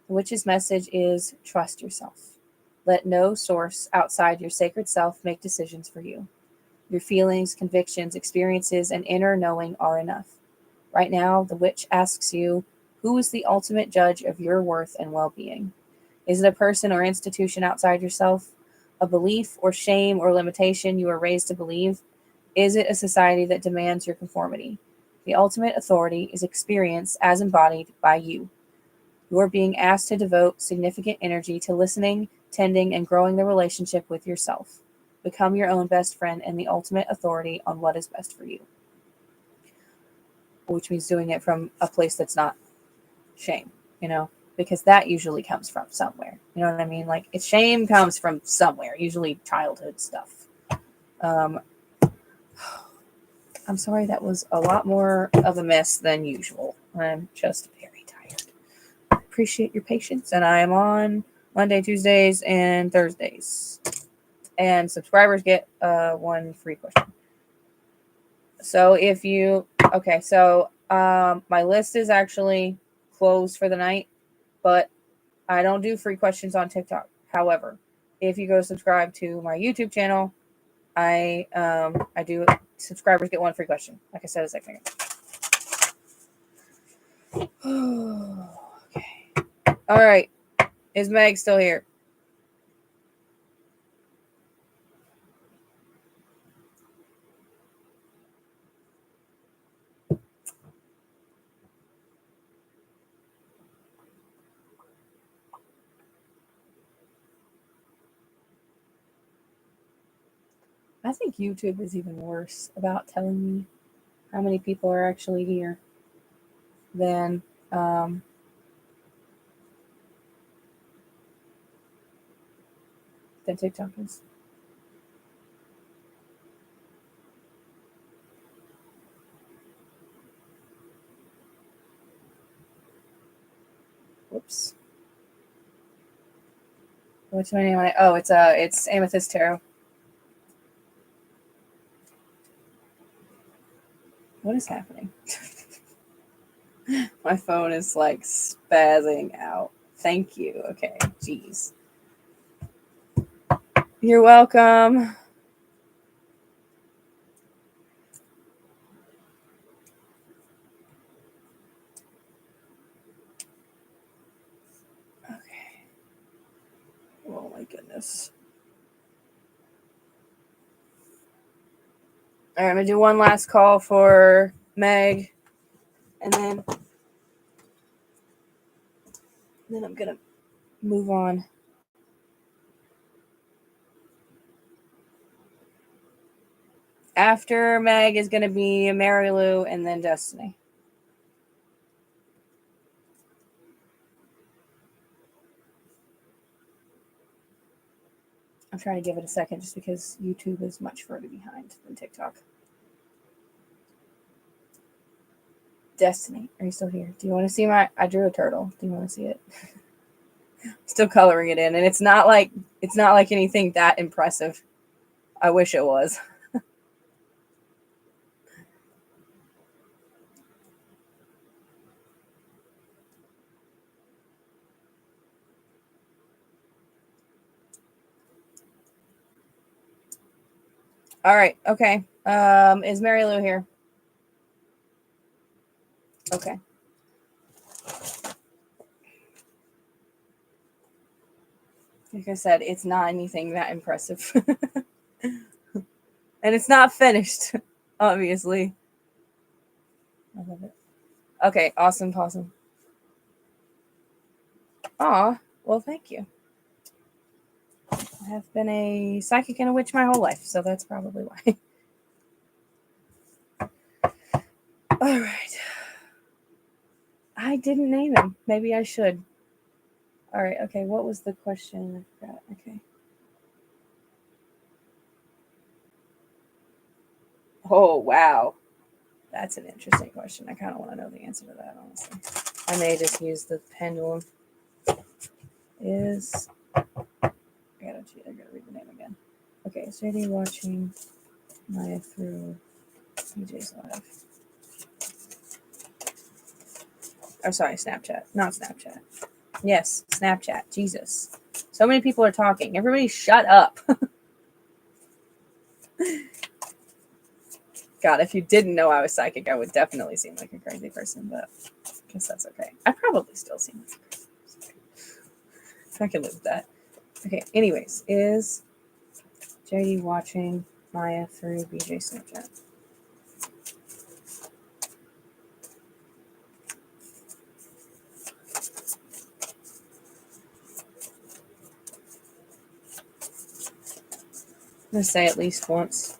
The witch's message is trust yourself. Let no source outside your sacred self make decisions for you. Your feelings, convictions, experiences, and inner knowing are enough. Right now, the witch asks you, who is the ultimate judge of your worth and well being? Is it a person or institution outside yourself? A belief or shame or limitation you were raised to believe? Is it a society that demands your conformity? The ultimate authority is experience as embodied by you. You are being asked to devote significant energy to listening, tending, and growing the relationship with yourself. Become your own best friend and the ultimate authority on what is best for you. Which means doing it from a place that's not shame, because that usually comes from somewhere. You know what I mean? Like, shame comes from somewhere, usually childhood stuff. I'm sorry, that was a lot more of a mess than usual. I'm just very tired. I appreciate your patience, and I am on Monday, Tuesdays, and Thursdays. And subscribers get one free question. So my list is actually closed for the night, but I don't do free questions on TikTok. However, if you go subscribe to my YouTube channel, I do. Subscribers get one free question, like I said a second ago. Okay. All right. Is Meg still here? I think YouTube is even worse about telling me how many people are actually here than TikTok is. Whoops. What's my name on it? Oh, it's Amethyst Tarot. What is happening? My phone is like spazzing out. Thank you. Okay. Jeez. You're welcome. Okay. Oh my goodness. All right, I'm gonna do one last call for Meg, and then I'm gonna move on. After Meg is gonna be Mary Lou, and then Destiny. I'm trying to give it a second just because YouTube is much further behind than TikTok. Destiny, are you still here? Do you want to see I drew a turtle. Do you want to see it? Still coloring it in, and it's not like anything that impressive. I wish it was. All right, okay. Is Mary Lou here? Okay. Like I said, it's not anything that impressive. And it's not finished, obviously. I love it. Okay, awesome, possum. Aw, well, thank you. I have been a psychic and a witch my whole life, so that's probably why. All right. I didn't name him. Maybe I should. All right, okay, what was the question? I forgot. Okay. Oh, wow. That's an interesting question. I kind of want to know the answer to that, honestly. I may just use the pendulum. I gotta read the name again. Okay, is JD watching Maya through BJ's live? Oh, sorry, Snapchat. Not Snapchat. Yes, Snapchat. Jesus. So many people are talking. Everybody shut up. God, if you didn't know I was psychic, I would definitely seem like a crazy person, but I guess that's okay. I probably still seem like a crazy person. I can live with that. Okay, anyways, is JD watching Maya through BJ Snapchat? I'm going to say at least once.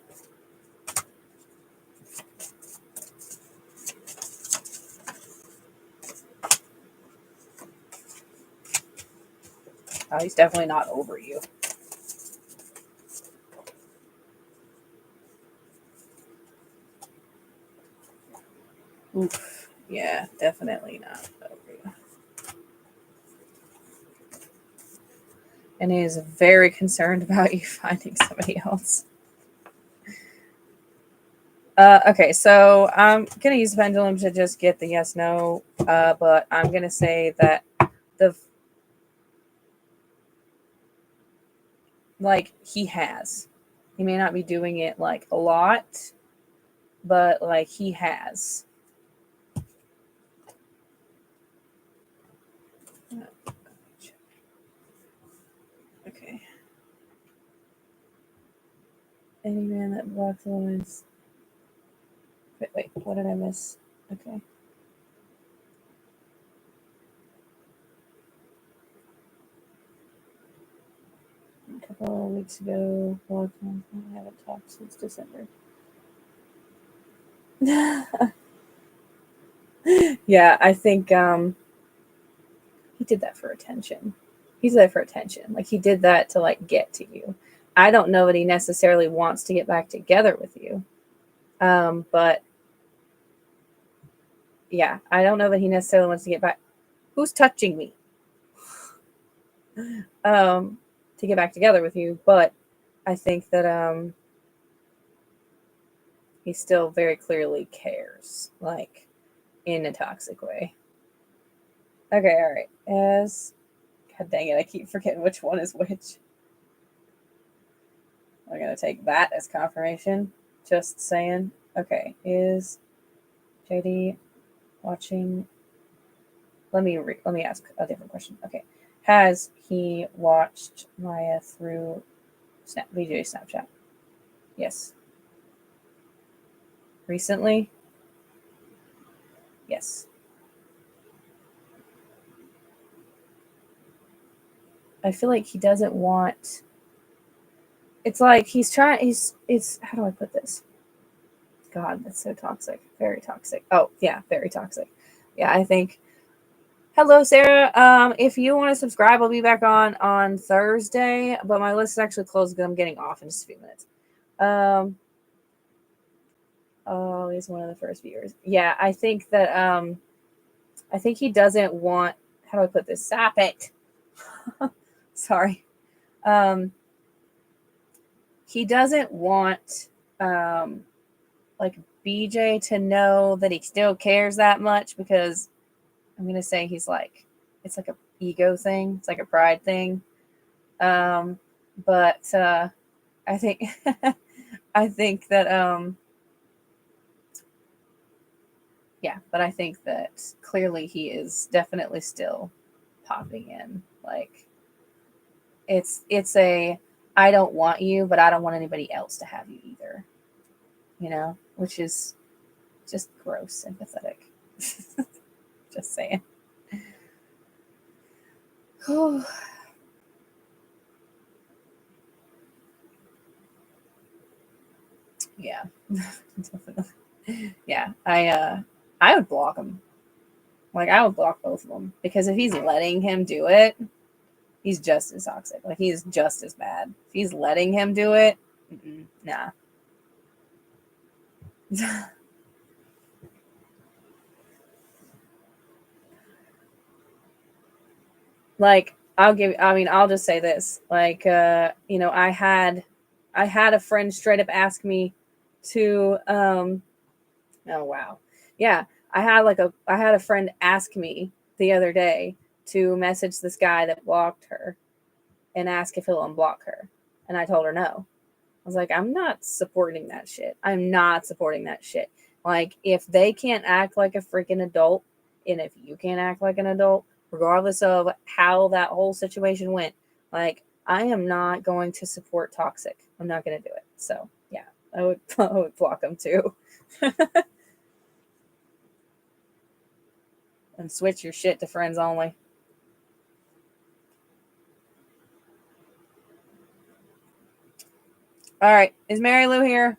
Oh, he's definitely not over you. Oof. Yeah, definitely not over you. And he is very concerned about you finding somebody else. Okay, so I'm going to use the pendulum to just get the yes, no, but I'm going to say that he has. He may not be doing it, like, a lot, but, like, he has. Okay. Any man that blocks a woman's... Wait, what did I miss? Okay. a couple of weeks ago. Well, I haven't talked since December. Yeah, I think he did that for attention. He did that for attention. Like he did that to like get to you. I don't know that he necessarily wants to get back together with you. But yeah, I don't know that he necessarily wants to get back. Who's touching me? To get back together with you, but I think that he still very clearly cares, like in a toxic way. Okay, all right. As God dang it, I keep forgetting which one is which. I'm gonna take that as confirmation. Just saying. Okay, is JD watching? Let me ask a different question. Okay, has he watched Maya through VJ Snapchat? Yes. Recently? Yes. I feel like he doesn't want. It's like he's trying. It's how do I put this? God, that's so toxic. Very toxic. Oh yeah, very toxic. Yeah, I think. Hello, Sarah. If you want to subscribe, I'll be back on Thursday, but my list is actually closed because I'm getting off in just a few minutes. Oh, he's one of the first viewers. Yeah, I think that I think he doesn't want. How do I put this? Stop it. Sorry. He doesn't want like BJ to know that he still cares that much because I'm gonna say he's like it's like a ego thing. It's like a pride thing. But I think I think that yeah, but I think that clearly he is definitely still popping in. Like it's a I don't want you, but I don't want anybody else to have you either. You know, which is just gross and pathetic. Just saying. Yeah, definitely. Yeah, I would block him. Like I would block both of them because if he's letting him do it, he's just as toxic. Like he's just as bad. If he's letting him do it, nah. Like I'll just say this. Like I had a friend straight up ask me to oh wow. Yeah, I had a friend ask me the other day to message this guy that blocked her and ask if he'll unblock her. And I told her no. I was like, I'm not supporting that shit. I'm not supporting that shit. Like, if they can't act like a freaking adult, and if you can't act like an adult, regardless of how that whole situation went, like, I am not going to support toxic. I'm not going to do it. So, yeah, I would block them too. And switch your shit to friends only. All right. Is Mary Lou here?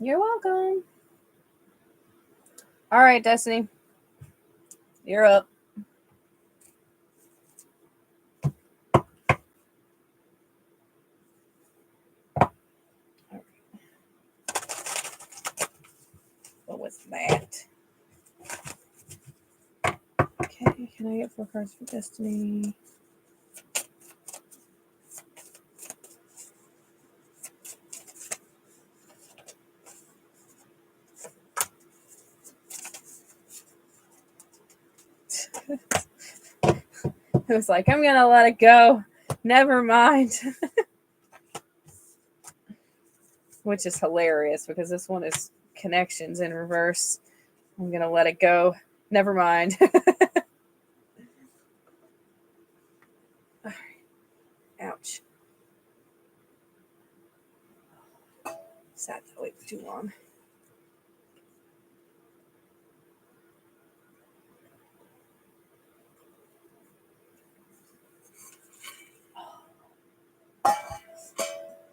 You're welcome. All right, Destiny. You're up. What was that? Okay, can I get 4 cards for Destiny? It was like, I'm gonna let it go. Never mind. Which is hilarious because this one is connections in reverse. I'm going to let it go. Never mind. Ouch. Sat that way for too long.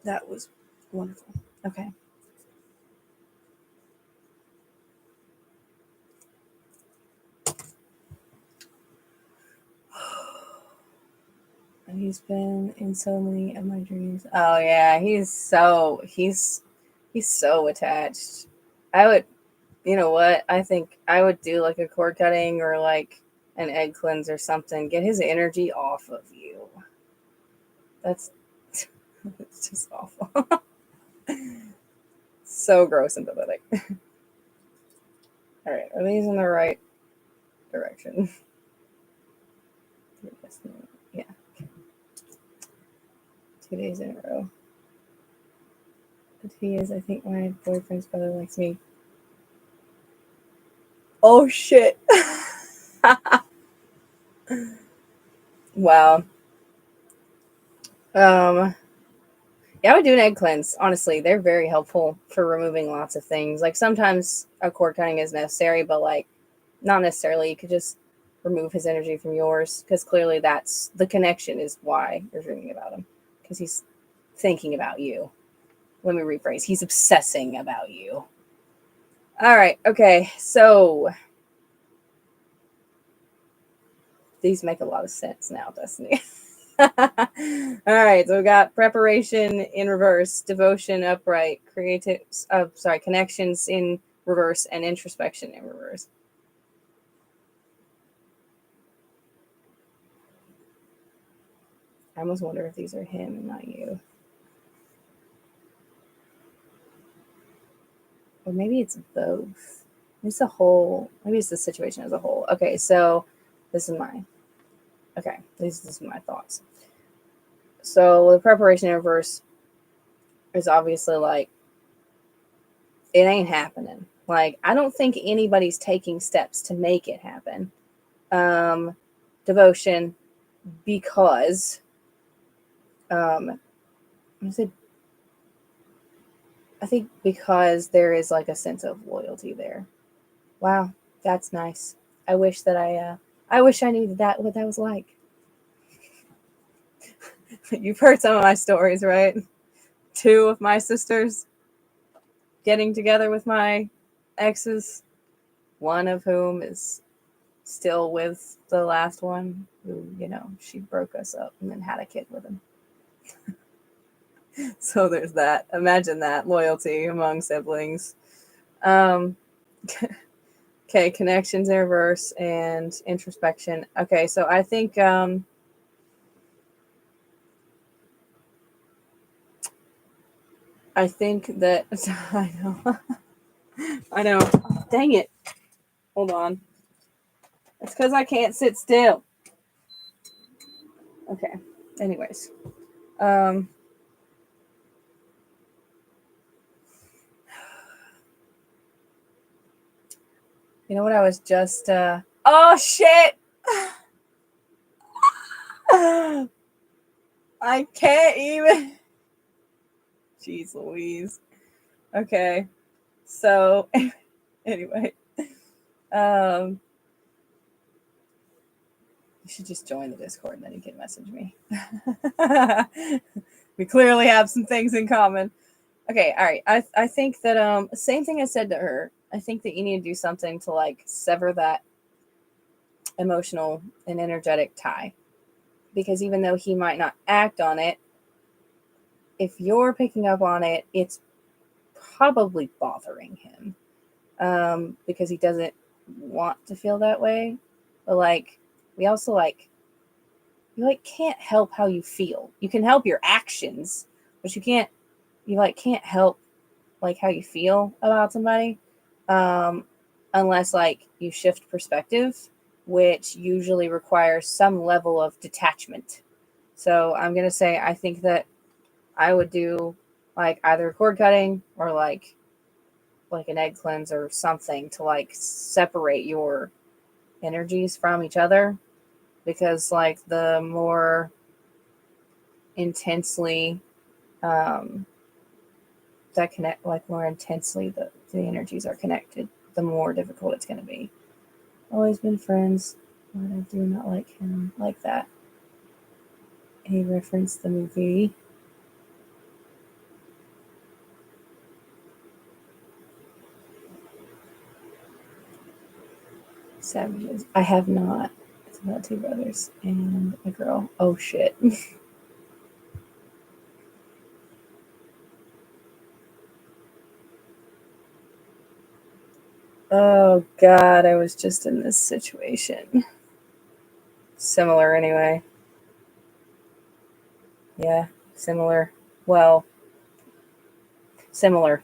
That was wonderful. Okay. And he's been in so many of my dreams. Oh yeah, he's so attached. I would, you know what? I think I would do like a cord cutting or like an egg cleanse or something. Get his energy off of you. That's it's just awful. So gross and pathetic. All right, are these in the right direction? Yeah. 2 days in a row. But he is, I think, my boyfriend's brother likes me. Oh shit. Wow. Yeah, I would do an egg cleanse. Honestly, they're very helpful for removing lots of things. Like sometimes a cord cutting is necessary, but like not necessarily. You could just remove his energy from yours because clearly that's the connection is why you're dreaming about him because he's thinking about you. Let me rephrase. He's obsessing about you. All right. Okay. So these make a lot of sense now, Destiny. All right, so we got preparation in reverse, devotion upright, connections in reverse, and introspection in reverse. I almost wonder if these are him and not you. Or maybe it's both. It's a whole, maybe it's the situation as a whole. Okay, so this is mine. Okay, these are my thoughts. So the preparation in reverse is obviously like, it ain't happening. Like, I don't think anybody's taking steps to make it happen. Devotion, because I think because there is like a sense of loyalty there. Wow, that's nice. I wish that I wish I knew that what that was like. You've heard some of my stories, right? 2 of my sisters getting together with my exes, one of whom is still with the last one who, she broke us up and then had a kid with him. So there's that. Imagine that loyalty among siblings. Okay, connections in reverse and introspection. Okay, so I think that I know. I know. Dang it. Hold on. It's because I can't sit still. Okay. Anyways. You know what I was just oh shit. I can't even. Jeez Louise. Okay. So anyway. You should just join the Discord and then you can message me. We clearly have some things in common. Okay, all right. I think that same thing I said to her. I think that you need to do something to like sever that emotional and energetic tie. Because even though he might not act on it, if you're picking up on it, it's probably bothering him. Because he doesn't want to feel that way. But like we also you can't help how you feel. You can help your actions, but you can't help like how you feel about somebody, unless like you shift perspective, which usually requires some level of detachment. So I'm gonna say I think that I would do like either cord cutting or like an egg cleanse or something to like separate your energies from each other, because like the more intensely that connect like more intensely the energies are connected, the more difficult it's going to be. Always been friends, but I do not like him like that. He referenced the movie. Savages. I have not. It's about two brothers and a girl. Oh shit. Oh god, I was just in this situation. Similar anyway. Yeah, similar. Well, similar.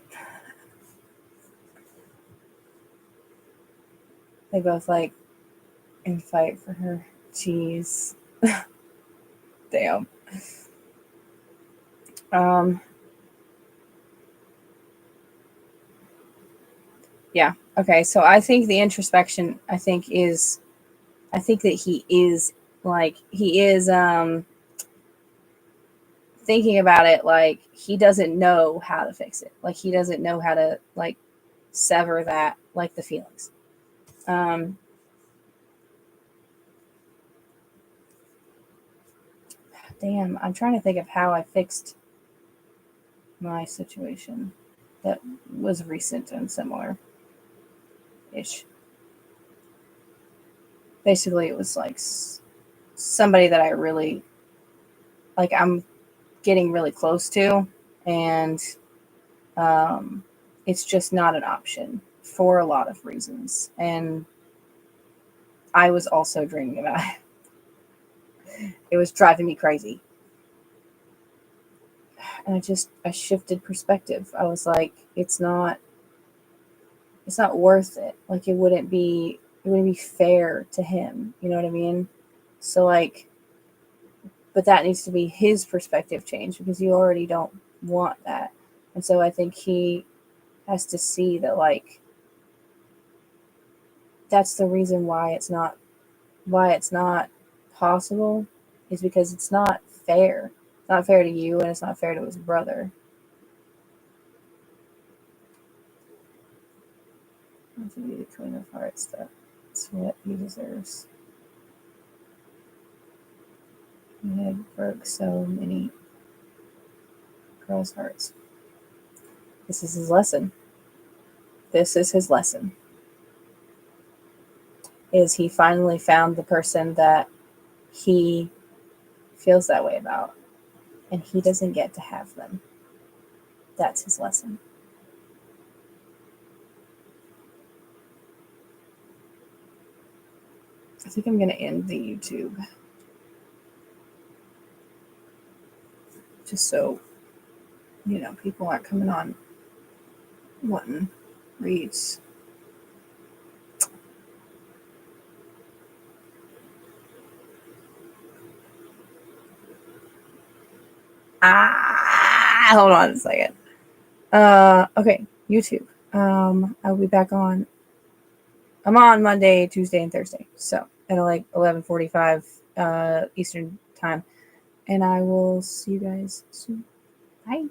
They both like and fight for her. Jeez. Damn. Um yeah. Okay, so I think the introspection I think that he is thinking about it like he doesn't know how to fix it. Like he doesn't know how to like sever that like the feelings. Um Damn, I'm trying to think of how I fixed my situation that was recent and similar ish. Basically, it was like somebody that I really like, I'm getting really close to, and um, it's just not an option for a lot of reasons. And I was also dreaming about it. It was driving me crazy. And I shifted perspective. I was like, it's not worth it. Like it wouldn't be fair to him. You know what I mean? So like, but that needs to be his perspective change because you already don't want that. And so I think he has to see that like that's the reason why it's not possible is because it's not fair. It's not fair to you and it's not fair to his brother. To be the Queen of Hearts, that's what he deserves. He had broke so many girls' hearts. This is his lesson. This is his lesson. Is he finally found the person that he feels that way about, and he doesn't get to have them. That's his lesson. I think I'm going to end the YouTube just so, people aren't coming on wanting reads. Hold on a second. Okay, YouTube. I'll be back on. I'm on Monday, Tuesday, and Thursday. So at like 11:45 Eastern time, and I will see you guys soon. Bye.